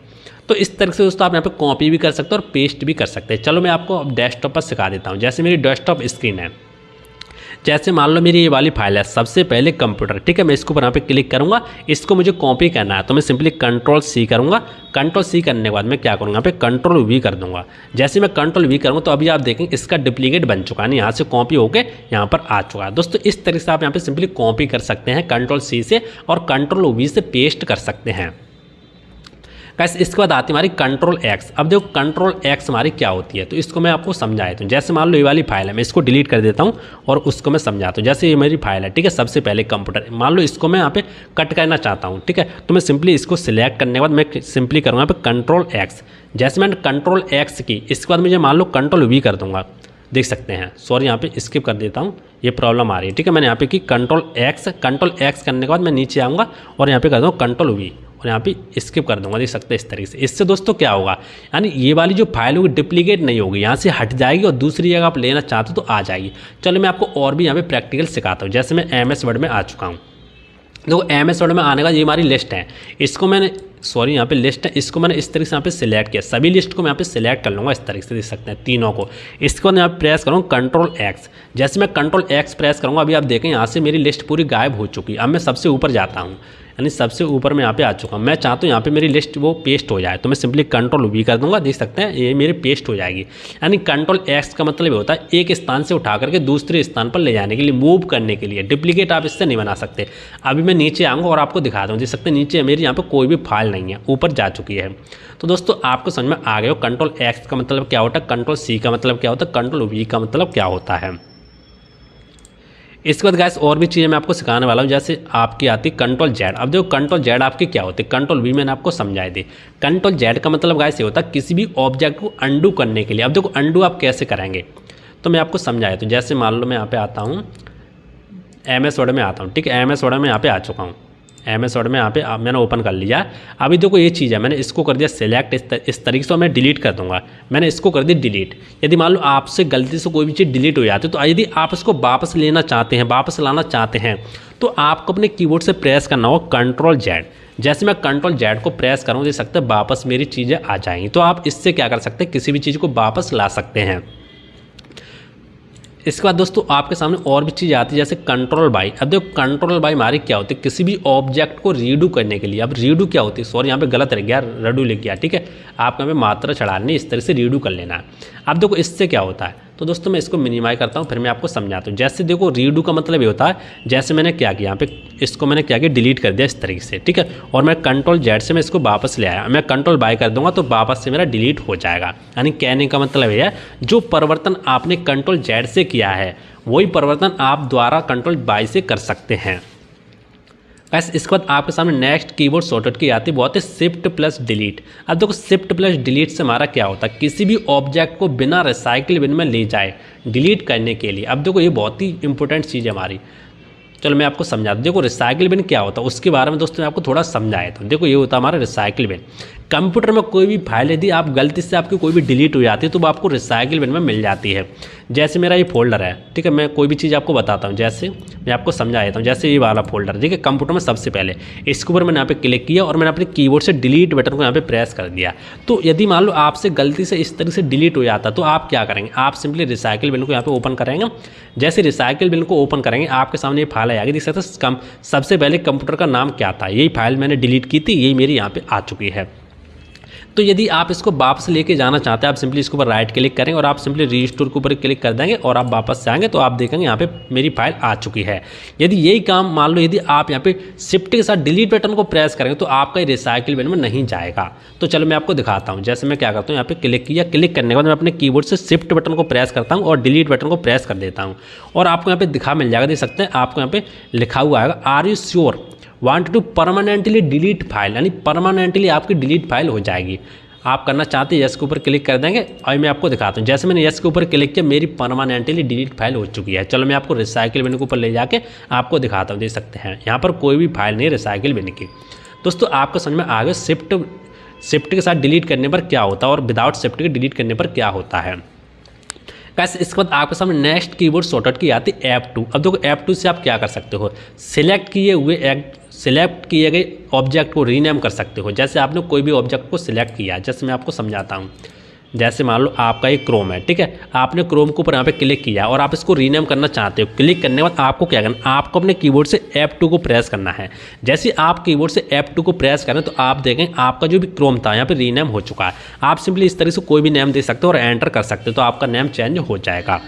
[SPEAKER 1] तो इस तरह से दोस्तों आप यहाँ पे कॉपी भी कर सकते हो और पेस्ट भी कर सकते हैं। चलो मैं आपको अब डेस्कटॉप पर सिखा देता हूँ। जैसे मेरी डेस्कटॉप स्क्रीन है, जैसे मान लो मेरी ये वाली फाइल है, सबसे पहले कंप्यूटर। ठीक है, मैं इसको यहाँ पे क्लिक करूँगा, इसको मुझे कॉपी करना है तो मैं सिंपली Ctrl+C करूँगा। Ctrl+C करने के बाद मैं क्या करूँगा, यहाँ पे Ctrl+V कर दूँगा। जैसे मैं Ctrl+V करूँगा तो अभी आप देखेंगे इसका डुप्लीकेट बन चुका है, यहाँ से कॉपी होकर यहाँ पर आ चुका है। दोस्तों इस तरीके से आप यहाँ पे सिंपली कॉपी कर सकते हैं Ctrl+C से और Ctrl+V से पेस्ट कर सकते हैं। गाइस इसके बाद आती है हमारी कंट्रोल एक्स। अब देखो कंट्रोल एक्स हमारी क्या होती है, तो इसको मैं आपको समझा देता हूँ। जैसे मान लो ये वाली फाइल है, मैं इसको डिलीट कर देता हूँ और उसको मैं समझाता हूँ। जैसे ये मेरी फाइल है, ठीक है, सबसे पहले कंप्यूटर, मान लो इसको मैं यहाँ पे कट करना चाहता हूँ, ठीक है, तो मैं सिंपली इसको सिलेक्ट करने के बाद मैं सिंपली करूँगा यहाँ पे कंट्रोल एक्स। जैसे मैंने कंट्रोल एक्स की, इसके बाद मुझे मान लो कंट्रोल वी कर दूंगा, देख सकते हैं, सॉरी यहाँ पे स्किप कर देता हूँ, ये प्रॉब्लम आ रही है, ठीक है। मैंने यहाँ पे की कंट्रोल एक्स करने के बाद मैं नीचे आऊँगा और यहाँ पे कर दूँगा कंट्रोल वी और यहाँ पे स्किप कर दूंगा, देख सकते हैं इस तरीके से। इससे दोस्तों क्या होगा, यानी ये वाली जो फाइल होगी डुप्लीकेट नहीं होगी, यहाँ से हट जाएगी और दूसरी जगह आप लेना चाहते हो तो आ जाएगी। चलो मैं आपको और भी यहाँ पे प्रैक्टिकल सिखाता हूँ। जैसे मैं MS वर्ड में आ चुका हूँ, देखो MS वर्ड में आने का ये हमारी लिस्ट है, इसको मैंने सॉरी यहाँ पे लिस्ट है, इसको मैंने इस तरीके से यहाँ पे सिलेक्ट किया, सभी लिस्ट को मैं यहाँ पे सिलेक्ट कर लूँगा इस तरीके से, देख सकते हैं तीनों को। इसके बाद यहाँ पे प्रेस करूँगा कंट्रोल एक्स। जैसे मैं कंट्रोल एक्स प्रेस करूँगा, अभी आप देखें यहाँ से मेरी लिस्ट पूरी गायब हो चुकी है। अब मैं सबसे ऊपर जाता हूँ, यानी सबसे ऊपर मैं यहाँ पे आ चुका हूँ। मैं चाहता हूँ यहाँ पे मेरी लिस्ट वो पेस्ट हो जाए, तो मैं सिंपली कंट्रोल वी कर दूंगा, देख सकते हैं ये मेरी पेस्ट हो जाएगी। यानी कंट्रोल एक्स का मतलब ये होता है एक स्थान से उठा करके दूसरे स्थान पर ले जाने के लिए, मूव करने के लिए। डुप्लीकेट आप इससे नहीं बना सकते। अभी मैं नीचे आऊँगा और आपको दिखा दूँ, देख सकते हैं नीचे मेरी यहाँ पर कोई भी फाइल नहीं है, ऊपर जा चुकी है। तो दोस्तों आपको समझ में आ गया हो कंट्रोल एक्स का मतलब क्या होता है, कंट्रोल सी का मतलब क्या होता है, कंट्रोल वी का मतलब क्या होता है। इसके बाद गाइस और भी चीज़ें मैं आपको सिखाने वाला हूँ। जैसे आपकी आती है कंट्रोल जेड। अब देखो कंट्रोल जेड आपकी क्या होती है, कंट्रोल वी मैंने आपको समझाई दी। कंट्रोल जेड का मतलब गाइस ये होता है किसी भी ऑब्जेक्ट को अंडू करने के लिए। अब देखो अंडू आप कैसे करेंगे, तो मैं आपको समझाया। तो जैसे मान लो मैं यहाँ पे आता हूँ, MS वर्ड में आता हूँ, ठीक है, MS वर्ड में यहाँ पे आ चुका हूँ। MS वर्ड में यहाँ पे मैंने ओपन कर लिया। अभी देखो ये चीज़ है, मैंने इसको कर दिया सिलेक्ट इस तरीके से, मैं डिलीट कर दूंगा। मैंने इसको कर दिया डिलीट। यदि मान लो आपसे गलती से कोई भी चीज़ डिलीट हो जाती है, तो यदि आप इसको वापस लेना चाहते हैं, वापस लाना चाहते हैं, तो आपको अपने कीबोर्ड से प्रेस करना होगा कंट्रोल जेड। जैसे मैं कंट्रोल जेड को प्रेस करूँ, देख सकते हैं वापस मेरी चीज़ें आ जाएंगी। तो आप इससे क्या कर सकते हैं, किसी भी चीज़ को वापस ला सकते हैं। इसके बाद दोस्तों आपके सामने और भी चीज़ आती है, जैसे कंट्रोल बाई। अब देखो कंट्रोल बाई हमारी क्या होती है, किसी भी ऑब्जेक्ट को रीडू करने के लिए। अब रीडू क्या होती है, सॉरी यहाँ पे गलत रह गया, रडू लिख गया, ठीक है, आपको यहाँ पे मात्रा चढ़ानी, इस तरह से रीडू कर लेना है। अब देखो इससे क्या होता है, तो दोस्तों मैं इसको मिनिमाइज करता हूँ, फिर मैं आपको समझाता हूँ। जैसे देखो रीडू का मतलब ये होता है, जैसे मैंने क्या किया यहाँ पे, इसको मैंने क्या किया डिलीट कर दिया इस तरीके से, ठीक है, और मैं कंट्रोल जेड से मैं इसको वापस ले आया। मैं कंट्रोल बाय कर दूंगा तो वापस से मेरा डिलीट हो जाएगा। यानी कहने का मतलब ये है, जो परिवर्तन आपने कंट्रोल जेड से किया है वही परिवर्तन आप द्वारा कंट्रोल बाय से कर सकते हैं। बस इसके बाद आपके सामने नेक्स्ट कीबोर्ड शॉर्टकट की आती है, बहुत है शिफ्ट प्लस डिलीट। अब देखो शिफ्ट प्लस डिलीट से हमारा क्या होता है, किसी भी ऑब्जेक्ट को बिना रिसाइकिल बिन में ले जाए डिलीट करने के लिए। अब देखो ये बहुत ही इंपॉर्टेंट चीज़ है हमारी, चलो मैं आपको समझा दूँ। देखो रिसाइकिल बिन क्या होता है उसके बारे में दोस्तों मैं आपको थोड़ा समझाया था। देखो ये होता है हमारा रिसाइकिल बिन। कंप्यूटर में कोई भी फाइल यदि आप गलती से आपकी कोई भी डिलीट हो जाती है तो वो आपको रिसाइकिल बिन में मिल जाती है। जैसे मेरा ये फोल्डर है, ठीक है, मैं कोई भी चीज़ आपको बताता हूँ, जैसे मैं आपको समझा देता हूँ। जैसे ये वाला फोल्डर, ठीक है, कंप्यूटर में सबसे पहले इसके ऊपर मैंने यहाँ पे क्लिक किया और मैंने अपने कीबोर्ड से डिलीट बटन को यहाँ पे प्रेस कर दिया। तो यदि मान लो आपसे गलती से इस तरह से डिलीट हो जाता तो आप क्या करेंगे, आप सिंपली रिसाइकिल बिन को यहाँ पे ओपन करेंगे। जैसे रिसाइकिल बिन को ओपन करेंगे आपके सामने ये फाइल आएगी, देख सकते हैं सबसे पहले कंप्यूटर का नाम क्या था, यही फाइल मैंने डिलीट की थी, यही मेरी यहाँ पे आ चुकी है। तो यदि आप इसको वापस लेके जाना चाहते हैं, आप सिंपली इसके ऊपर राइट क्लिक करेंगे और आप सिंपली रीस्टोर के ऊपर क्लिक कर देंगे और आप वापस से आएंगे तो आप देखेंगे यहाँ पे मेरी फाइल आ चुकी है। यदि यही काम मान लो यदि आप यहाँ पे शिफ्ट के साथ डिलीट बटन को प्रेस करेंगे तो आपका रिसाइकिल बिन में नहीं जाएगा। तो चलो मैं आपको दिखाता हूँ। जैसे मैं क्या करता हूँ, यहाँ पे क्लिक किया, क्लिक करने के बाद मैं अपने कीबोर्ड से शिफ्ट बटन को प्रेस करता हूँ और डिलीट बटन को प्रेस कर देता हूँ और आपको यहाँ पे दिखा मिल जाएगा, देख सकते हैं आपको यहाँ पे लिखा हुआ आएगा, are you sure want to permanently delete file, यानी परमानेंटली आपकी डिलीट फाइल हो जाएगी। आप करना चाहते हैं यस के ऊपर क्लिक कर देंगे और मैं आपको दिखाता हूँ। जैसे मैंने यस के ऊपर क्लिक किया मेरी परमानेंटली डिलीट फाइल हो चुकी है। चलो मैं आपको रिसाइकिल बिन के ऊपर ले जाके आपको दिखाता हूँ, देख सकते हैं यहाँ पर कोई भी फाइल नहीं रिसाइकिल बिन की। दोस्तों आपको समझ में आ गया शिफ्ट के साथ डिलीट करने पर क्या होता है और विदाउट शिफ्ट के डिलीट करने पर क्या होता है। कैसे इसके बाद आपके सामने नेक्स्ट कीबोर्ड शॉर्टकट की आती है F2। अब देखो F2 से आप क्या कर सकते हो, सिलेक्ट किए गए ऑब्जेक्ट को रीनेम कर सकते हो। जैसे आपने कोई भी ऑब्जेक्ट को सिलेक्ट किया, जैसे मैं आपको समझाता हूँ। जैसे मान लो आपका ये क्रोम है, ठीक है, आपने क्रोम के ऊपर यहाँ पे क्लिक किया और आप इसको रीनेम करना चाहते हो। क्लिक करने के बाद आपको क्या करना, आपको अपने कीबोर्ड से F2 को प्रेस करना है। जैसे आप कीबोर्ड से F2 को प्रेस करें तो आप देखें आपका जो भी क्रोम था यहाँ पे रीनेम हो चुका है। आप सिंपली इस तरह से कोई भी नेम दे सकते हो और एंटर कर सकते हो तो आपका नेम चेंज हो जाएगा।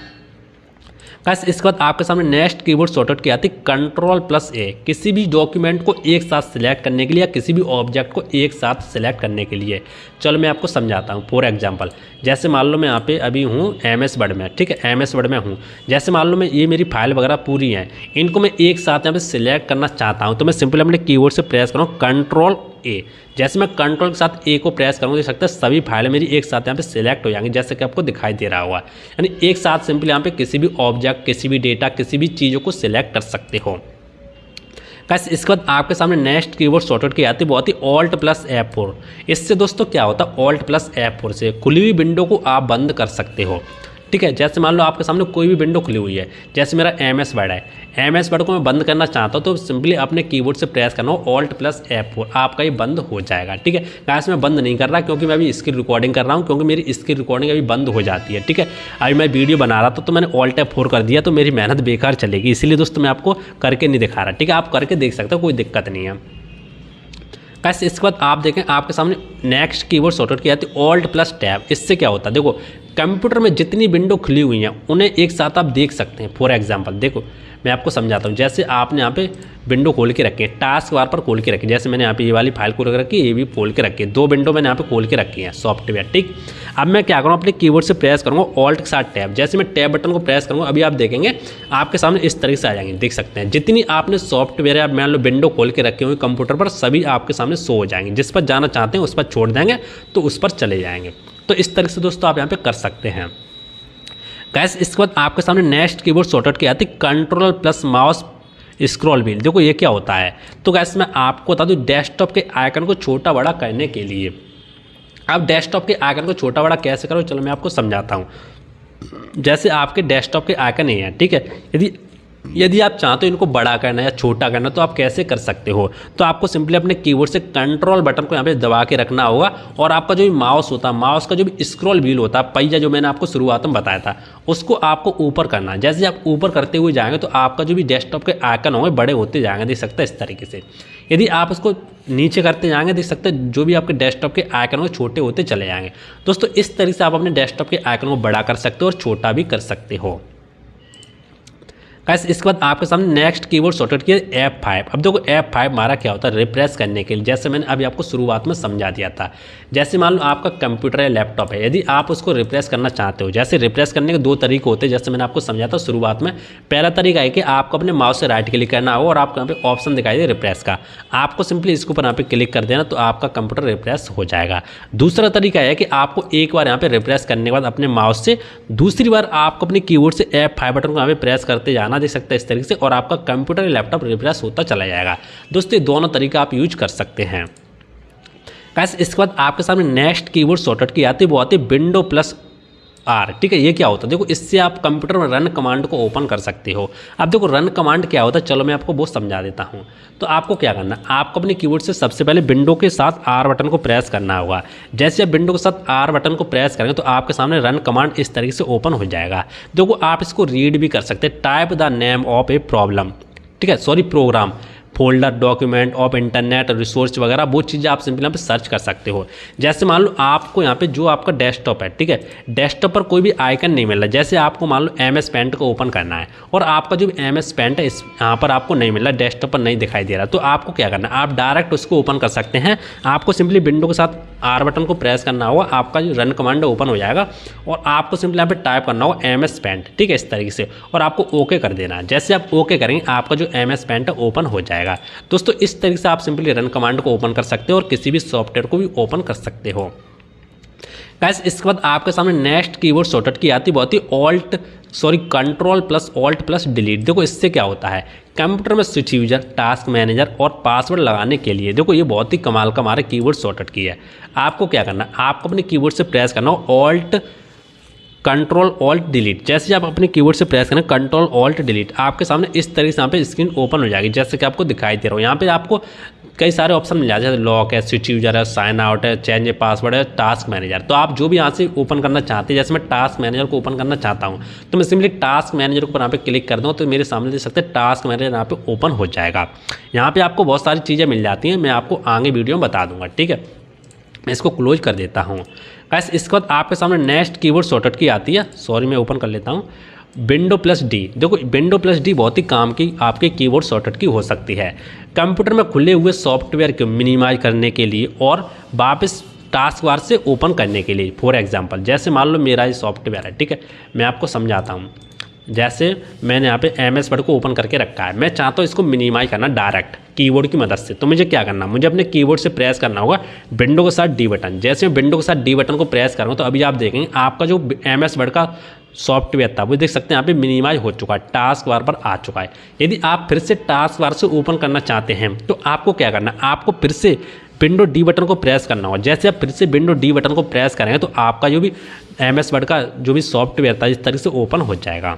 [SPEAKER 1] गाइस इसके बाद आपके सामने नेक्स्ट कीबोर्ड शॉर्टकट की आती है Ctrl+A, किसी भी डॉक्यूमेंट को एक साथ सिलेक्ट करने के लिए या किसी भी ऑब्जेक्ट को एक साथ सिलेक्ट करने के लिए। चलो मैं आपको समझाता हूँ फॉर एग्जांपल। जैसे मान लो मैं यहाँ पे अभी हूँ MS वर्ड में, ठीक है, MS वर्ड में हूँ। जैसे मान लो मैं ये मेरी फाइल वगैरह पूरी हैं, इनको मैं एक साथ यहाँ पे सिलेक्ट करना चाहता हूँ, तो मैं सिंपली अपने कीबोर्ड से प्रेस करूँ Ctrl+A। जैसे मैं कंट्रोल के साथ ए को प्रेस करूँगा, देख सकते हैं सभी फाइलें मेरी एक साथ यहाँ पे सिलेक्ट हो जाएंगी, जैसे कि आपको दिखाई दे रहा होगा। यानी एक साथ सिंपली यहाँ पे किसी भी ऑब्जेक्ट, किसी भी डेटा, किसी भी चीज़ों को सिलेक्ट कर सकते हो। गाइस इसके बाद आपके सामने नेक्स्ट कीबोर्ड शॉर्टकट की आती है बहुत ही Alt+F4। इससे दोस्तों क्या होता है, Alt+F4 से खुली हुई विंडो को आप बंद कर सकते हो, ठीक है। जैसे मान लो आपके सामने कोई भी विंडो खुली हुई है, जैसे मेरा MS वर्ड है, MS वर्ड को मैं बंद करना चाहता हूँ तो सिंपली अपने कीबोर्ड से प्रेस करना हो Alt+F4, आपका ये बंद हो जाएगा, ठीक है। गाइस मैं बंद नहीं कर रहा क्योंकि मैं अभी इसकी रिकॉर्डिंग कर रहा हूँ, क्योंकि मेरी इसकी रिकॉर्डिंग अभी बंद हो जाती है, ठीक है। अभी मैं वीडियो बना रहा था तो मैंने Alt+F4 कर दिया, तो मेरी मेहनत बेकार चलेगी, इसीलिए दोस्तों मैं आपको करके नहीं दिखा रहा, ठीक है। आप करके देख सकते हो, कोई दिक्कत नहीं है। गाइस इसके बाद आप देखें आपके सामने नेक्स्ट कीबोर्ड शॉर्टकट की आती है Alt+Tab। इससे क्या होता है, देखो कंप्यूटर में जितनी विंडो खुली हुई हैं उन्हें एक साथ आप देख सकते हैं। फॉर एग्जांपल देखो मैं आपको समझाता हूँ। जैसे आपने यहाँ पे विंडो खोल के रखी है, टास्क बार पर खोल के रखी है, जैसे मैंने यहाँ पे ये वाली फाइल खोल के रखी है, ये भी खोल के रखी है, दो विंडो मैंने यहाँ पे खोल के रखी है सॉफ्टवेयर, ठीक। अब मैं क्या करूँ, अपने कीबोर्ड से प्रेस करूँगा ऑल्ट के साथ टैब। जैसे मैं टैब बटन को प्रेस करूँगा, अभी आप देखेंगे आपके सामने इस तरीके से आ जाएंगे, देख सकते हैं। जितनी आपने सॉफ्टवेयर या मान लो विंडो खोल के रखे हुए कंप्यूटर पर, सभी आपके सामने शो हो जाएंगे। जिस पर जाना चाहते हैं उस पर छोड़ देंगे तो उस पर चले जाएंगे। तो इस तरह से दोस्तों आप यहाँ पे कर सकते हैं। गाइस इसके बाद आपके सामने नेक्स्ट कीबोर्ड शॉर्टकट की आती है Ctrl+ माउस स्क्रॉल व्हील। देखो ये क्या होता है, तो गाइस मैं आपको बता दूं, डेस्कटॉप के आइकन को छोटा बड़ा करने के लिए। आप डेस्कटॉप के आइकन को छोटा बड़ा कैसे करो, चलो मैं आपको समझाता हूँ। जैसे आपके डेस्कटॉप के आइकन ही हैं, ठीक है, यदि आप चाहते हो इनको बड़ा करना या छोटा करना तो आप कैसे कर सकते हो। तो आपको सिंपली अपने कीबोर्ड से कंट्रोल बटन को यहाँ पे दबा के रखना होगा, और आपका जो भी माउस होता है, माउस का जो भी स्क्रॉल व्हील होता है, पहिया जो मैंने आपको शुरुआत में बताया था, उसको आपको ऊपर करना है। जैसे आप ऊपर करते हुए जाएंगे तो आपका जो भी डेस्कटॉप के आइकन होंगे बड़े होते जाएंगे, देख सकते हैं इस तरीके से। यदि आप उसको नीचे करते जाएंगे, देख सकते हैं जो भी आपके डेस्कटॉप के आइकन होंगे छोटे होते चले जाएंगे। दोस्तों इस तरीके से आप अपने डेस्कटॉप के आइकन को बड़ा कर सकते हो और छोटा भी कर सकते हो। गाइस इसके बाद आपके सामने नेक्स्ट कीबोर्ड शॉर्टकट की है F5। अब देखो F5 हमारा क्या होता है, रिप्रेस करने के लिए, जैसे मैंने अभी आपको शुरुआत में समझा दिया था। जैसे मान लो आपका कंप्यूटर या लैपटॉप है, यदि आप उसको रिप्रेस करना चाहते हो, जैसे रिप्रेस करने के दो तरीके होते हैं, जैसे मैंने आपको समझाया था शुरुआत में। पहला तरीका है कि आपको अपने माउस से राइट क्लिक करना होगा और आपको यहाँ पे ऑप्शन दिखाई दे रिप्रेस का, आपको सिंपली इसके ऊपर यहाँ पे क्लिक कर देना तो आपका कंप्यूटर रिप्रेस हो जाएगा। दूसरा तरीका है कि आपको एक बार यहाँ पे रिप्रेस करने के बाद अपने माउस से दूसरी बार आपको अपने कीबोर्ड से F5 बटन को यहाँ पे प्रेस करते जाना, देख सकते हैं इस तरीके से, और आपका कंप्यूटर या लैपटॉप रिप्रेस होता चला जाएगा। दोस्तों दोनों तरीका आप यूज कर सकते हैं। गाइस इसके बाद आपके सामने नेक्स्ट कीबोर्ड शॉर्टकट की आती है, वो आती है Windows+R, ठीक है। ये क्या होता है, देखो इससे आप कंप्यूटर में रन कमांड को ओपन कर सकते हो। अब देखो रन कमांड क्या होता है, चलो मैं आपको वो समझा देता हूँ। तो आपको क्या करना है, आपको अपने कीबोर्ड से सबसे पहले विंडो के साथ R बटन को प्रेस करना होगा। जैसे आप विंडो के साथ R बटन को प्रेस करेंगे तो आपके सामने रन कमांड इस तरीके से ओपन हो जाएगा। देखो आप इसको रीड भी कर सकते हैं, type the name of a problem, ठीक है, sorry program, folder, document of internet resource वगैरह, वो चीज़ें आप सिंपली यहाँ पे सर्च कर सकते हो। जैसे मान लो आपको यहाँ पे जो आपका डेस्कटॉप है, ठीक है, डेस्कटॉप पर कोई भी आइकन नहीं मिल रहा। जैसे आपको मान लो MS पेंट को ओपन करना है और आपका जो MS पेंट है इस यहाँ पर आपको नहीं मिल रहा, डेस्कटॉप पर नहीं दिखाई दे रहा, तो आपको क्या करना है, आप डायरेक्ट उसको ओपन कर सकते हैं। आपको सिंपली विंडो के साथ R बटन को प्रेस करना होगा, आपका जो रन कमांड है ओपन हो जाएगा और आपको सिंपली यहाँ पे टाइप करना होगा MS पेंट, ठीक है, इस तरीके से, और आपको ओके कर देना है। जैसे आप ओके करेंगे आपका जो MS पेंट है ओपन हो जाएगा। दोस्तों इस तरीके से आप सिंपली रन कमांड को ओपन कर सकते हो और किसी भी सॉफ्टवेयर को भी ओपन कर सकते हो। गाइस इसके बाद आपके सामने नेक्स्ट कीबोर्ड शॉर्टकट की आती बहुत ही Ctrl+Alt+Delete। देखो इससे क्या होता है, कंप्यूटर में स्विच यूजर, टास्क मैनेजर और पासवर्ड लगाने के लिए, देखो ये बहुत ही कमाल का हमारे कीबोर्ड शॉर्टकट की है। आपको क्या करना है, आपको अपने कीबोर्ड से प्रेस करना हो Ctrl+Alt+Delete। जैसे आप अपने कीबोर्ड से प्रेस करें Ctrl+Alt+Delete, आपके सामने इस तरीके से यहाँ पे स्क्रीन ओपन हो जाएगी, जैसे कि आपको दिखाई दे रहा हो। यहाँ पे आपको कई सारे ऑप्शन मिल जाते हैं, जैसे लॉक है, स्विच यूजर है, साइन आउट है, चेंज ए पासवर्ड है, टास्क मैनेजर। तो आप जो भी यहाँ से ओपन करना चाहते हैं, जैसे मैं टास्क मैनेजर को ओपन करना चाहता हूँ तो मैं सिंपली टास्क मैनेजर को यहाँ पे क्लिक कर दूँ तो मेरे सामने देख सकते हैं टास्क मैनेजर यहाँ पे ओपन हो जाएगा। यहाँ पे आपको बहुत सारी चीज़ें मिल जाती हैं, मैं आपको आगे वीडियो में बता दूंगा, ठीक है। मैं इसको क्लोज कर देता हूँ। गाइस इसके बाद आपके सामने नेक्स्ट कीबोर्ड शॉर्टकट की आती है, सॉरी मैं ओपन कर लेता हूँ, विंडो प्लस डी, देखो विंडो प्लस डी बहुत ही काम की आपके कीबोर्ड शॉर्टकट की हो सकती है कंप्यूटर में खुले हुए सॉफ्टवेयर को मिनिमाइज करने के लिए और वापस टास्क बार से ओपन करने के लिए। फॉर एग्जांपल जैसे मान लो मेरा ये सॉफ्टवेयर है, ठीक है, मैं आपको समझाता हूँ। जैसे मैंने यहाँ पे MS वर्ड को ओपन करके रखा है, मैं चाहता हूँ इसको मिनिमाइज करना डायरेक्ट कीबोर्ड की मदद से। तो मुझे क्या करना, मुझे अपने कीबोर्ड से प्रेस करना होगा विंडो के साथ डी बटन। जैसे मैं विंडो के साथ डी बटन को प्रेस करूँगा तो अभी आप देखेंगे आपका जो MS वर्ड का सॉफ्टवेयर था वो देख सकते हैं यहाँ पे मिनिमाइज हो चुका है, टास्क बार पर आ चुका है। यदि आप फिर से टास्क बार से ओपन करना चाहते हैं तो आपको क्या करना है, आपको फिर से विंडो डी बटन को प्रेस करना होगा। जैसे आप फिर से विंडो डी बटन को प्रेस करेंगे तो आपका जो भी MS वर्ड का जो भी सॉफ्टवेयर था इस तरीके से ओपन हो जाएगा।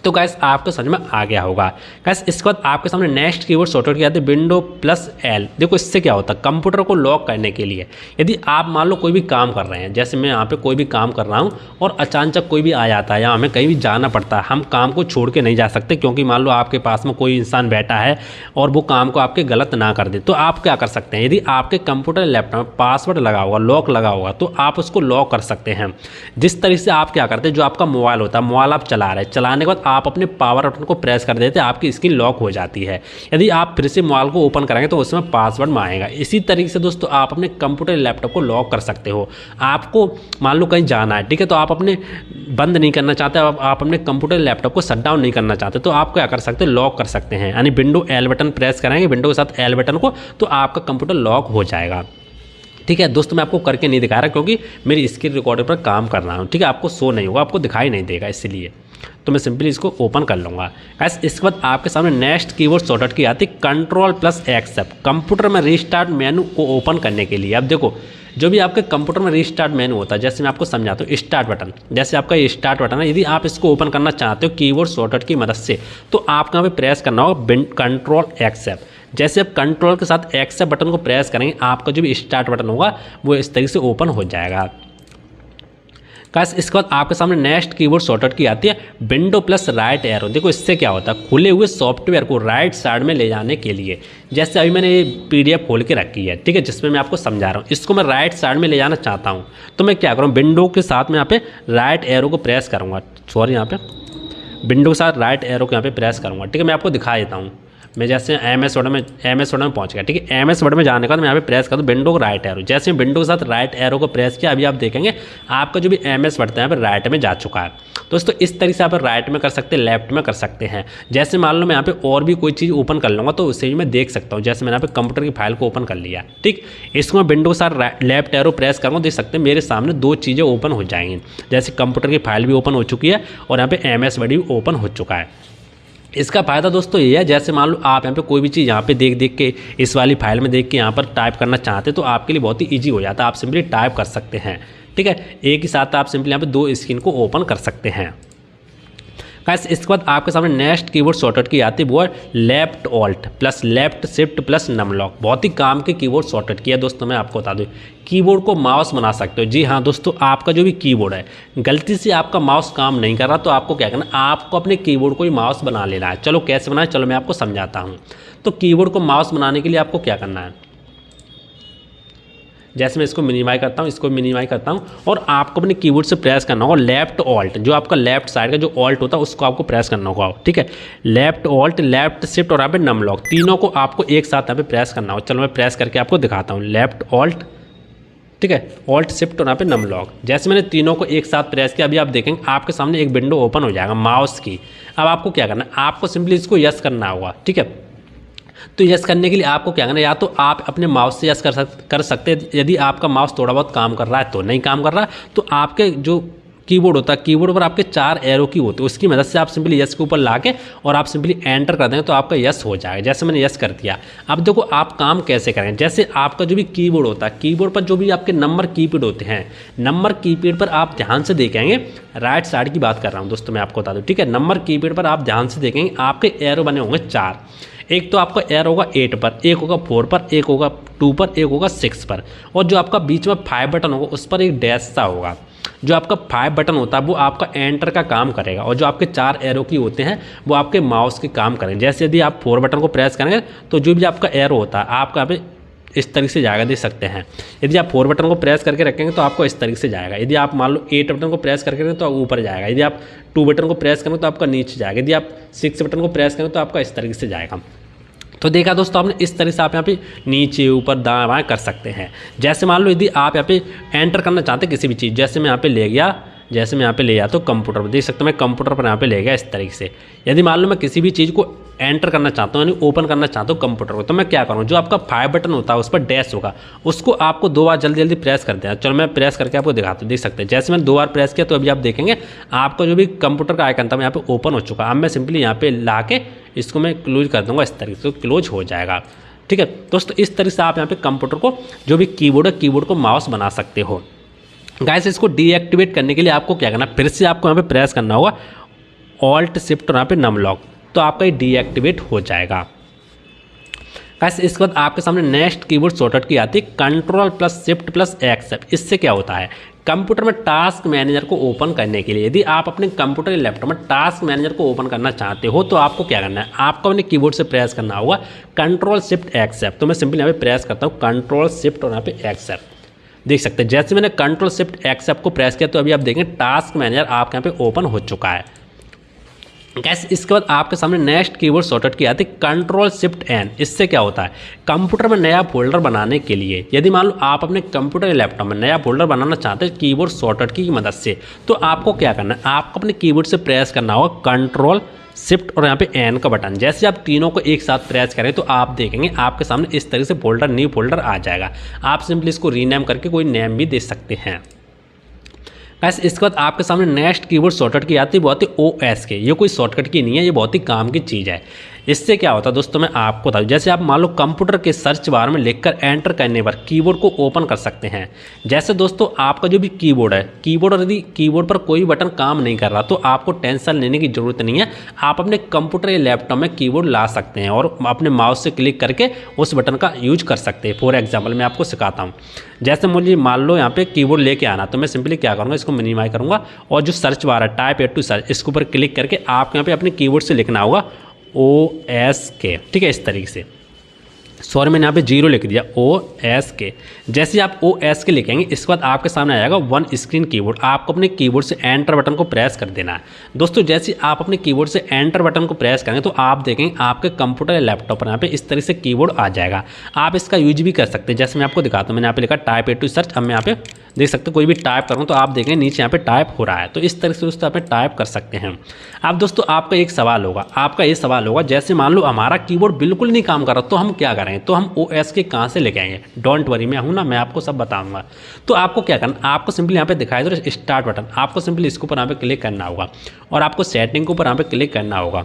[SPEAKER 1] तो गैस आपको समझ में आ गया होगा। गैस इसके बाद आपके सामने नेक्स्ट कीबोर्ड शॉर्टकट की आती है विंडो प्लस L। देखो इससे क्या होता है, कंप्यूटर को लॉक करने के लिए यदि आप मान लो कोई भी काम कर रहे हैं, जैसे मैं यहाँ पे कोई भी काम कर रहा हूँ और अचानक कोई भी आ जाता है या हमें कहीं भी जाना पड़ता है, हम काम को छोड़ के नहीं जा सकते क्योंकि मान लो आपके पास में कोई इंसान बैठा है और वो काम को आपके गलत ना कर दे, तो आप क्या कर सकते हैं, यदि आपके कंप्यूटर लैपटॉप में पासवर्ड लगा होगा, लॉक लगा होगा, तो आप उसको लॉक कर सकते हैं। जिस तरीके से आप क्या करते हैं, जो आपका मोबाइल होता है, मोबाइल आप चला रहे हैं, चलाने के बाद आप अपने पावर बटन को प्रेस कर देते हैं, आपकी स्क्रीन लॉक हो जाती है। यदि आप फिर से मोबाइल को ओपन करेंगे तो उसमें पासवर्ड मांगेगा। इसी तरीके से दोस्तों आप अपने कंप्यूटर लैपटॉप को लॉक कर सकते हो। आपको मान लो कहीं जाना है, ठीक है, तो आप अपने बंद नहीं करना चाहते, आप अपने कंप्यूटर लैपटॉप को शट डाउन नहीं करना चाहते, तो आप क्या कर सकते हैं, लॉक कर सकते हैं। यानी विंडो L बटन प्रेस करेंगे, विंडो के साथ L बटन को, तो आपका कंप्यूटर लॉक हो जाएगा। ठीक है दोस्तों, मैं आपको करके नहीं दिखा रहा क्योंकि मेरी स्क्रीन रिकॉर्डर पर काम कर रहा हूँ, ठीक है, आपको शो नहीं होगा, आपको दिखाई नहीं देगा, इसलिए तो मैं सिंपली इसको ओपन कर लूँगा। गाइस इसके बाद आपके सामने नेक्स्ट कीबोर्ड शॉर्टकट की आती है कंट्रोल प्लस X। कंप्यूटर में रीस्टार्ट मेनू को ओपन करने के लिए अब देखो जो भी आपके कंप्यूटर में रीस्टार्ट मेनू होता है, जैसे मैं आपको समझाता हूँ, स्टार्ट बटन, जैसे आपका ये स्टार्ट बटन है, यदि आप इसको ओपन करना चाहते हो कीबोर्ड शॉर्टकट की मदद से तो आपको यहाँ पे प्रेस करना होगा कंट्रोल X। जैसे आप कंट्रोल के साथ X बटन को प्रेस करेंगे, आपका जो भी स्टार्ट बटन होगा वो इस तरीके से ओपन हो जाएगा। गाइस इसके बाद आपके सामने नेक्स्ट कीबोर्ड शॉर्टकट की आती है विंडो प्लस राइट एरो। देखो इससे क्या होता है, खुले हुए सॉफ्टवेयर को राइट साइड में ले जाने के लिए, जैसे अभी मैंने ये PDF खोल के रखी है, ठीक है, जिसमें मैं आपको समझा रहा हूँ, इसको मैं राइट साइड में ले जाना चाहता हूँ, तो मैं क्या करूँ, विंडो के साथ में यहाँ पे राइट एरो को प्रेस करूँगा, सॉरी यहाँ पे विंडो के साथ राइट एरो को यहाँ पे प्रेस करूँगा, ठीक है, मैं आपको दिखा देता हूँ। मैं जैसे MS वर्ड में पहुंच गया, ठीक है, MS वर्ड में जाने के बाद मैं यहाँ पे प्रेस कर दूँ विंडो को राइट एरो। जैसे विंडो के साथ राइट एरो को प्रेस किया, अभी आप देखेंगे आपका जो भी MS वर्ड था यहाँ पे राइट में जा चुका है। दोस्तों इस तरीके से आप राइट में कर सकते हैं, लेफ्ट में कर सकते हैं। जैसे मान लो मैं यहाँ पे और भी कोई चीज़ ओपन कर लूँगा तो उससे भी मैं देख सकता हूँ। जैसे मैंने यहाँ पे कंप्यूटर की फाइल को ओपन कर लिया, ठीक, इसको मैं विंडो के साथ लेफ्ट एरो प्रेस करूँगा, देख सकते हैं मेरे सामने दो चीज़ें ओपन हो जाएंगी। जैसे कंप्यूटर की फाइल भी ओपन हो चुकी है और यहाँ पे MS वर्ड भी ओपन हो चुका है। इसका फ़ायदा दोस्तों ये है, जैसे मान लो आप यहाँ पे कोई भी चीज़ यहाँ पे देख के इस वाली फाइल में देख के यहाँ पर टाइप करना चाहते हैं तो आपके लिए बहुत ही ईजी हो जाता है, आप सिंपली टाइप कर सकते हैं, ठीक है, एक ही साथ आप सिंपली यहाँ पे दो स्क्रीन को ओपन कर सकते हैं। गाइस इसके बाद आपके सामने नेक्स्ट कीबोर्ड शॉर्टकट की आती है वो है left alt plus left shift plus num lock. बहुत ही काम के कीबोर्ड शॉर्टकट की है दोस्तों। मैं आपको बता दूं कीबोर्ड को माउस बना सकते हो। जी हाँ दोस्तों, आपका जो भी कीबोर्ड है गलती से आपका माउस काम नहीं कर रहा तो आपको क्या करना, आपको अपने कीबोर्ड को ही माउस बना लेना है। चलो कैसे बनाए, चलो मैं आपको समझाता हूँ। तो कीबोर्ड को माउस बनाने के लिए आपको क्या करना है, जैसे मैं इसको मिनिमाइज करता हूँ, इसको मिनिमाइज करता हूँ और आपको अपने कीबोर्ड से प्रेस करना होगा लेफ्ट ऑल्ट, जो आपका लेफ्ट साइड का जो ऑल्ट होता है उसको आपको प्रेस करना होगा, ठीक है, लेफ्ट ऑल्ट लेफ्ट शिफ्ट और यहाँ पे नमलॉक, तीनों को आपको एक साथ यहाँ पे प्रेस करना होगा। चलो मैं प्रेस करके आपको दिखाता हूँ, लेफ्ट ऑल्ट, ठीक है, ऑल्ट शिफ्ट और यहाँ पे नमलॉक। जैसे मैंने तीनों को एक साथ प्रेस किया, अभी आप देखेंगे आपके सामने एक विंडो ओपन हो जाएगा माउस की। अब आपको क्या करना है, आपको सिंपली इसको यस करना होगा, ठीक है। तो यस करने के लिए आपको क्या करना है, या तो आप अपने माउस से यस कर सकते हैं, यदि आपका माउस थोड़ा बहुत काम कर रहा है तो नहीं काम कर रहा तो आपके जो कीबोर्ड होता है, कीबोर्ड पर आपके 4 एरो की होती है, उसकी मदद से आप सिंपली यस के ऊपर लाके और आप सिंपली एंटर कर देंगे तो आपका यस हो जाएगा। जैसे मैंने यस कर दिया। अब देखो आप काम कैसे करेंगे, जैसे आपका जो भी कीबोर्ड होता है, कीबोर्ड पर जो भी आपके नंबर कीपैड होते हैं, नंबर कीपैड पर आप ध्यान से देखेंगे, राइट साइड की बात कर रहा हूँ दोस्तों मैं आपको बता दूँ, ठीक है, नंबर कीपैड पर आप ध्यान से देखेंगे आपके एरो बने होंगे 4। एक तो आपका एरो होगा 8 पर, एक होगा 4 पर, एक होगा 2 पर, एक होगा 6 पर, और जो आपका बीच में 5 बटन होगा उस पर एक डैश सा होगा। जो आपका 5 बटन होता है वो आपका एंटर का काम करेगा और जो आपके 4 एरो की होते हैं वो आपके माउस के काम करेंगे। जैसे यदि आप 4 बटन को प्रेस करेंगे तो जो भी आपका एरो होता है आपका यहाँ पे इस तरीके से जाएगा, देख सकते हैं। यदि आप 4 बटन को प्रेस करके रखेंगे तो आपको इस तरीके से जाएगा। यदि आप मान लो 8 बटन को प्रेस करके रखेंगे तो ऊपर जाएगा। यदि आप 2 बटन को प्रेस करेंगे तो आपका नीचे जाएगा। यदि आप 6 बटन को प्रेस करेंगे तो आपका इस तरीके से जाएगा। तो देखा दोस्तों आपने, इस तरह से आप यहाँ पे नीचे ऊपर दाएं बाएं कर सकते हैं। जैसे मान लो यदि आप यहाँ पे एंटर करना चाहते हैं किसी भी चीज़, जैसे मैं यहाँ पे ले गया, जैसे मैं यहाँ पे ले जाता हूँ कंप्यूटर पर, देख सकते हो मैं कंप्यूटर पर यहाँ पे ले गया इस तरीके से। यदि मान लो मैं किसी भी चीज़ को एंटर करना चाहता हूँ, यानी ओपन करना चाहता हूँ कंप्यूटर को, तो मैं क्या करूँ, जो आपका 5 बटन होता है उस पर डैश होगा, उसको आपको 2 बार जल्दी जल्दी प्रेस कर देना। चलो मैं प्रेस करके आपको दिखाता हूँ, देख सकते हैं। जैसे मैंने 2 बार प्रेस किया तो अभी आप देखेंगे आपका जो भी कंप्यूटर का आइकन था यहाँ पे ओपन हो चुका। अब मैं सिंपली यहाँ पे ला के इसको मैं क्लोज कर दूँगा, इस तरीके से क्लोज हो जाएगा। ठीक है दोस्तों, इस तरह से आप यहाँ पे कंप्यूटर को जो भी कीबोर्ड है, कीबोर्ड को माउस बना सकते हो। गाइस इसको डीएक्टिवेट करने के लिए आपको क्या करना है, फिर से आपको यहाँ पे प्रेस करना होगा ऑल्ट शिफ्ट और यहाँ पे नम लॉक, तो आपका ये डीएक्टिवेट हो जाएगा। गाइस इसके बाद आपके सामने नेक्स्ट कीबोर्ड शॉर्टकट की आती है control plus shift plus x. इससे क्या होता है, कंप्यूटर में टास्क मैनेजर को ओपन करने के लिए, यदि आप अपने कंप्यूटर या लैपटॉप में टास्क मैनेजर को ओपन करना चाहते हो तो आपको क्या करना है, आपको अपने कीबोर्ड से प्रेस करना होगा कंट्रोल शिफ्ट एक्सेप्ट। तो मैं सिंपली यहाँ पे प्रेस करता हूँ कंट्रोल शिफ्ट और यहाँ पे एक्सेप्ट, देख सकते हैं। जैसे मैंने कंट्रोल शिफ्ट एक्सेप्ट को प्रेस किया तो अभी आप देखेंगे टास्क मैनेजर आपके यहाँ पे ओपन हो चुका है। गैस इसके बाद आपके सामने नेक्स्ट कीबोर्ड शॉर्टकट की आती है कंट्रोल शिफ्ट एन। इससे क्या होता है, कंप्यूटर में नया फोल्डर बनाने के लिए, यदि मान लो आप अपने कंप्यूटर या लैपटॉप में नया फोल्डर बनाना चाहते हैं कीबोर्ड शॉर्टकट की मदद से, तो आपको क्या करना है, आपको अपने कीबोर्ड से प्रेस करना होगा कंट्रोल शिफ्ट और यहाँ पे एन का बटन। जैसे आप तीनों को एक साथ प्रेस करें तो आप देखेंगे आपके सामने इस तरह से फोल्डर, न्यू फोल्डर आ जाएगा। आप सिंपली इसको रीनेम करके कोई नेम भी दे सकते हैं। गाइस इसके बाद आपके सामने नेक्स्ट कीबोर्ड शॉर्टकट की आती है, बहुत ही OS के। ये कोई शॉर्टकट की नहीं है, ये बहुत ही काम की चीज़ है। इससे क्या होता है दोस्तों मैं आपको बताऊँ, जैसे आप मान लो कंप्यूटर के सर्च बार में लिखकर एंटर करने पर कीबोर्ड को ओपन कर सकते हैं। जैसे दोस्तों आपका जो भी कीबोर्ड है, कीबोर्ड यदि कीबोर्ड पर कोई बटन काम नहीं कर रहा तो आपको टेंशन लेने की ज़रूरत नहीं है। आप अपने कंप्यूटर या लैपटॉप में कीबोर्ड ला सकते हैं और अपने माउस से क्लिक करके उस बटन का यूज कर सकते हैं। फॉर एग्जाम्पल मैं आपको सिखाता हूँ। जैसे मुझे मान लो यहाँ पे कीबोर्ड लेके आना, तो मैं सिंपली क्या करूँगा, इसको मिनिमाइज करूँगा और जो सर्च बार है टाइप टू सर्च, इसके ऊपर क्लिक करके आपको यहाँ पे अपने कीबोर्ड से लिखना होगा OSK। ठीक है, इस तरीके से, सॉरी मैंने यहाँ पे 0 लिख दिया, OSK। जैसे आप OSK लिखेंगे इसके बाद आपके सामने आ जाएगा वन स्क्रीन कीबोर्ड। आपको अपने कीबोर्ड से एंटर बटन को प्रेस कर देना है। दोस्तों जैसे आप अपने कीबोर्ड से एंटर बटन को प्रेस करेंगे तो आप देखेंगे आपके कंप्यूटर या लैपटॉप पर यहाँ पे इस तरह से कीबोर्ड आ जाएगा। आप इसका यूज भी कर सकते हैं। जैसे मैं आपको दिखाता हूँ, मैंने यहाँ पे लिखा टाइप टू सर्च। अब मैं यहाँ पे देख सकते हो कोई भी टाइप करूँ तो आप देखेंगे नीचे यहाँ पे टाइप हो रहा है। तो इस तरह से दोस्तों आप टाइप कर सकते हैं। अब दोस्तों आपका एक सवाल होगा, आपका ये सवाल होगा, जैसे मान लो हमारा कीबोर्ड बिल्कुल नहीं काम कर रहा तो हम क्या करें, तो हम OSK कहाँ से लेके आएंगे। डोंट वरी, मैं हूँ ना, मैं आपको सब बताऊंगा। तो आपको क्या करना, आपको सिंपली यहाँ पे दिखाई दे स्टार्ट बटन, आपको सिंपली इसके ऊपर यहाँ पे क्लिक करना होगा और आपको सेटिंग के ऊपर यहाँ पे क्लिक करना होगा।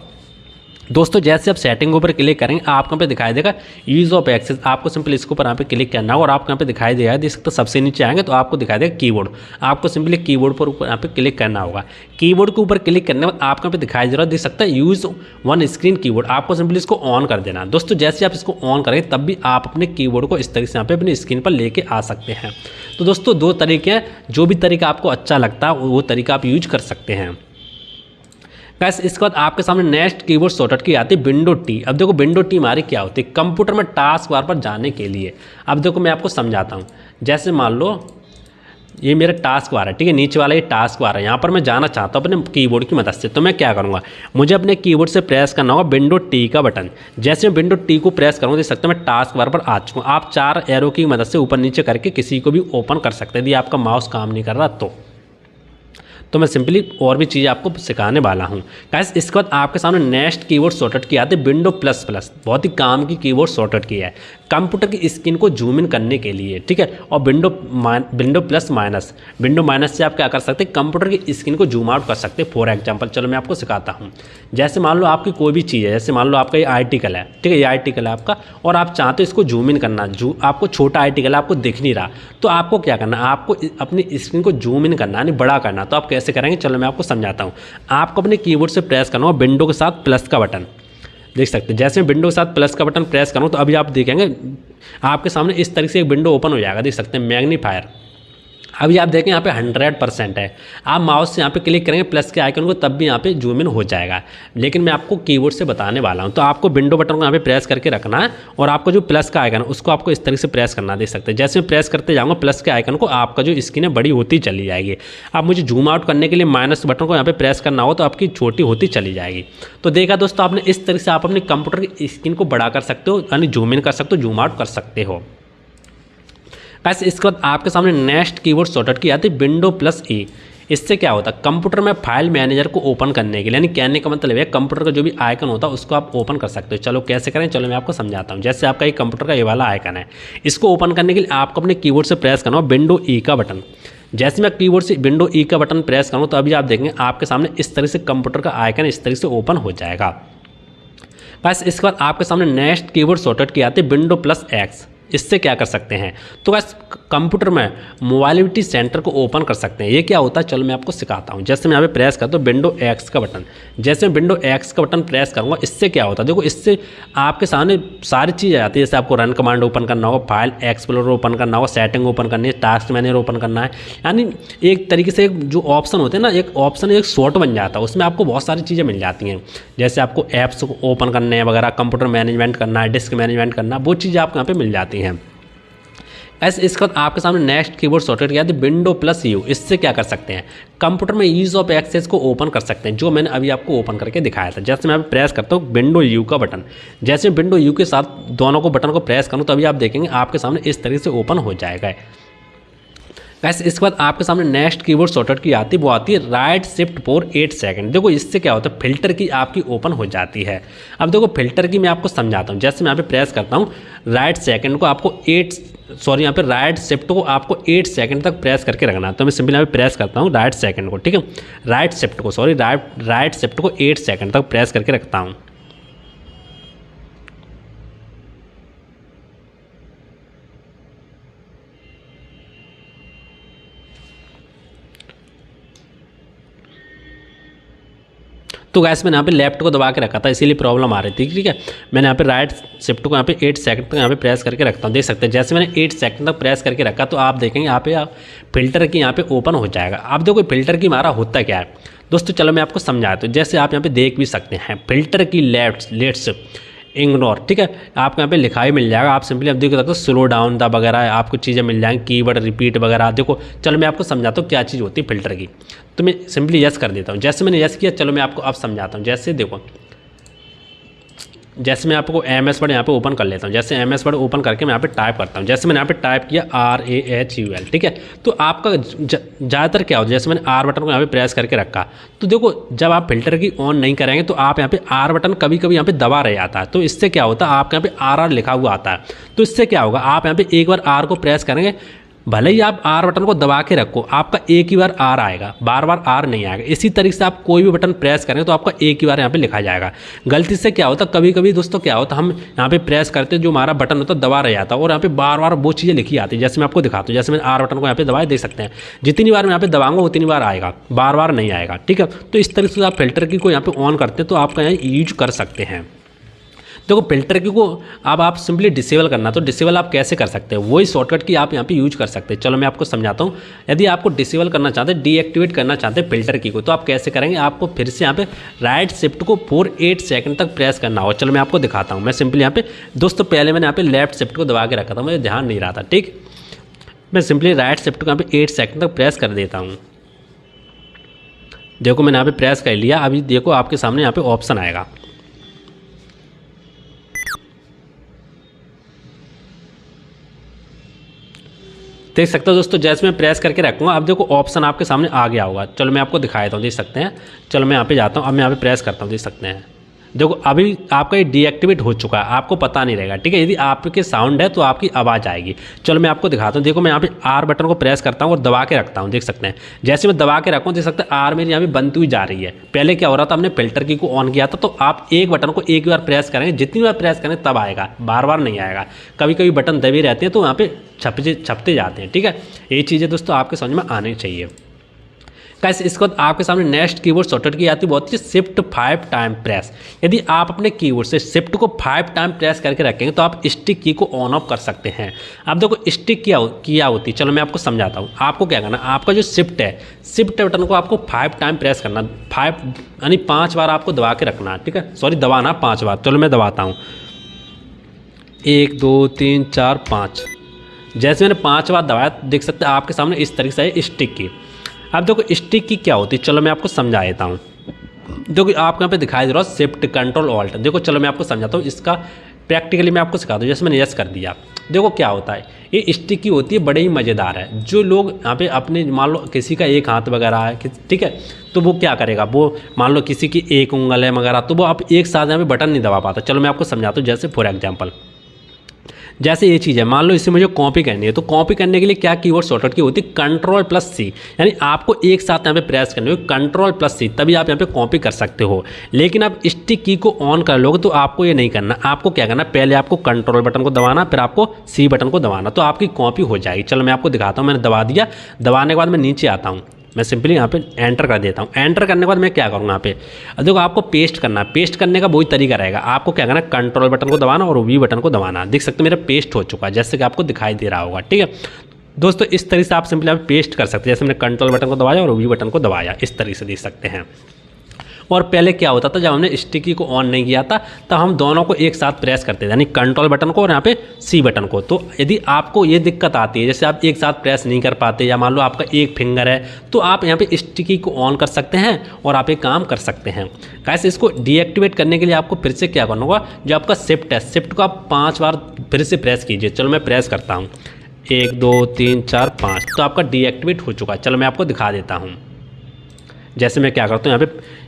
[SPEAKER 1] दोस्तों जैसे आप सेटिंग के ऊपर क्लिक करेंगे आपको यहाँ पे दिखाई देगा यूज ऑफ एक्सेस। आपको सिंपली इसके ऊपर यहाँ पे क्लिक करना होगा और आपको यहाँ पे दिखाई देगा, देख सकते सबसे नीचे आएंगे तो आपको दिखाई देगा कीबोर्ड। आपको सिंपली कीबोर्ड पर ऊपर यहाँ पे क्लिक करना होगा। कीबोर्ड के ऊपर क्लिक करने के बाद आपको यहाँ पे दिखाई दे रहा है, देख सकता है यूज वन स्क्रीन कीबोर्ड। आपको सिंपली इसको ऑन कर देना। दोस्तों जैसे आप इसको ऑन करेंगे तब भी आप अपने कीबोर्ड को इस तरीके से यहाँ पे अपनी स्क्रीन पर लेके आ सकते हैं। तो दोस्तों 2 तरीके हैं, जो भी तरीका आपको अच्छा लगता है वो तरीका आप यूज कर सकते हैं। गाइस इसके बाद आपके सामने नेक्स्ट कीबोर्ड शॉर्टकट की आती है विंडो टी। अब देखो विंडो टी हमारी क्या होती है, कंप्यूटर में टास्क बार पर जाने के लिए। अब देखो मैं आपको समझाता हूँ। जैसे मान लो ये मेरा टास्क बार है, ठीक है, नीचे वाला ये टास्क बार है, यहाँ पर मैं जाना चाहता हूँ अपने कीबोर्ड की मदद से। तो मैं क्या करूँगा, मुझे अपने कीबोर्ड से प्रेस करना होगा विंडो टी का बटन। जैसे मैं विंडो टी को प्रेस करूँगा देख सकते हैं मैं टास्क बार पर आ चुका हूँ। आप 4 एरो की मदद से ऊपर नीचे करके किसी को भी ओपन कर सकते हैं यदि आपका माउस काम नहीं कर रहा तो मैं सिंपली और भी चीज़ें आपको सिखाने वाला हूँ। गाइस इसके बाद आपके सामने नेक्स्ट कीबोर्ड शॉर्टकट की आती है विंडो प्लस प्लस। बहुत ही काम की कीबोर्ड शॉर्टकट की है कंप्यूटर की स्क्रीन को जूम इन करने के लिए, ठीक है। और window plus minus, window minus से आप क्या कर सकते हैं, कंप्यूटर की स्क्रीन को जूम आउट कर सकते हैं। फॉर एग्जांपल चलो मैं आपको सिखाता हूँ। जैसे मान लो आपकी कोई भी चीज़ है, जैसे मान लो आपका ये आर्टिकल है, ठीक है, ये आर्टिकल है आपका और आप चाहते हो इसको जूम इन करना, आपको छोटा आर्टिकल आपको दिख नहीं रहा, तो आपको क्या करना, आपको अपनी स्क्रीन को जूम इन करना यानी बड़ा करना। तो आप कैसे करेंगे, चलो मैं आपको समझाता हूँ। आपको अपने कीबोर्ड से प्रेस करना होगा विंडो के साथ प्लस का बटन, देख सकते हैं। जैसे मैं विंडो के साथ प्लस का बटन प्रेस करूँ तो अभी आप देखेंगे आपके सामने इस तरीके से एक विंडो ओपन हो जाएगा, देख सकते हैं मैग्नीफायर। अभी आप देखें यहाँ पे 100% है। आप माउस से यहाँ पे क्लिक करेंगे प्लस के आइकन को, तब भी यहाँ पे जूम इन हो जाएगा। लेकिन मैं आपको कीबोर्ड से बताने वाला हूँ। तो आपको विंडो बटन को यहाँ पे प्रेस करके रखना है और आपको जो प्लस का आइकन है उसको आपको इस तरीके से प्रेस करना, देख सकते हैं। जैसे मैं प्रेस करते जाऊँगा प्लस के आइकन को, आपका जो स्क्रीन है बड़ी होती चली जाएगी। अब मुझे जूम आउट करने के लिए माइनस बटन को यहाँ पे प्रेस करना हो तो आपकी छोटी होती चली जाएगी। तो देखा दोस्तों आपने, इस तरीके से आप अपने कंप्यूटर की स्क्रीन को बड़ा कर सकते हो, यानी जूम इन कर सकते हो, जूम आउट कर सकते हो। बस इसके बाद आपके सामने नेक्स्ट कीबोर्ड शॉर्टकट की आती है विंडो प्लस ई। इससे क्या होता है, कंप्यूटर में फाइल मैनेजर को ओपन करने के लिए, यानी कहने का मतलब है कंप्यूटर का जो भी आइकन होता है उसको आप ओपन कर सकते हो। चलो कैसे करें, चलो मैं आपको समझाता हूँ। जैसे आपका ये कंप्यूटर का ये वाला आइकन है, इसको ओपन करने के लिए आपको अपने कीबोर्ड से प्रेस करना हो विंडो ई का बटन। जैसे मैं कीबोर्ड से विंडो ई का बटन प्रेस करूँ तो अभी आप देखेंगे आपके सामने इस तरह से कंप्यूटर का आइकन इस तरह से ओपन हो जाएगा। बस इसके बाद आपके सामने नेक्स्ट कीबोर्ड शॉर्टकट की आती है विंडो प्लस एक्स। इससे क्या कर सकते हैं, तो बस कंप्यूटर में मोबाइलिटी सेंटर को ओपन कर सकते हैं। ये क्या होता है, चलो मैं आपको सिखाता हूँ। जैसे मैं यहाँ पे प्रेस करता हूँ विंडो एक्स का बटन, जैसे मैं विंडो एक्स का बटन प्रेस करूँगा इससे क्या होता है, देखो इससे आपके सामने सारी चीज़ें आती है। जैसे आपको रन कमांड ओपन करना होगा, फाइल एक्सप्लोरर ओपन करना होगा, सेटिंग ओपन करनी है, टास्क मैनेजर ओपन करना है, यानी एक तरीके से जो ऑप्शन होते हैं ना, एक ऑप्शन एक शॉर्ट बन जाता है, उसमें आपको बहुत सारी चीज़ें मिल जाती हैं। जैसे आपको ऐप्स को ओपन करने हैं वगैरह, कंप्यूटर मैनेजमेंट करना है, डिस्क मैनेजमेंट करना, वो चीज़ें आपको यहाँ पे मिल जाती हैं। ऐसे इसके बाद आपके सामने नेक्स्ट कीबोर्ड शॉर्टकट किया है विंडो प्लस यू। इससे क्या कर सकते हैं, कंप्यूटर में ईज ऑफ एक्सेस को ओपन कर सकते हैं, जो मैंने अभी आपको ओपन करके दिखाया था। जैसे मैं प्रेस करता हूँ विंडो यू का बटन, जैसे विंडो यू के साथ दोनों को बटन को प्रेस करूँ तो अभी आप देखेंगे आपके सामने इस तरीके से ओपन हो जाएगा। वैसे इसके बाद आपके सामने नेक्स्ट कीबोर्ड शॉर्टकट की आती है, वो आती है राइट शिफ्ट फॉर 8 सेकंड। देखो इससे क्या होता है, फिल्टर की आपकी ओपन हो जाती है। अब देखो फिल्टर की मैं आपको समझाता हूँ। जैसे मैं यहाँ पे प्रेस करता हूँ राइट सेकंड को, आपको यहाँ पे राइट शिफ्ट को आपको 8 सेकंड तक प्रेस करके रखना है। तो मैं सिंपली यहाँ पे प्रेस करता हूँ राइट सेकंड को, ठीक है, राइट शिफ्ट को 8 सेकंड तक प्रेस करके रखता हूँ। तो गैस मैंने यहाँ पे लेफ्ट को दबा के रखा था, इसीलिए प्रॉब्लम आ रही थी, ठीक है। मैंने यहाँ पे राइट शिफ्ट को यहाँ पे 8 सेकंड तक यहाँ पे प्रेस करके रखता हूँ। देख सकते हैं जैसे मैंने 8 सेकंड तक प्रेस करके रखा तो आप देखेंगे यहाँ पे फिल्टर की यहाँ पे ओपन हो जाएगा। आप देखो फिल्टर की हमारा होता क्या है दोस्तों, चलो मैं आपको समझाता हूँ। जैसे आप यहाँ पे देख भी सकते हैं फिल्टर की लेट्स इग्नोर, ठीक है, आपको यहाँ पे लिखा ही मिल जाएगा। आप सिंपली अब देख सकते हो स्लो डाउन द वगैरह आपको चीज़ें मिल जाएंगी, कीवर्ड रिपीट वगैरह। देखो चलो मैं आपको समझाता हूँ क्या चीज़ होती है फिल्टर की। तो मैं सिंपली यस कर देता हूँ। जैसे मैंने यस किया, चलो मैं आपको अब समझाता हूँ। जैसे देखो, जैसे मैं आपको MS वर्ड यहाँ पे ओपन कर लेता हूँ। जैसे MS वर्ड ओपन करके मैं यहाँ पे टाइप करता हूँ। जैसे मैंने यहाँ पे टाइप किया RAHUL, ठीक है। तो आपका ज़्यादातर क्या होता है, जैसे मैंने R बटन को यहाँ पे प्रेस करके रखा, तो देखो जब आप फिल्टर की ऑन नहीं करेंगे तो आप यहाँ पे R बटन कभी कभी यहाँ पे दबा रह जाता है। तो इससे क्या होता है, आपके यहाँ पे RR लिखा हुआ आता है। तो इससे क्या होगा, आप यहाँ पे एक बार R को प्रेस करेंगे, भले ही आप R बटन को दबा के रखो, आपका एक ही बार R आएगा, बार बार R नहीं आएगा। इसी तरीके से आप कोई भी बटन प्रेस करें तो आपका एक ही बार यहाँ पे लिखा जाएगा। गलती से क्या होता है, कभी कभी दोस्तों क्या होता है, हम यहाँ पे प्रेस करते जो हमारा बटन होता है दबा रह जाता है और यहाँ पे बार बार वो चीज़ें लिखी आती है। जैसे मैं आपको दिखाता हूँ, जैसे मैंने R बटन को यहाँ पे दबाया, देख सकते हैं जितनी बार मैं यहाँ पे दबाऊंगा उतनी बार आएगा, बार बार नहीं आएगा, ठीक है। तो इस तरीके से आप फिल्टर की को यहाँ पे ऑन करते हैं तो आपका यहाँ यूज कर सकते हैं। देखो फिल्टर की को अब आप सिंपली डिसेबल करना, तो डिसेबल आप कैसे कर सकते हैं, वही शॉर्टकट की आप यहाँ पे यूज कर सकते हैं। चलो मैं आपको समझाता हूँ। यदि आपको डिसेबल करना चाहते हैं, डीएक्टिवेट करना चाहते हैं फिल्टर की को, तो आप कैसे करेंगे, आपको फिर से यहाँ पे राइट शिफ्ट को 8 सेकंड तक प्रेस करना होगा। चलो मैं आपको दिखाता हूँ। मैं सिंपली यहाँ पे दोस्तों पहले मैंने यहाँ पे लेफ्ट शिफ्ट को दबा के रखा था, मुझे ध्यान नहीं रहा था, ठीक। मैं सिंपली राइट शिफ्ट को यहाँ पे 8 सेकंड तक प्रेस कर देता हूँ। देखो मैंने यहाँ पे प्रेस कर लिया। अभी देखो आपके सामने यहाँ पे ऑप्शन आएगा, देख सकते हो दोस्तों। जैसे मैं प्रेस करके रखूँगा, अब देखो ऑप्शन आपके सामने आ गया होगा। चलो मैं आपको दिखा देता हूँ, देख सकते हैं। चलो मैं यहाँ पे जाता हूँ, अब मैं यहाँ पे प्रेस करता हूँ, देख सकते हैं। देखो अभी आपका ये डीएक्टिवेट हो चुका है, आपको पता नहीं रहेगा, ठीक है। यदि आपके साउंड है तो आपकी आवाज़ आएगी। चलो मैं आपको दिखाता हूँ। देखो मैं यहाँ पे R बटन को प्रेस करता हूँ और दबा के रखता हूँ, देख सकते हैं। जैसे मैं दबा के रखूँ, देख सकते हैं R मेरी यहाँ पे बनती हुई जा रही है। पहले क्या हो रहा था, हमने फिल्टर की को ऑन किया था, तो आप एक बटन को एक बार प्रेस करेंगे, जितनी बार प्रेस करें तब आएगा, बार बार नहीं आएगा। कभी कभी बटन दबे रहते हैं तो यहाँ पे छपते जाते हैं, ठीक है। ये चीज़ें दोस्तों आपके समझ में आनी चाहिए। कैसे इसके बाद आपके सामने नेक्स्ट कीबोर्ड शॉर्टकट की आती है, बहुत ही शिफ्ट 5 टाइम प्रेस। यदि आप अपने कीबोर्ड से शिफ्ट को 5 टाइम प्रेस करके रखेंगे तो आप स्टिक की को ऑन ऑफ कर सकते हैं। अब देखो स्टिक किया होती है, चलो मैं आपको समझाता हूँ। आपको क्या करना, आपका जो शिफ्ट है, शिफ्ट बटन को आपको 5 टाइम प्रेस करना, 5 यानी 5 बार आपको दबा के रखना, ठीक है, सॉरी दबाना 5 बार। चलो मैं दबाता हूँ, 1 2 3 4 5। जैसे मैंने 5 बार दबाया, देख सकते हैं आपके सामने इस तरीके से है स्टिक की। अब देखो स्टिक की क्या होती है, चलो मैं आपको समझा देता हूँ। देखो आपको यहाँ पे दिखाई दे रहा है शिफ्ट कंट्रोल ऑल्ट। देखो चलो मैं आपको समझाता हूँ, इसका प्रैक्टिकली मैं आपको सिखा दूँ। जैसे मैंने यस कर दिया, देखो क्या होता है, ये स्टिक की होती है, बड़े ही मज़ेदार है। जो लोग यहाँ पे अपने मान लो किसी का एक हाथ वगैरह है, ठीक है, तो वो क्या करेगा, वो मान लो किसी की एक उंगल है वगैरह, तो वो आप एक साथ यहाँ पे बटन नहीं दबा पाता। चलो मैं आपको समझाता हूँ। जैसे फॉर एग्जाम्पल, जैसे ये चीज़ है, मान लो इसे मुझे कॉपी करनी है, तो कॉपी करने के लिए क्या कीवर्ड शॉर्टकट की होती है, कंट्रोल+C। यानी आपको एक साथ यहाँ पे प्रेस करनी होगी कंट्रोल+C, तभी आप यहाँ पे कॉपी कर सकते हो। लेकिन आप स्टिक की को ऑन कर लोगे तो आपको ये नहीं करना। आपको क्या करना, पहले आपको कंट्रोल बटन को दबाना, फिर आपको C बटन को दबाना, तो आपकी कॉपी हो जाएगी। चलो मैं आपको दिखाता हूँ। मैंने दबा दिया, दबाने के बाद मैं नीचे आता हूँ, मैं सिंपली यहाँ पे एंटर कर देता हूँ। एंटर करने के बाद मैं क्या करूँगा, यहाँ पे देखो आपको पेस्ट करना है। पेस्ट करने का वही तरीका रहेगा, आपको क्या करना, कंट्रोल बटन को दबाना और V बटन को दबाना। देख सकते मेरा पेस्ट हो चुका है, जैसे कि आपको दिखाई दे रहा होगा, ठीक है दोस्तों। इस तरीके से आप सिंपली यहाँ पेस्ट कर सकते हैं। जैसे मैंने कंट्रोल बटन को दबाया और V बटन को दबाया, इस तरीके से देख सकते हैं। और पहले क्या होता था, जब हमने स्टिकी को ऑन नहीं किया था तब हम दोनों को एक साथ प्रेस करते थे, यानी कंट्रोल बटन को और यहाँ पे C बटन को। तो यदि आपको ये दिक्कत आती है, जैसे आप एक साथ प्रेस नहीं कर पाते, या मान लो आपका एक फिंगर है, तो आप यहाँ पे स्टिकी को ऑन कर सकते हैं और आप एक काम कर सकते हैं। कैसे, इसको डीएक्टिवेट करने के लिए आपको फिर से क्या करना होगा, जो आपका शिफ्ट है, शिफ्ट को आप 5 बार फिर से प्रेस कीजिए। चलो मैं प्रेस करता हूँ, 1 2 3 4 5, तो आपका डीएक्टिवेट हो चुका है। चलो मैं आपको दिखा देता हूँ। जैसे मैं क्या करता हूँ, यहाँ पे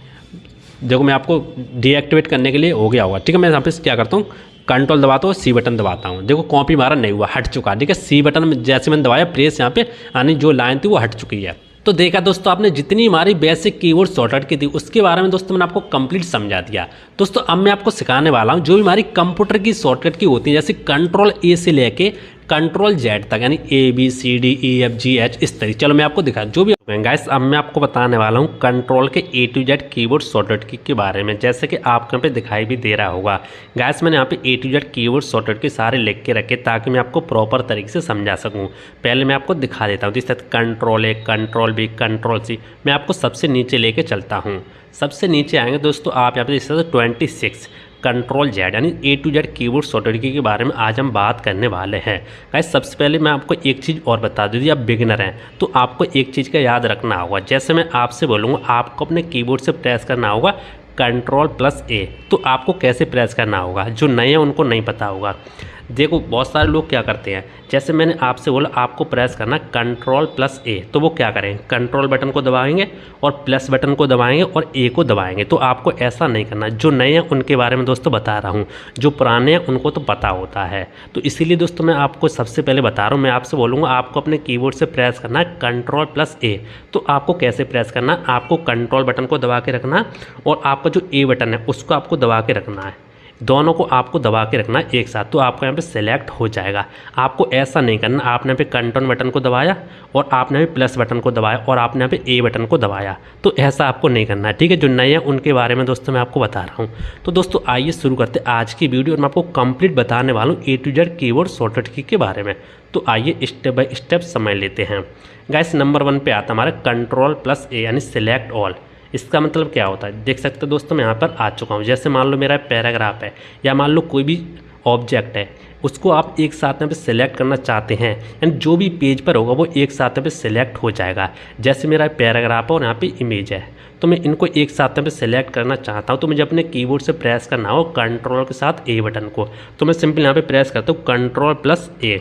[SPEAKER 1] देखो मैं आपको डीएक्टिवेट करने के लिए हो गया होगा, ठीक है। मैं यहाँ पे क्या करता हूँ, कंट्रोल दबाता हूँ, C बटन दबाता हूँ। देखो कॉपी मारा नहीं हुआ, हट चुका, ठीक है। C बटन जैसे मैंने दबाया, प्रेस यहाँ पे यानी जो लाइन थी वो हट चुकी है। तो देखा दोस्तों आपने, जितनी हमारी बेसिक कीवर्ड शॉर्टकट की थी उसके बारे में दोस्तों मैंने आपको कंप्लीट समझा दिया। दोस्तों अब मैं आपको सिखाने वाला हूँ जो भी हमारी कंप्यूटर की शॉर्टकट की होती है, जैसे कंट्रोल A से लेके कंट्रोल Z तक, यानी ABCDEFGH इस तरीके। चलो मैं आपको दिखा, जो भी गाइस अब मैं आपको बताने वाला हूँ कंट्रोल के A to Z keyboard shortcut की के बारे में। जैसे कि आपको यहाँ पे दिखाई भी दे रहा होगा गाइस, मैंने यहाँ पे A to Z keyboard shortcut के सारे लिख के रखे ताकि मैं आपको प्रॉपर तरीके से समझा सकूँ। पहले मैं आपको दिखा देता हूँ, जिस control A, control B, control C। मैं आपको सबसे नीचे लेके चलता हूँ। सबसे नीचे आएंगे दोस्तों आप यहाँ पे इस तरह 26 कंट्रोल Z, यानी A to Z keyboard shortcut के बारे में आज हम बात करने वाले हैं। गाइस सबसे पहले मैं आपको एक चीज़ और बता दूँ, यदि आप बिगिनर हैं तो आपको एक चीज़ का याद रखना होगा। जैसे मैं आपसे बोलूँगा, आपको अपने कीबोर्ड से प्रेस करना होगा कंट्रोल+A। तो आपको कैसे प्रेस करना होगा, जो नए हैं उनको नहीं पता होगा। देखो बहुत सारे लोग क्या करते हैं, जैसे मैंने आपसे बोला आपको प्रेस करना कंट्रोल+A, तो वो क्या करें, कंट्रोल बटन को दबाएंगे और प्लस बटन को दबाएंगे और A को दबाएंगे। तो आपको ऐसा नहीं करना। जो नए हैं उनके बारे में दोस्तों बता रहा हूँ, जो पुराने हैं उनको तो पता होता है। तो इसीलिए दोस्तों मैं आपको सबसे पहले बता रहा हूँ। मैं आपसे बोलूँगा आपको अपने कीबोर्ड से प्रेस करना है कंट्रोल+A। तो आपको कैसे प्रेस करना, आपको कंट्रोल बटन को दबा के रखना और आपका जो A बटन है उसको आपको दबा के रखना है। दोनों को आपको दबा के रखना है एक साथ, तो आपका यहाँ पे सेलेक्ट हो जाएगा। आपको ऐसा नहीं करना, आपने यहाँ पे कंट्रोल बटन को दबाया और आपने यहाँ पे प्लस बटन को दबाया और आपने यहाँ पे A बटन को दबाया, तो ऐसा आपको नहीं करना है, ठीक है। जो नए हैं उनके बारे में दोस्तों मैं आपको बता रहा हूँ। तो दोस्तों आइए शुरू करते हैं आज की वीडियो, और मैं आपको कंप्लीट बताने वाला हूँ A to Z keyboard shortcut की के बारे में। तो आइए स्टेप बाय स्टेप समझ लेते हैं। गाइस नंबर 1 पे आता हमारा कंट्रोल+A, यानी सिलेक्ट ऑल। इसका मतलब क्या होता है, देख सकते हो दोस्तों मैं यहाँ पर आ चुका हूँ। जैसे मान लो मेरा पैराग्राफ है या मान लो कोई भी ऑब्जेक्ट है, उसको आप एक साथ यहाँ पे सिलेक्ट करना चाहते हैं, यानी जो भी पेज पर होगा वो एक साथ यहाँ पे सिलेक्ट हो जाएगा। जैसे मेरा पैराग्राफ है और यहाँ पे इमेज है, तो मैं इनको एक साथ यहाँ पे सिलेक्ट करना चाहता हूँ, तो मुझे अपने कीबोर्ड से प्रेस करना हो कंट्रोल के साथ A बटन को। तो मैं सिंपल यहाँ पे प्रेस करता हूँ कंट्रोल+A।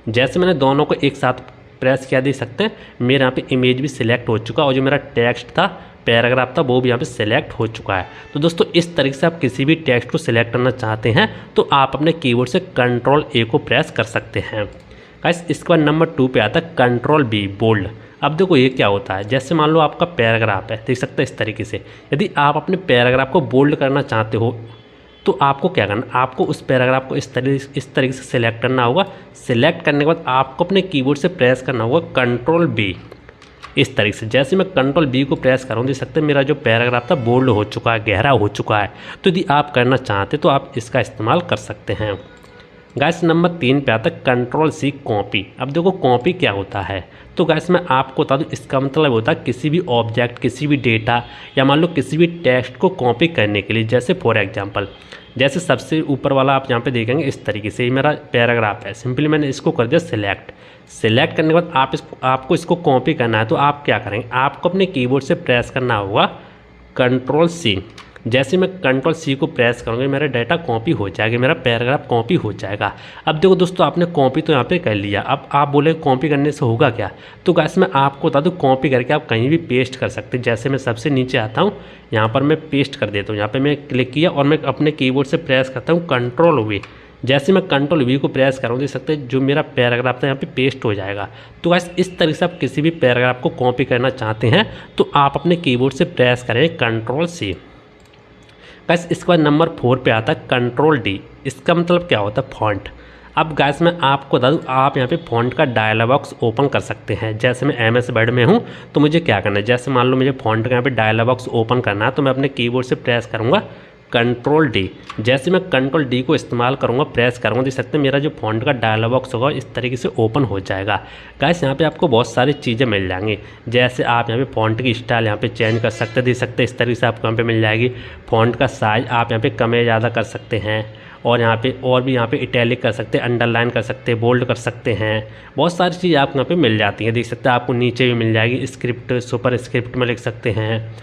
[SPEAKER 1] जैसे मैंने दोनों को एक साथ प्रेस किया, देख सकते हैं मेरे यहाँ पे इमेज भी सिलेक्ट हो चुका और जो मेरा टेक्स्ट था, पैराग्राफ था, वो भी यहाँ पे सिलेक्ट हो चुका है। तो दोस्तों इस तरीके से आप किसी भी टेक्स्ट को सिलेक्ट करना चाहते हैं तो आप अपने कीबोर्ड से कंट्रोल+A को प्रेस कर सकते हैं। गाइस इसके बाद नंबर 2 पे आता है कंट्रोल+B, बोल्ड। अब देखो ये क्या होता है, जैसे मान लो आपका पैराग्राफ है, देख सकते हैं इस तरीके से। यदि आप अपने पैराग्राफ को बोल्ड करना चाहते हो तो आपको क्या करना, आपको उस पैराग्राफ को इस तरीके से सिलेक्ट करना होगा। सिलेक्ट करने के बाद आपको अपने कीबोर्ड से प्रेस करना होगा कंट्रोल+B। इस तरीके से। जैसे मैं कंट्रोल बी को प्रेस करूँ, देख सकते हैं मेरा जो पैराग्राफ था बोल्ड हो चुका है, गहरा हो चुका है। तो यदि आप करना चाहते तो आप इसका इस्तेमाल कर सकते हैं। गाइस नंबर 3 पे आता है कंट्रोल सी कॉपी। अब देखो कॉपी क्या होता है, तो गाइस मैं आपको बता दूं, इसका मतलब होता है किसी भी ऑब्जेक्ट, किसी भी डेटा या मान लो किसी भी टेक्स्ट को कॉपी करने के लिए। जैसे फॉर एग्जांपल, जैसे सबसे ऊपर वाला आप यहाँ पे देखेंगे इस तरीके से, ये मेरा पैराग्राफ है, सिंपली मैंने इसको कर दिया सिलेक्ट करने के बाद आपको इसको कॉपी करना है। तो आप क्या करेंगे, आपको अपने कीबोर्ड से प्रेस करना होगा कंट्रोल सी। जैसे मैं कंट्रोल सी को प्रेस करूँगा मेरा डाटा कॉपी हो जाएगा, मेरा पैराग्राफ कॉपी हो जाएगा। अब देखो दोस्तों, आपने कॉपी तो यहाँ पे कर लिया। अब आप बोले कॉपी करने से होगा क्या, तो गाइस मैं आपको बता दूँ, कॉपी करके आप कहीं भी पेस्ट कर सकते हैं। जैसे मैं सबसे नीचे आता हूँ, यहाँ पर मैं पेस्ट कर देता हूँ। यहाँ पर मैं क्लिक किया और मैं अपने कीबोर्ड से प्रेस करता हूँ कंट्रोल वी। जैसे मैं कंट्रोल वी को प्रेस करूँ, देख सकते हैं जो मेरा पैराग्राफ था यहाँ पे पेस्ट हो जाएगा। तो गाइस इस तरीके से आप किसी भी पैराग्राफ को कॉपी करना चाहते हैं तो आप अपने कीबोर्ड से प्रेस करें कंट्रोल सी। गाइस इसके बाद नंबर 4 पे आता है कंट्रोल डी। इसका मतलब क्या होता है, फॉन्ट। अब गाइस मैं आपको बता दूँ, आप यहाँ पे फॉन्ट का डायलॉग बॉक्स ओपन कर सकते हैं। जैसे मैं एमएस वर्ड में हूँ तो मुझे क्या करना है, जैसे मान लो मुझे फॉन्ट का यहाँ पे डायलॉग बॉक्स ओपन करना है तो मैं अपने कीबोर्ड से प्रेस करूँगा कंट्रोल डी। जैसे मैं कंट्रोल डी को इस्तेमाल करूँगा, प्रेस करूँगा, देख सकते हैं मेरा जो फॉन्ट का डायलॉग बॉक्स होगा इस तरीके से ओपन हो जाएगा। गाइस यहाँ पे आपको बहुत सारी चीज़ें मिल जाएंगी। जैसे आप यहाँ पे फॉन्ट की स्टाइल यहाँ पे चेंज कर सकते हैं, देख सकते हैं इस तरीके से आपको यहाँ पे मिल जाएगी। फॉन्ट का साइज आप यहाँ पे कम या ज़्यादा कर सकते हैं और यहाँ पे और भी यहाँ पे इटैलिक कर सकते हैं, अंडरलाइन कर सकते हैं, बोल्ड कर सकते हैं। बहुत सारी चीज़ आपको यहाँ पे मिल जाती हैं, देख सकते हैं आपको नीचे भी मिल जाएगी। स्क्रिप्ट, सुपर स्क्रिप्ट में लिख सकते हैं,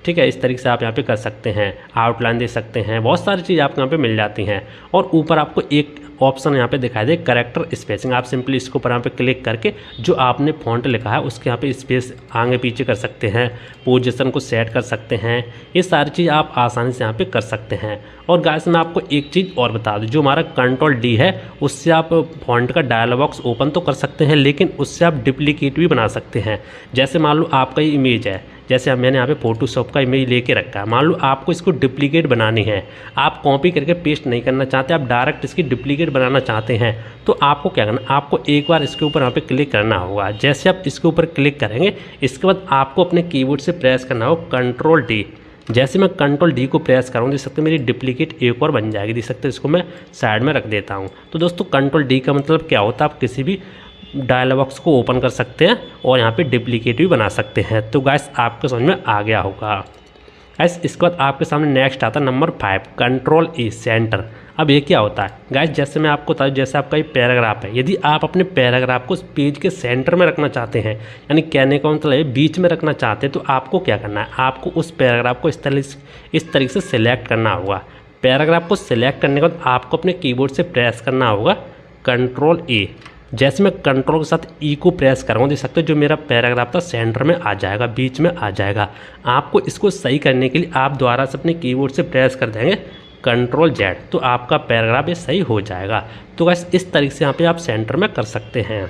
[SPEAKER 1] ठीक है, इस तरीके से आप यहाँ पे कर सकते हैं। आउटलाइन दे सकते हैं, बहुत सारी चीज़ आपको यहाँ पे मिल जाती हैं। और ऊपर आपको एक ऑप्शन यहाँ पे दिखाई दे कैरेक्टर स्पेसिंग। आप सिंपली इसके ऊपर यहाँ पे क्लिक करके जो आपने फॉन्ट लिखा है उसके यहाँ पे स्पेस आगे पीछे कर सकते हैं, पोजीशन को सेट कर सकते हैं। ये सारी चीज़ आप आसानी से यहाँ पे कर सकते हैं। और गाइस मैं आपको एक चीज़ और बता दूँ, जो हमारा कंट्रोल डी है उससे आप फॉन्ट का डायलॉग बॉक्स ओपन तो कर सकते हैं, लेकिन उससे आप डुप्लीकेट भी बना सकते हैं। जैसे मान लो आपका ये इमेज है, जैसे मैंने यहाँ पे फोटोशॉप का इमेज लेके रखा है, मान लो आपको इसको डुप्लीकेट बनानी है, आप कॉपी करके पेस्ट नहीं करना चाहते, आप डायरेक्ट इसकी डुप्लीकेट बनाना चाहते हैं, तो आपको क्या करना, आपको एक बार इसके ऊपर यहाँ पे क्लिक करना होगा। जैसे आप इसके ऊपर क्लिक करेंगे इसके बाद आपको अपने कीबोर्ड से प्रेस करना होगा कंट्रोल डी। जैसे मैं कंट्रोल डी को प्रेस करूँ, देख सकते हैं मेरी डुप्लीकेट एक और बन जाएगी, देख सकते हैं। इसको मैं साइड में रख देता हूँ। तो दोस्तों कंट्रोल डी का मतलब क्या होता है, आप किसी भी डायलॉग बॉक्स को ओपन कर सकते हैं और यहाँ पे डुप्लीकेट भी बना सकते हैं। तो गाइस आपको समझ में आ गया होगा। गाइस इसके बाद आपके सामने नेक्स्ट आता है नंबर 5 कंट्रोल ई सेंटर। अब ये क्या होता है गाइस, जैसे मैं आपको बताऊँ, जैसे आपका ये पैराग्राफ है, यदि आप अपने पैराग्राफ को पेज के सेंटर में रखना चाहते हैं, यानी कहने का मतलब बीच में रखना चाहते हैं, तो आपको क्या करना है, आपको उस पैराग्राफ को इस तरीके से सिलेक्ट करना होगा। पैराग्राफ को सिलेक्ट करने के बाद आपको अपने कीबोर्ड से प्रेस करना होगा कंट्रोल ई। जैसे मैं कंट्रोल के साथ ई को प्रेस करूँगा, देख सकते हो जो मेरा पैराग्राफ था सेंटर में आ जाएगा, बीच में आ जाएगा। आपको इसको सही करने के लिए आप दोबारा से अपने कीबोर्ड से प्रेस कर देंगे कंट्रोल जेड, तो आपका पैराग्राफ ये सही हो जाएगा। तो गाइस इस तरीके से यहाँ पे आप सेंटर में कर सकते हैं।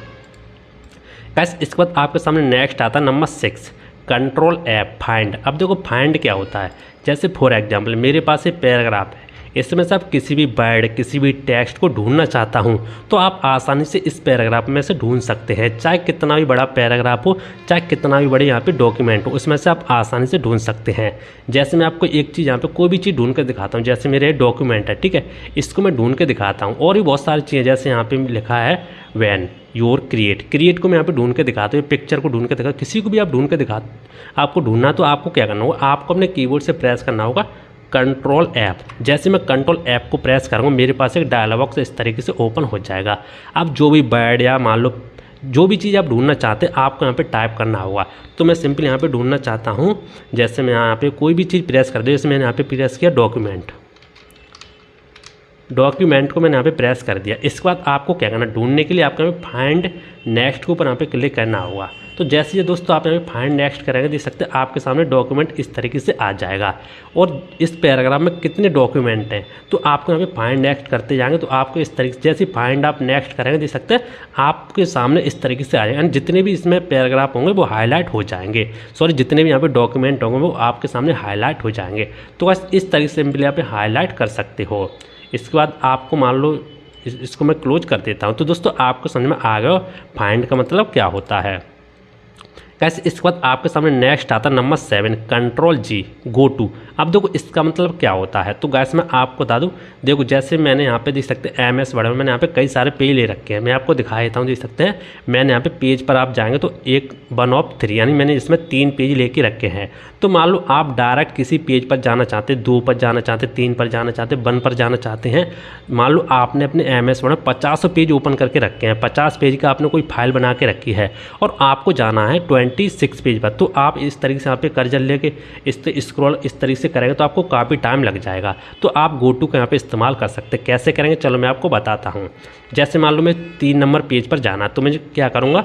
[SPEAKER 1] गाइस इसके बाद आपके सामने नेक्स्ट आता है नंबर 6 कंट्रोल एफ फाइंड। अब देखो फाइंड क्या होता है, जैसे फॉर एग्जाम्पल मेरे पास एक पैराग्राफ है, इसमें से आप किसी भी वर्ड, किसी भी टेक्स्ट को ढूंढना चाहता हूं तो आप आसानी से इस पैराग्राफ में से ढूंढ सकते हैं। चाहे कितना भी बड़ा पैराग्राफ हो, चाहे कितना भी बड़े यहाँ पे डॉक्यूमेंट हो, उसमें से आप आसानी से ढूंढ सकते हैं। जैसे मैं आपको एक चीज़ यहाँ पे कोई भी चीज़ ढूंढ कर दिखाता हूँ, जैसे मेरे डॉक्यूमेंट है, ठीक है, इसको मैं ढूंढ के दिखाता हूँ। और भी बहुत सारी चीज़ें, जैसे यहाँ पर लिखा है वैन योर क्रिएट को मैं यहाँ पे ढूंढ के दिखाता हूँ, पिक्चर को ढूंढ के दिखा, किसी को भी आप ढूंढ के दिखा, आपको ढूंढना तो आपको क्या करना होगा, आपको अपने कीबोर्ड से प्रेस करना होगा कंट्रोल ऐप। जैसे मैं कंट्रोल ऐप को प्रेस करूँगा मेरे पास एक डायलॉग बॉक्स इस तरीके से ओपन हो जाएगा। आप जो भी वर्ड या मान लो जो भी चीज़ आप ढूंढना चाहते हैं आपको यहाँ पे टाइप करना होगा। तो मैं सिंपल यहाँ पे ढूंढना चाहता हूँ, जैसे मैं यहाँ पे कोई भी चीज़ प्रेस कर दूँ, जैसे मैंने यहाँ पे प्रेस किया डॉक्यूमेंट को मैंने यहाँ पे प्रेस कर दिया। इसके बाद आपको क्या करना, ढूंढने के लिए आपको यहाँ पे फाइंड नेक्स्ट के ऊपर यहाँ पे क्लिक करना होगा। तो जैसे ये दोस्तों आप यहाँ पे फाइंड नेक्स्ट करेंगे, देख सकते हैं आपके सामने डॉक्यूमेंट इस तरीके से आ जाएगा। और इस पैराग्राफ में कितने डॉक्यूमेंट हैं तो आपको यहाँ पे फाइंड नेक्स्ट करते जाएंगे तो आपको इस तरीके से, जैसे फाइंड आप नेक्स्ट करेंगे, देख सकते हैं आपके सामने इस तरीके से आ जाएगा। जितने भी इसमें पैराग्राफ होंगे वो हाईलाइट हो जाएंगे, जितने भी यहाँ पे डॉक्यूमेंट होंगे वो आपके सामने हाईलाइट हो जाएंगे। तो बस इस तरीके से सिंपली यहाँ पे हाईलाइट कर सकते हो। इसके बाद आपको मान लो इसको मैं क्लोज कर देता हूँ। तो दोस्तों आपको समझ में आ गया फाइंड का मतलब क्या होता है। कैसे इसके बाद आपके सामने नेक्स्ट आता है number 7 control G go to. अब देखो इसका मतलब क्या होता है, तो गैस मैं आपको बता दूं, देखो जैसे मैंने यहाँ पे देख सकते हैं MS वर्ड में मैंने यहाँ पे कई सारे पेज ले रखे हैं, मैं आपको दिखा देता हूँ। देख सकते हैं मैंने यहाँ पे पेज पर आप जाएंगे तो 1 ऑफ 3 यानी मैंने इसमें 3 पेज लेके रखे हैं। तो मान लो आप डायरेक्ट किसी पेज पर जाना चाहते, 2 पर जाना चाहते, 3 पर जाना चाहते, 1 पर जाना चाहते हैं। मान लो आपने अपने MS वर्ड में 50 पेज ओपन करके रखे हैं, 50 पेज का आपने कोई फाइल बना के रखी है और आपको जाना है 26 पेज पर। तो आप इस तरीके से यहाँ पे कर्जर लेके इस स्क्रॉल इस तरीके से करेंगे तो आपको काफ़ी टाइम लग जाएगा। तो आप गो टू का यहाँ पे इस्तेमाल कर सकते हैं। कैसे करेंगे चलो मैं आपको बताता हूँ। जैसे मान लो मैं 3 नंबर पेज पर जाना, तो मुझे क्या करूँगा,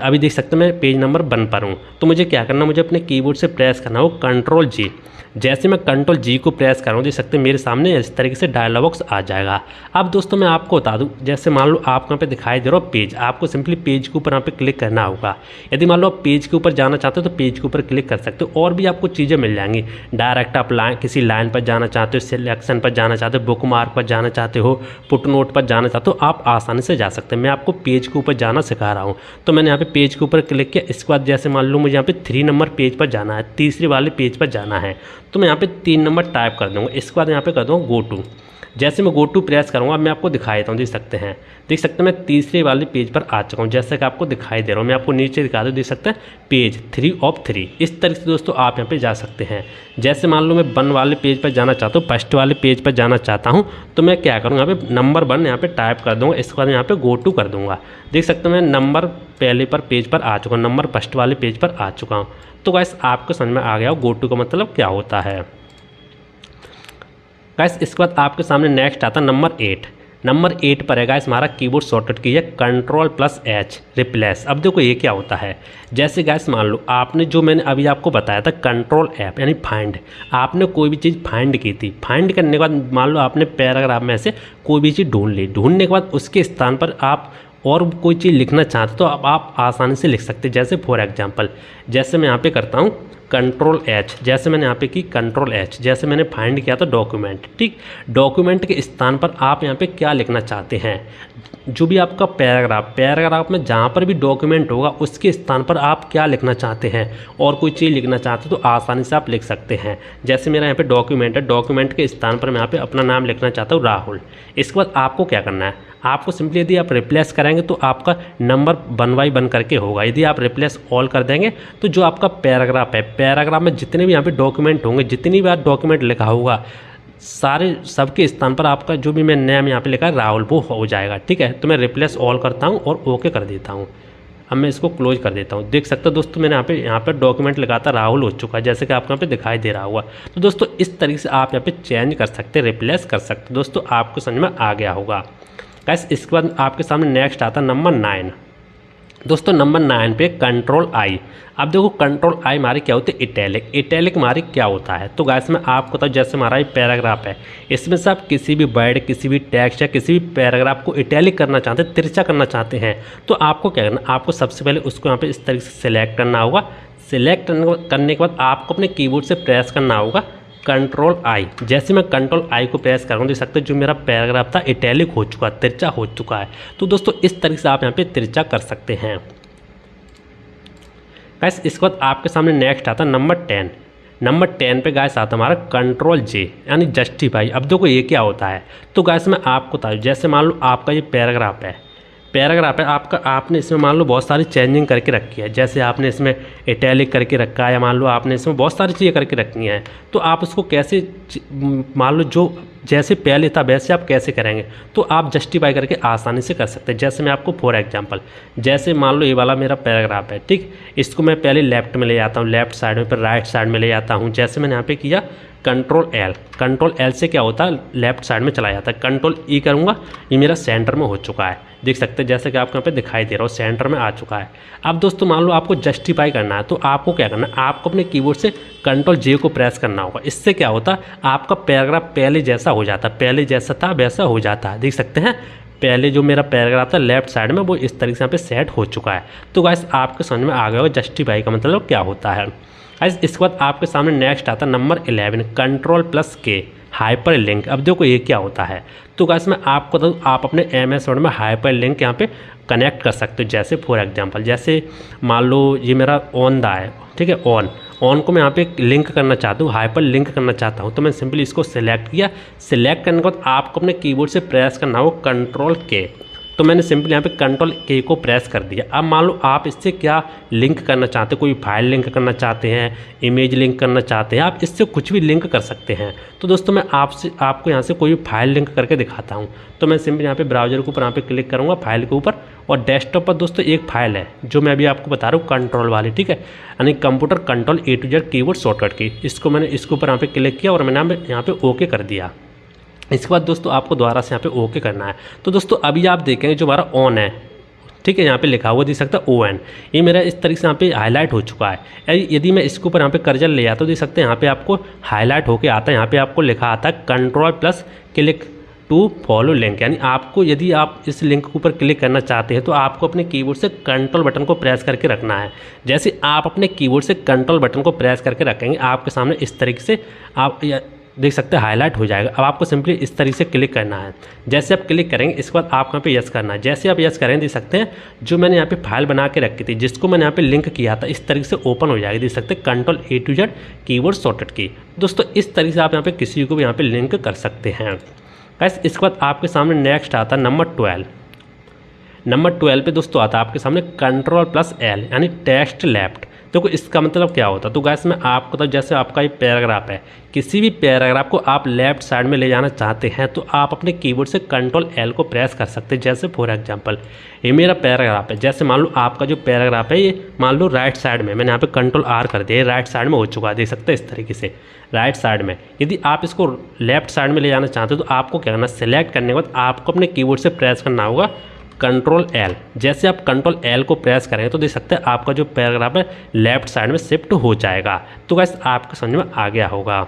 [SPEAKER 1] अभी देख सकते हैं मैं पेज नंबर 1 पर हूँ, तो मुझे क्या करना, मुझे अपने कीबोर्ड से प्रेस करना हो कंट्रोल जी। जैसे मैं कंट्रोल जी को प्रेस कर रहा हूँ देख सकते हैं मेरे सामने इस तरीके से डायलॉग बॉक्स आ जाएगा। अब दोस्तों मैं आपको बता दूँ, जैसे मान लो आपको यहाँ पे दिखाई दे रहा हो पेज, आपको सिंपली पेज के ऊपर यहाँ पे क्लिक करना होगा। यदि मान लो आप पेज के ऊपर जाना चाहते हो तो पेज के ऊपर क्लिक कर सकते हो, और भी आपको चीज़ें मिल जाएंगी। डायरेक्ट आप किसी लाइन पर जाना चाहते हो, सिलेक्शन पर जाना चाहते हो, बुक मार्क पर जाना चाहते हो, फुट नोट पर जाना चाहते हो, आप आसानी से जा सकते हैं। मैं आपको पेज के ऊपर जाना सिखा रहा हूँ। तो मैंने यहाँ पे पेज के ऊपर क्लिक किया। इसके बाद जैसे मान लो मुझे यहाँ पे 3 नंबर पेज पर जाना है, तीसरे वाले पेज पर जाना है, तो मैं यहाँ पे 3 नंबर टाइप कर दूँगा। इसके बाद यहाँ पे कर दूँगा गो टू। जैसे मैं गो टू प्रेस करूँगा मैं आपको दिखाई देता हूँ, देख सकते हैं मैं तीसरे वाले पेज पर आ चुका हूँ, जैसे कि आपको दिखाई दे रहा हूँ। मैं आपको नीचे दिखा दूँ, देख सकते हैं पेज 3 ऑफ 3। इस तरीके से दोस्तों आप यहाँ पे जा सकते हैं। जैसे मान लो मैं 1 वाले पेज पर जाना चाहता हूँ, फर्स्ट वाले पेज पर जाना चाहता हूँ, तो मैं क्या करूँगा, यहाँ पे नंबर 1 यहाँ पे टाइप कर दूँगा। इसके बाद यहाँ पे गो टू कर दूँगा। देख सकते हैं मैं नंबर पहले पर पेज पर आ चुका हूँ, नंबर फर्स्ट वाले पेज पर आ चुका हूँ। तो गाइस आपको समझ में आ गया हो गो टू का मतलब क्या होता है। गाइस इसके बाद आपके सामने नेक्स्ट आता है नंबर 8। नंबर 8 पर है गाइस हमारा कीबोर्ड शॉर्टकट की है Ctrl+H रिप्लेस। अब देखो ये क्या होता है, जैसे गाइस मान लो आपने जो मैंने अभी आपको बताया था कंट्रोल F यानी फाइंड, आपने कोई भी चीज़ फाइंड की थी। फाइंड करने के बाद मान लो आपने पैराग्राफ में से कोई भी चीज़ ढूंढ ली, ढूंढने के बाद उसके स्थान पर आप और कोई चीज़ लिखना चाहते तो अब आप आसानी से लिख सकते। जैसे फॉर एग्जांपल जैसे मैं यहाँ पे करता हूँ Ctrl+H, जैसे मैंने यहाँ पे की Ctrl+H, जैसे मैंने फाइंड किया था डॉक्यूमेंट। ठीक, डॉक्यूमेंट के स्थान पर आप यहाँ पे क्या लिखना चाहते हैं, जो भी आपका पैराग्राफ में जहाँ पर भी डॉक्यूमेंट होगा उसके स्थान पर आप क्या लिखना चाहते हैं और कोई चीज़ लिखना चाहते हो तो आसानी से आप लिख सकते हैं। जैसे मेरा यहाँ पे डॉक्यूमेंट है, डॉक्यूमेंट के स्थान पर मैं यहाँ पे अपना नाम लिखना चाहता हूँ राहुल। इसके बाद आपको क्या करना है, आपको सिंपली यदि आप रिप्लेस करेंगे तो आपका नंबर 1 बाई 1 करके होगा। यदि आप रिप्लेस ऑल कर देंगे तो जो आपका पैराग्राफ है, पैराग्राफ में जितने भी यहाँ पे डॉक्यूमेंट होंगे, जितनी बार डॉक्यूमेंट लिखा होगा, सारे सबके स्थान पर आपका जो भी मैं नेम यहाँ पे लिखा है राहुल वो हो जाएगा। ठीक है, तो मैं रिप्लेस ऑल करता हूँ और ओके कर देता हूँ। अब मैं इसको क्लोज कर देता हूँ। देख सकते हो दोस्तों मैंने यहाँ पे डॉक्यूमेंट लगा था राहुल हो चुका है, जैसे कि आपको यहाँ पे दिखाई दे रहा होगा। तो दोस्तों इस तरीके से आप यहाँ पे चेंज कर सकते हैं, रिप्लेस कर सकते। दोस्तों आपको समझ में आ गया होगा। गाइस इसके बाद आपके सामने नेक्स्ट आता है नंबर 9। दोस्तों नंबर 9 पे Ctrl+I। अब देखो Ctrl+I हमारी क्या होती है, इटैलिक हमारी क्या होता है। तो गाइस मैं आपको बताऊँ, जैसे हमारा ये पैराग्राफ है, इसमें से आप किसी भी वर्ड, किसी भी टेक्स्ट या किसी भी पैराग्राफ को इटैलिक करना चाहते हैं, तिरछा करना चाहते हैं, तो आपको क्या करना, आपको सबसे पहले उसको यहाँ पे इस तरीके से सिलेक्ट करना होगा। सिलेक्ट करने के बाद आपको अपने कीबोर्ड से प्रेस करना होगा Ctrl+I। जैसे मैं Ctrl+I को प्रेस कर रहा हूँ, देख सकते हैं जो मेरा पैराग्राफ था इटैलिक हो चुका है, तिरछा हो चुका है। तो दोस्तों इस तरीके से आप यहाँ पे तिरछा कर सकते हैं। गाइस इसके बाद आपके सामने नेक्स्ट आता है नंबर 10। नंबर 10 पे गाइस आता हमारा Ctrl+J यानी जस्टिफाई। अब देखो ये क्या होता है, तो गाइस मैं आपको बताऊँ, जैसे मान लो आपका ये पैराग्राफ है आपका, आपने इसमें मान लो बहुत सारी चेंजिंग करके रखी है। जैसे आपने इसमें इटैलिक करके रखा है, या मान लो आपने इसमें बहुत सारी चीज़ें करके रखी हैं, तो आप उसको कैसे, मान लो जो जैसे पहले था वैसे आप कैसे करेंगे, तो आप जस्टिफाई करके आसानी से कर सकते हैं। जैसे मैं आपको फॉर एग्जांपल, जैसे मान लो ये वाला मेरा पैराग्राफ है, ठीक, इसको मैं पहले लेफ्ट में ले जाता हूँ, लेफ्ट साइड में, फिर राइट साइड में ले जाता हूँ। जैसे मैंने यहाँ पे किया Ctrl+L से क्या होता है, लेफ्ट साइड में चला जाता है। Ctrl+E करूँगा, ये मेरा सेंटर में हो चुका है। देख सकते हैं जैसे कि आपको यहाँ पे दिखाई दे रहा हो, सेंटर में आ चुका है। अब दोस्तों मान लो आपको जस्टिफाई करना है, तो आपको क्या करना है, आपको अपने कीबोर्ड से Ctrl+J को प्रेस करना होगा। इससे क्या होता है, आपका पैराग्राफ पहले जैसा हो जाता है, पहले जैसा था वैसा हो जाता है। देख सकते हैं पहले जो मेरा पैराग्राफ था लेफ्ट साइड में, वो इस तरीके से यहाँ पे सेट हो चुका है। तो गाइस आपके समझ में आ गया होगा जस्टिफाई का मतलब क्या होता है। गाइस इसके बाद आपके सामने नेक्स्ट आता है नंबर 11 Ctrl+K हाइपर लिंक। अब देखो ये क्या होता है, तो गाइस मैं आपको तो आप अपने MS वर्ड में हाइपर लिंक यहाँ पे कनेक्ट कर सकते हो। जैसे फॉर एग्जांपल, जैसे मान लो ये मेरा ऑन दा है, ठीक है, ऑन को मैं यहाँ पे लिंक करना चाहता हूँ, हाइपर लिंक करना चाहता हूँ, तो मैं सिंपली इसको सिलेक्ट किया। सिलेक्ट करने के बाद आपको अपने कीबोर्ड से प्रेस करना हो Ctrl+K। तो मैंने सिंपली यहाँ पे Ctrl+K को प्रेस कर दिया। अब मान लो आप इससे क्या लिंक करना चाहते हैं, कोई फाइल लिंक करना चाहते हैं, इमेज लिंक करना चाहते हैं, आप इससे कुछ भी लिंक कर सकते हैं। तो दोस्तों मैं आपको यहाँ से कोई भी फाइल लिंक करके दिखाता हूँ। तो मैं सिंपली यहाँ पे ब्राउजर के ऊपर यहाँ पे क्लिक करूँगा, फाइल के ऊपर, और डेस्कटॉप पर दोस्तों एक फाइल है जो मैं अभी आपको बता रहा हूँ कंट्रोल वाली, ठीक है, यानी computer control A to Z keyboard shortcut की। इसको मैंने इसके ऊपर यहाँ पे क्लिक किया और मैंने यहाँ पे ओके कर दिया। इसके बाद दोस्तों आपको दोबारा से यहाँ पे ओके करना है। तो दोस्तों अभी आप देखेंगे जो हमारा ऑन है, ठीक है, यहाँ पे लिखा हुआ दिख सकता है ON, ये मेरा इस तरीके से यहाँ पे हाईलाइट हो चुका है। यदि मैं इसके ऊपर यहाँ पे कर्सर ले आता तो देख सकते हैं यहाँ पे आपको हाईलाइट होके आता है, यहाँ पे आपको लिखा आता है Ctrl+Click टू फॉलो लिंक, यानी आपको यदि आप इस लिंक के ऊपर क्लिक करना चाहते हैं तो आपको अपने कीबोर्ड से कंट्रोल बटन को प्रेस करके रखना है। जैसे आप अपने कीबोर्ड से कंट्रोल बटन को प्रेस करके रखेंगे, आपके सामने इस तरीके से आप देख सकते हैं हाईलाइट हो जाएगा। अब आपको सिंपली इस तरीके से क्लिक करना है। जैसे आप क्लिक करेंगे इसके बाद आपको यहाँ पे यस करना है। जैसे आप यस करेंगे देख सकते हैं जो मैंने यहाँ पे फाइल बना के रखी थी, जिसको मैंने यहाँ पे लिंक किया था, इस तरीके से ओपन हो जाएगी। देख सकते हैं Ctrl A to Z keyboard shortcut की। दोस्तों इस तरीके से आप यहाँ पे किसी को भी यहाँ पे लिंक कर सकते हैं। गाइस इसके बाद आपके सामने नेक्स्ट आता है नंबर 12। नंबर 12 पे दोस्तों आता है आपके सामने Ctrl+L यानी टेक्स्ट लेफ्ट। देखो इसका मतलब क्या होता है, तो गाइस मैं आपको, तो जैसे आपका ये पैराग्राफ है, किसी भी पैराग्राफ को आप लेफ्ट साइड में ले जाना चाहते हैं तो आप अपने कीबोर्ड से Ctrl+L को प्रेस कर सकते हैं। जैसे फॉर एग्जांपल ये मेरा पैराग्राफ है, जैसे मान लो आपका जो पैराग्राफ है ये मान लो राइट साइड में, मैंने यहाँ पे Ctrl+R कर दिया, राइट साइड में हो चुका है, देख सकते हैं इस तरीके से राइट साइड में। यदि आप इसको लेफ्ट साइड में ले जाना चाहते हो तो आपको क्या करना, सेलेक्ट करने के बाद आपको अपने कीबोर्ड से प्रेस करना होगा Ctrl+L। जैसे आप Ctrl+L को प्रेस करेंगे तो देख सकते हैं आपका जो पैराग्राफ है लेफ्ट साइड में शिफ्ट हो जाएगा। तो गाइस आपको समझ में आ गया होगा।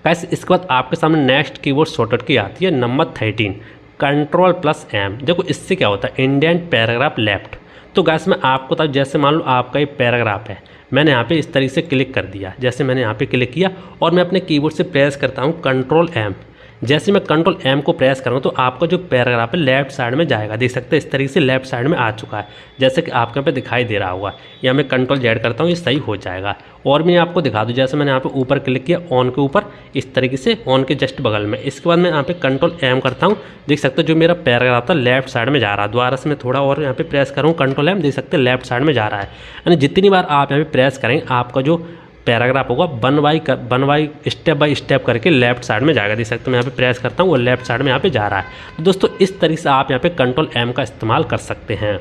[SPEAKER 1] गाइस इसके बाद आपके सामने नेक्स्ट कीबोर्ड शॉर्टकट की आती है नंबर 13 Ctrl+M। देखो इससे क्या होता है, इंडेंट पैराग्राफ लेफ्ट। तो गाइस मैं आपको बताऊँ, जैसे मान लो आपका ये पैराग्राफ है, मैंने यहाँ पे इस तरीके से क्लिक कर दिया। जैसे मैंने यहाँ पे क्लिक किया और मैं अपने कीबोर्ड से प्रेस करता हूँ Ctrl+M। जैसे मैं Ctrl+M को प्रेस करूँ तो आपका जो पैराग्राफ है लेफ्ट साइड में जाएगा। देख सकते हैं इस तरीके से लेफ्ट साइड में आ चुका है, जैसे कि आपके यहाँ पे दिखाई दे रहा होगा। या मैं Ctrl+Z करता हूँ, ये सही हो जाएगा। और मैं आपको दिखा दूँ, जैसे मैंने यहाँ पे ऊपर क्लिक किया ऑन के ऊपर, इस तरीके से ऑन के जस्ट बगल में। इसके बाद मैं यहाँ पे Ctrl+M करता हूँ, देख सकते हो जो मेरा पैराग्राफ था लेफ्ट साइड में जा रहा है। दोबारा से मैं थोड़ा और यहाँ पे प्रेस करूँ Ctrl+M, देख सकते हैं लेफ्ट साइड में जा रहा है। यानी जितनी बार आप यहाँ पे प्रेस करेंगे आपका जो पैराग्राफ होगा one by step by step करके लेफ्ट साइड में जाएगा। देख सकते हैं मैं यहाँ पे प्रेस करता हूँ, वो लेफ्ट साइड में यहाँ पे जा रहा है। तो दोस्तों इस तरीके से आप यहाँ पे Ctrl+M का इस्तेमाल कर सकते हैं।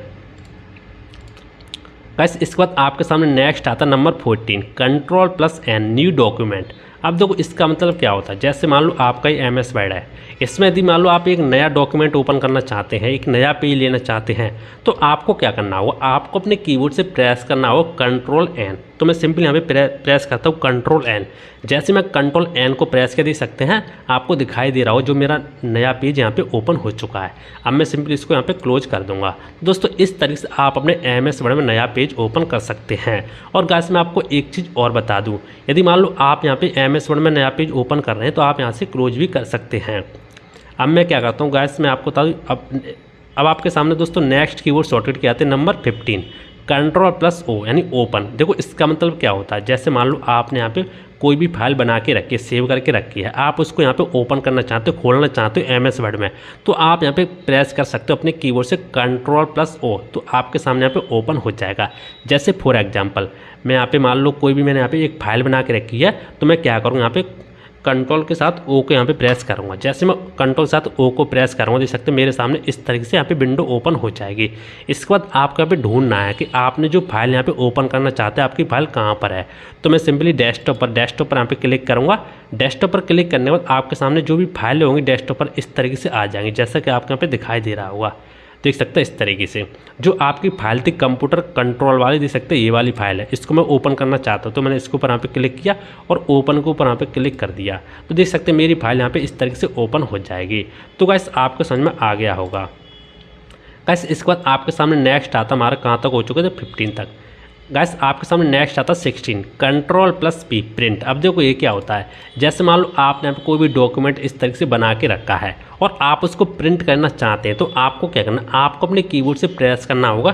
[SPEAKER 1] गाइस इसके बाद आपके सामने नेक्स्ट आता है नंबर 14 Ctrl+N न्यू डॉक्यूमेंट। अब देखो इसका मतलब क्या होता है, जैसे मान लो आपका ये MS वर्ड है, इसमें यदि मान लो आप एक नया डॉक्यूमेंट ओपन करना चाहते हैं, एक नया पेज लेना चाहते हैं, तो आपको क्या करना होगा, आपको अपने कीबोर्ड से प्रेस करना होगा Ctrl+N। तो मैं सिंपली यहाँ पे प्रेस करता हूँ Ctrl+N। जैसे मैं Ctrl+N को प्रेस कर देख सकते हैं आपको दिखाई दे रहा हो जो मेरा नया पेज यहाँ पे ओपन हो चुका है। अब मैं सिंपली इसको यहाँ पे क्लोज कर दूंगा। दोस्तों इस तरीके से आप अपने MS वर्ड में नया पेज ओपन कर सकते हैं। और गाइस मैं आपको एक चीज़ और बता दूँ, यदि मान लो आप यहाँ पे MS वर्ड में नया पेज ओपन कर रहे हैं तो आप यहाँ से क्लोज भी कर सकते हैं। अब मैं क्या करता हूँ गाइस, मैं आपको बता दूँ, अब आपके सामने दोस्तों नेक्स्ट कीबोर्ड शॉर्टकट के आते हैं नंबर 15 Ctrl+O यानी ओपन। देखो इसका मतलब क्या होता है, जैसे मान लो आपने यहाँ पे कोई भी फाइल बना के रखी है, सेव करके रखी है, आप उसको यहाँ पे ओपन करना चाहते हो, खोलना चाहते हो MS वर्ड में, तो आप यहाँ पे प्रेस कर सकते हो अपने कीबोर्ड से Ctrl+O। तो आपके सामने यहाँ पे ओपन हो जाएगा। जैसे फॉर एग्जांपल मैं यहाँ पे मान लो कोई भी मैंने यहाँ पे एक फाइल बना के रखी है, तो मैं क्या करूँगा, यहाँ पे कंट्रोल के साथ O को यहाँ पे प्रेस करूँगा। जैसे मैं कंट्रोल के साथ O को प्रेस करूँगा, देख सकते हैं मेरे सामने इस तरीके से यहाँ पे विंडो ओपन हो जाएगी। इसके बाद आपको यहाँ पे ढूंढना है कि आपने जो फाइल यहाँ पे ओपन करना चाहते हैं आपकी फाइल कहाँ पर है। तो मैं सिंपली डेस्कटॉप पर यहाँ पे क्लिक करूँगा। डेस्कटॉप पर क्लिक करने के बाद आपके सामने जो भी फाइलें होंगी डेस्कटॉप पर इस तरीके से आ जाएंगी, जैसा कि आपको यहाँ पे दिखाई दे रहा होगा। देख सकते हैं इस तरीके से जो आपकी फाइल थी कंप्यूटर कंट्रोल वाली, देख सकते हैं ये वाली फाइल है, इसको मैं ओपन करना चाहता हूँ। तो मैंने इसके ऊपर यहाँ पे क्लिक किया और ओपन के ऊपर यहाँ पे क्लिक कर दिया, तो देख सकते हैं मेरी फाइल यहाँ पे इस तरीके से ओपन हो जाएगी। तो गाइस आपको समझ में आ गया होगा। गाइस इसके बाद आपके सामने नेक्स्ट आता हमारा कहाँ तक हो चुका है, 15 तक। गाइस आपके सामने नेक्स्ट आता है 16 कंट्रोल प्लस पी प्रिंट। अब देखो ये क्या होता है, जैसे मान लो आपने यहाँ पे कोई भी डॉक्यूमेंट इस तरीके से बना के रखा है और आप उसको प्रिंट करना चाहते हैं, तो आपको क्या करना, आपको अपने कीबोर्ड से प्रेस करना होगा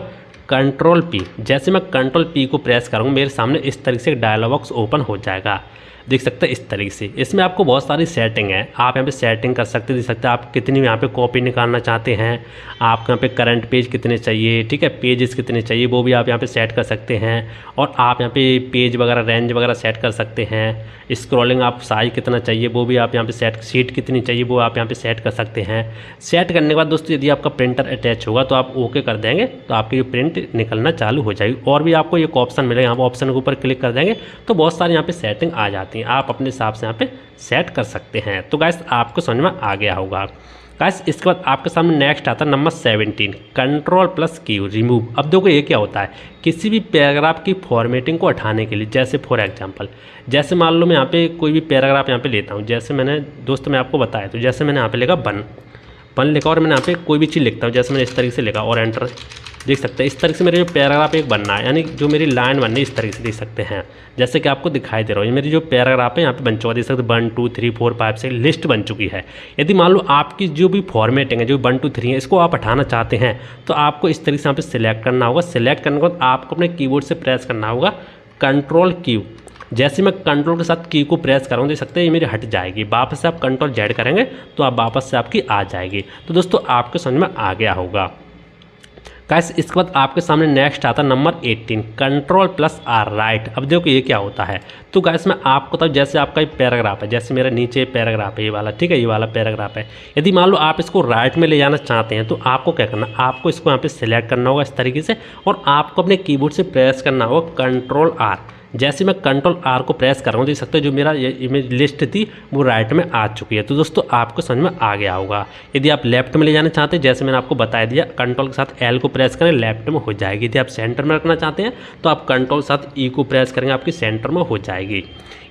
[SPEAKER 1] कंट्रोल पी। जैसे मैं कंट्रोल पी को प्रेस करूँगा मेरे सामने इस तरीके से डायलॉग बॉक्स ओपन हो जाएगा, देख सकते हैं इस तरीके से। इसमें आपको बहुत सारी सेटिंग है, आप यहाँ पे सेटिंग कर सकते हैं, देख सकते हैं आप कितनी यहाँ पे कॉपी निकालना चाहते हैं, आपको यहाँ पे करंट पेज कितने चाहिए, ठीक है, पेजेस कितने चाहिए वो भी आप यहाँ पे सेट कर सकते हैं। और आप यहाँ पे पेज वगैरह रेंज वगैरह सेट कर सकते हैं। स्क्रॉलिंग आप साइज कितना चाहिए वो भी आप यहाँ पे सेट, सीट कितनी चाहिए वो आप यहाँ पे सेट कर सकते हैं। सेट करने के बाद दोस्तों यदि आपका प्रिंटर अटैच होगा तो आप ओके कर देंगे तो आपकी जो प्रिंट निकलना चालू हो जाएगी। और भी आपको एक ऑप्शन मिलेगा, यहाँ पर ऑप्शन के ऊपर क्लिक कर देंगे तो बहुत सारी यहाँ पे सेटिंग आ जाती है, आप अपने हिसाब से यहाँ पे सेट कर सकते हैं। तो गाइस आपको समझ में आ गया होगा। गाइस इसके बाद आपके सामने नेक्स्ट आता है नंबर 17 कंट्रोल प्लस की रिमूव। अब देखो ये क्या होता है, किसी भी पैराग्राफ की फॉर्मेटिंग को हटाने के लिए, जैसे फॉर एग्जांपल जैसे मान लो मैं यहाँ पे कोई भी पैराग्राफ यहाँ पे लेता हूँ, जैसे मैंने दोस्तों मैं आपको बताया, तो जैसे मैंने यहाँ पे लिखा वन लिखा और मैंने यहाँ पे कोई भी चीज़ लिखता हूँ, जैसे मैंने इस तरीके से लिखा और एंटर, देख सकते हैं इस तरीके से मेरे जो पैराग्राफ एक बनना है, यानी जो मेरी लाइन बननी है इस तरीके से देख सकते हैं, जैसे कि आपको दिखाई दे रहा है। ये मेरी जो पैराग्राफ है यहाँ पे बन चुका है, देख सकते 1 2 3 4 5 6 लिस्ट बन चुकी है। यदि मान लो आपकी जो भी फॉर्मेटिंग है, जो 1 2 3 है, इसको आप हटाना चाहते हैं तो आपको इस तरीके से यहाँ पे सिलेक्ट करना होगा। सिलेक्ट करने के बाद आपको अपने कीबोर्ड से प्रेस करना होगा कंट्रोल क्यू। जैसे मैं कंट्रोल के साथ की को प्रेस करूँ देख सकते हैं ये मेरी हट जाएगी, वापस से आप कंट्रोल जेड करेंगे तो आप वापस से आपकी आ जाएगी। तो दोस्तों आपको समझ में आ गया होगा। गाइस इसके बाद आपके सामने नेक्स्ट आता है number 18 control plus R right. अब देखो ये क्या होता है, तो गाइस मैं आपको बताऊँ, जैसे आपका ये पैराग्राफ है, जैसे मेरा नीचे पैराग्राफ है ये वाला, ठीक है, ये वाला पैराग्राफ है। यदि मान लो आप इसको राइट में ले जाना चाहते हैं तो आपको क्या करना, आपको इसको यहाँ पे सिलेक्ट करना होगा इस तरीके से और आपको अपने कीबोर्ड से प्रेस करना होगा कंट्रोल आर। जैसे मैं कंट्रोल आर को प्रेस कर रहा हूँ देख सकते हो जो मेरा ये इमेज लिस्ट थी वो राइट में आ चुकी है। तो दोस्तों आपको समझ में आ गया होगा। यदि आप लेफ्ट में ले जाना चाहते हैं, जैसे मैंने आपको बता दिया, कंट्रोल के साथ एल को प्रेस करें लेफ्ट में हो जाएगी। यदि आप सेंटर में रखना चाहते हैं तो आप कंट्रोल के साथ ई को प्रेस करेंगे, आपकी सेंटर में हो जाएगी।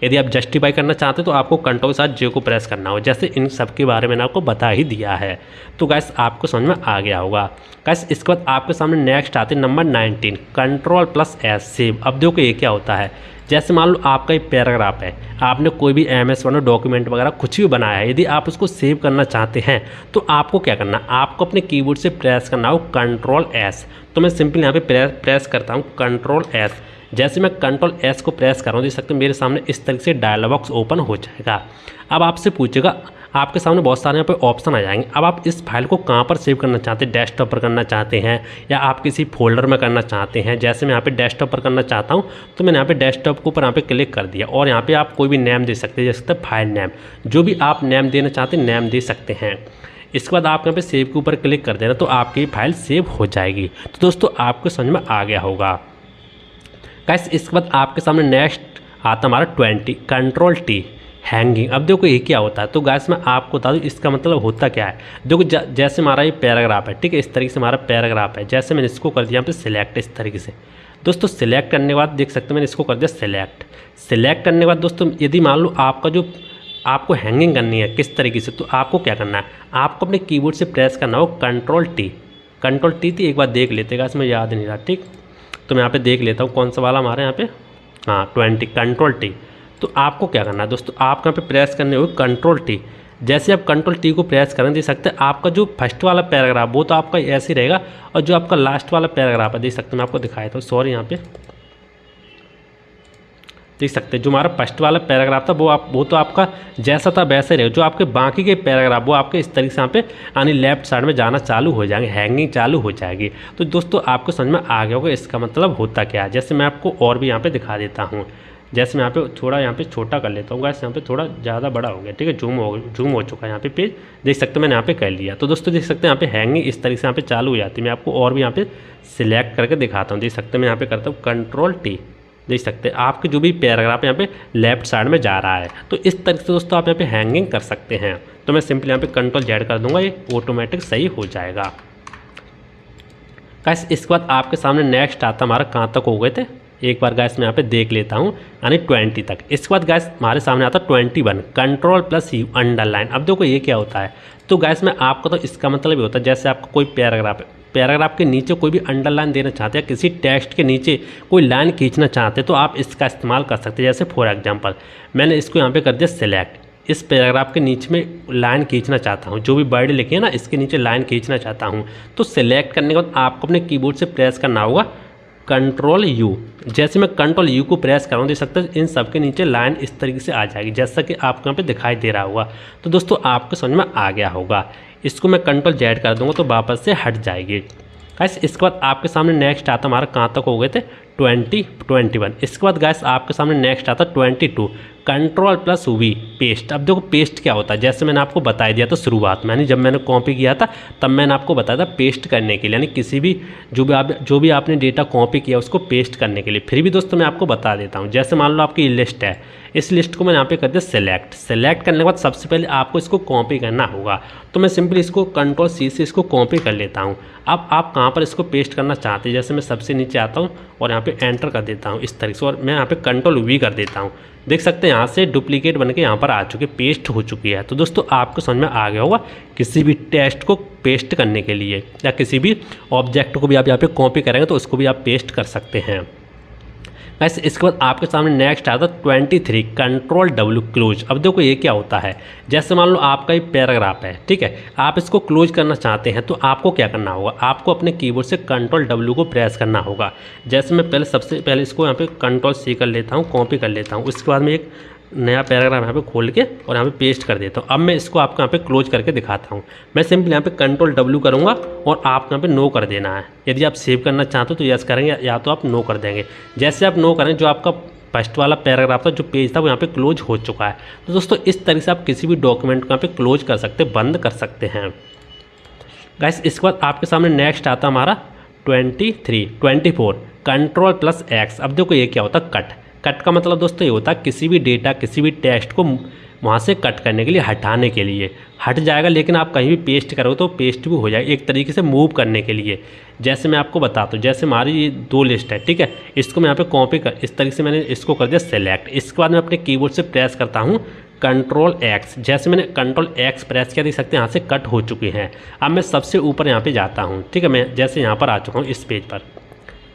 [SPEAKER 1] यदि आप जस्टिफाई करना चाहते हैं तो आपको कंट्रोल के साथ जे को प्रेस करना हो, जैसे इन सब के बारे में मैंने आपको बता ही दिया है। तो गैस आपको समझ में आ गया होगा। गैस इसके बाद आपके सामने नेक्स्ट आते हैं number 19 control plus S save. अब देखो ये क्या होता है, जैसे मान लो आपका एक पैराग्राफ है, आपने कोई भी MS वर्ड डॉक्यूमेंट वगैरह कुछ भी बनाया है, यदि आप उसको सेव करना चाहते हैं तो आपको क्या करना, आपको अपने कीबोर्ड से प्रेस करना हो कंट्रोल एस। तो मैं सिंपल यहाँ पे प्रेस करता हूँ कंट्रोल एस। जैसे मैं कंट्रोल एस को प्रेस कर रहा हूँ देख सकते हैं मेरे सामने इस तरीके से डायलॉग बॉक्स ओपन हो जाएगा। अब आपसे पूछेगा, आपके सामने बहुत सारे यहाँ पे ऑप्शन आ जाएंगे। अब आप इस फाइल को कहाँ पर सेव करना चाहते हैं, डेस्कटॉप पर करना चाहते हैं या आप किसी फोल्डर में करना चाहते हैं। जैसे मैं यहाँ पे डेस्कटॉप पर करना चाहता हूँ तो मैंने यहाँ पे डेस्कटॉप के ऊपर यहाँ पे क्लिक कर दिया और यहाँ पे आप कोई भी नेम दे सकते हैं, जैसे फाइल नेम, जो भी आप नेम देना चाहते हैं नेम दे सकते हैं। इसके बाद आप यहाँ पे सेव के ऊपर क्लिक कर देना तो आपकी फाइल सेव हो जाएगी। तो दोस्तों आपको समझ में आ गया होगा। गाइस इसके बाद आपके सामने नेक्स्ट आता हमारा 20 कंट्रोल टी हैंगिंग। अब देखो ये क्या होता है, तो गाइस मैं आपको बता दूँ इसका मतलब होता क्या है। देखो जैसे हमारा ये पैराग्राफ है, ठीक है, इस तरीके से हमारा पैराग्राफ है। जैसे मैंने इसको कर दिया यहाँ पे सिलेक्ट इस तरीके से, दोस्तों सिलेक्ट करने के बाद देख सकते हैं मैंने इसको कर दिया सिलेक्ट। सिलेक्ट करने के बाद दोस्तों यदि मान लो आपका जो आपको हैंगिंग करनी है किस तरीके से, तो आपको क्या करना है, आपको अपने कीबोर्ड से प्रेस करना हो कंट्रोल टी थी, एक बार देख लेते गाइस, मैं याद नहीं रहा, ठीक, तो मैं यहाँ पे देख लेता हूँ कौन सा वाला हमारे यहाँ पे, हाँ 20 कंट्रोल टी। तो आपको क्या करना है दोस्तों, आपको यहाँ पे प्रेस करने होगी कंट्रोल टी। जैसे आप कंट्रोल टी को प्रेस करें देख सकते हैं आपका जो फर्स्ट वाला पैराग्राफ वो तो आपका ऐसे ही रहेगा और जो आपका लास्ट वाला पैराग्राफ है देख सकते हैं, मैं आपको दिखाया था, सॉरी यहाँ पे देख सकते हैं जो हमारा फर्स्ट वाला पैराग्राफ था वो तो आपका जैसा था वैसे रहेगा। जो आपके बाकी के पैराग्राफ वो आपके इस तरीके से यहाँ पे यानी लेफ्ट साइड में जाना चालू हो जाएंगे, हैंगिंग चालू हो जाएगी। तो दोस्तों आपको समझ में आ गया होगा इसका मतलब होता क्या है। जैसे मैं आपको और भी यहाँ पे दिखा देता हूँ, जैसे मैं यहाँ पे थोड़ा यहाँ पे छोटा कर लेता हूँ गाइस, यहाँ पे थोड़ा ज़्यादा बड़ा हो गया, ठीक है, जूम हो चुका है यहाँ पे पेज, देख सकते हैं मैंने यहाँ पे कर लिया। तो दोस्तों देख सकते हैं यहाँ पे हैंगिंग इस तरीके से यहाँ पे चालू हो जाती है। मैं आपको और भी यहाँ पे सिलेक्ट करके दिखाता हूँ, देख सकते हैं मैं यहाँ पे करता हूँ कंट्रोल टी, देख सकते हैं आपके जो भी पैराग्राफ यहाँ पे लेफ्ट साइड में जा रहा है। तो इस तरीके से दोस्तों आप यहाँ पे हैंगिंग कर सकते हैं। तो मैं सिंपल यहाँ पे कंट्रोल जेड कर दूंगा, ये ऑटोमेटिक सही हो जाएगा। गाइस इसके बाद आपके सामने नेक्स्ट आता हमारा कहाँ तक हो गए थे, एक बार गैस मैं यहाँ पे देख लेता हूँ, यानी 20 तक। इसके बाद गैस हमारे सामने आता 21 कंट्रोल प्लस यू अंडरलाइन। अब देखो ये क्या होता है, तो गैस में आपको तो इसका मतलब ये होता है जैसे आपका कोई पैराग्राफ है, पैराग्राफ के नीचे कोई भी अंडरलाइन देना चाहते हैं, किसी टेक्स्ट के नीचे कोई लाइन खींचना चाहते हैं तो आप इसका इस्तेमाल कर सकते हैं। जैसे फॉर एग्जांपल मैंने इसको यहाँ पे कर दिया सिलेक्ट, इस पैराग्राफ के नीचे में लाइन खींचना चाहता हूँ, जो भी वर्ड लिखे हैं ना इसके नीचे लाइन खींचना चाहता हूँ, तो सिलेक्ट करने के बाद आपको अपने कीबोर्ड से प्रेस करना होगा कंट्रोल यू। जैसे मैं कंट्रोल यू को प्रेस करूँ देख सकते हैं इन सब के नीचे लाइन इस तरीके से आ जाएगी, जैसा कि आपको यहाँ पे दिखाई दे रहा होगा। तो दोस्तों आपको समझ में आ गया होगा। इसको मैं कंट्रोल जेड कर दूंगा तो वापस से हट जाएगी। गैस इसके बाद आपके सामने नेक्स्ट आता हमारा कहाँ तक हो गए थे 21। इसके बाद गैस आपके सामने नेक्स्ट आता 22 कंट्रोल प्लस वी पेस्ट। अब देखो पेस्ट क्या होता है, जैसे मैंने आपको बता दिया था शुरुआत में, यानी जब मैंने कॉपी किया था तब मैंने आपको बताया था पेस्ट करने के लिए, यानी किसी भी जो भी आपने डेटा कॉपी किया उसको पेस्ट करने के लिए। फिर भी दोस्तों मैं आपको बता देता हूँ, जैसे मान लो आपकी लिस्ट है, इस लिस्ट को मैंने यहाँ पे कर दिया सेलेक्ट। सेलेक्ट करने के बाद सबसे पहले आपको इसको कॉपी करना होगा, तो मैं सिंपली इसको कंट्रोल सी से इसको कॉपी कर लेता हूँ। अब आप कहाँ पर इसको पेस्ट करना चाहते हैं, जैसे मैं सबसे नीचे आता हूँ और यहाँ पे एंटर कर देता हूँ इस तरीके से, और मैं यहाँ पे कंट्रोल वी कर देता हूँ। देख सकते हैं यहाँ से डुप्लीकेट बन के यहाँ पर आ चुकी, पेस्ट हो चुकी है। तो दोस्तों आपको समझ में आ गया होगा किसी भी टेक्स्ट को पेस्ट करने के लिए, या किसी भी ऑब्जेक्ट को भी आप यहाँ पे कॉपी करेंगे तो उसको भी आप पेस्ट कर सकते हैं। वैसे इसके बाद आपके सामने नेक्स्ट आता है 23 कंट्रोल डब्ल्यू क्लोज। अब देखो ये क्या होता है, जैसे मान लो आपका ये पैराग्राफ है, ठीक है, आप इसको क्लोज करना चाहते हैं तो आपको क्या करना होगा, आपको अपने कीबोर्ड से कंट्रोल डब्ल्यू को प्रेस करना होगा। जैसे मैं सबसे पहले इसको यहाँ पे कंट्रोल सी कर लेता हूँ, कॉपी कर लेता हूँ, उसके बाद में एक नया पैराग्राफ यहाँ पे खोल के और यहाँ पे पेस्ट कर देता हूँ। अब मैं इसको आपको यहाँ पे क्लोज करके दिखाता हूँ। मैं सिंपल यहाँ पे कंट्रोल डब्ल्यू करूँगा और आप यहाँ पे नो कर देना है। यदि आप सेव करना चाहते हो तो यस करेंगे, या तो आप नो कर देंगे। जैसे आप नो करें, जो आपका फर्स्ट वाला पैराग्राफ था, जो पेज था, वो यहाँ पे क्लोज हो चुका है। तो दोस्तों इस तरह से आप किसी भी डॉक्यूमेंट को यहाँ पे क्लोज कर सकते, बंद कर सकते हैं। गाइस इसके बाद आपके सामने नेक्स्ट आता हमारा 24 कंट्रोल प्लस एक्स। अब देखो ये क्या होता है, कट। कट का मतलब दोस्तों ये होता है किसी भी डेटा, किसी भी टेक्स्ट को वहाँ से कट करने के लिए, हटाने के लिए। हट जाएगा, लेकिन आप कहीं भी पेस्ट करोगे तो पेस्ट भी हो जाएगा, एक तरीके से मूव करने के लिए। जैसे मैं आपको बताता हूँ, जैसे हमारी ये 2 लिस्ट है, ठीक है, इसको मैं यहाँ पे कॉपी कर, इस तरीके से मैंने इसको कर दिया सेलेक्ट। इसके बाद मैं अपने कीबोर्ड से प्रेस करता हूँ कंट्रोल एक्स। जैसे मैंने कंट्रोल एक्स प्रेस किया, देख सकते हैं यहाँ से कट हो चुकी हैं। अब मैं सबसे ऊपर यहाँ पे जाता हूँ, ठीक है, मैं जैसे यहाँ पर आ चुका हूँ, इस पेज पर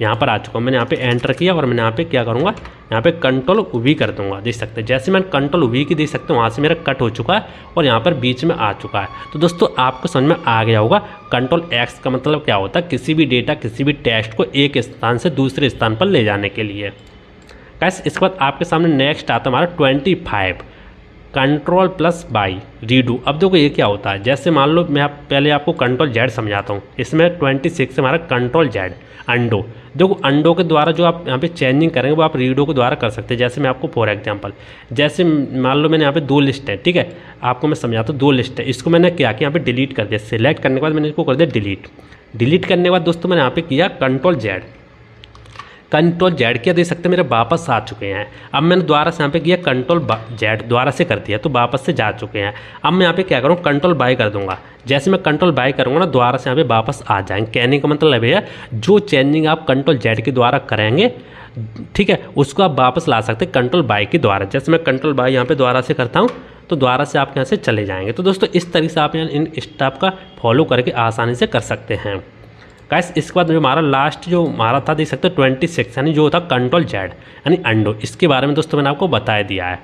[SPEAKER 1] यहाँ पर आ चुका हूँ, मैंने यहाँ पे एंटर किया और मैंने यहाँ पे क्या करूँगा, यहाँ पे कंट्रोल वी कर दूंगा। देख सकते हैं जैसे मैंने कंट्रोल वी की, देख सकते हैं वहाँ से मेरा कट हो चुका है और यहाँ पर बीच में आ चुका है। तो दोस्तों आपको समझ में आ गया होगा कंट्रोल एक्स का मतलब क्या होता है, किसी भी डेटा, किसी भी टेक्स्ट को एक स्थान से दूसरे स्थान पर ले जाने के लिए। गाइस इसके बाद आपके सामने नेक्स्ट आता है हमारा 25 कंट्रोल प्लस बाई रीडू। अब देखो ये क्या होता है, जैसे मान लो मैं पहले आपको कंट्रोल जेड समझाता हूँ। इसमें 26 से हमारा कंट्रोल जेड अंडो। देखो अंडो के द्वारा जो आप यहाँ पे चेंजिंग करेंगे वो आप रीडो के द्वारा कर सकते हैं। जैसे मैं आपको फॉर एग्जांपल, जैसे मान लो मैंने यहाँ पे 2 लिस्ट है, ठीक है, आपको मैं समझाता हूँ 2 लिस्ट है। इसको मैंने क्या किया, यहाँ पे डिलीट कर दिया। सिलेक्ट करने के बाद मैंने इसको कर दिया डिलीट। डिलीट करने के बाद दोस्तों मैंने यहाँ पे किया कंट्रोल जेड। कंट्रोल जेड किया, देख सकते हैं मेरे वापस आ चुके हैं। अब मैंने दोबारा से यहाँ पे किया कंट्रोल जेड, दोबारा से कर दिया तो वापस से जा चुके हैं। अब मैं यहाँ पे क्या करूँ, कंट्रोल बाय कर दूंगा। जैसे मैं कंट्रोल बाय करूँगा ना, दोबारा से यहाँ पे वापस आ जाएंगे। कहने का मतलब है जो चेंजिंग आप कंट्रोल जेड के द्वारा करेंगे, ठीक है, उसको आप वापस ला सकते हैं कंट्रोल बाय के द्वारा। जैसे मैं कंट्रोल बाय यहाँ पे दोबारा से करता हूँ तो दोबारा से आप यहाँ से चले जाएंगे। तो दोस्तों इस तरीके से आप इन स्टेप का फॉलो करके आसानी से कर सकते हैं। गाइस इसके बाद जो हमारा लास्ट जो हमारा था, देख सकते हो 26, यानी जो था कंट्रोल जेड यानी अंडो। इसके बारे में दोस्तों मैंने आपको बता दिया है।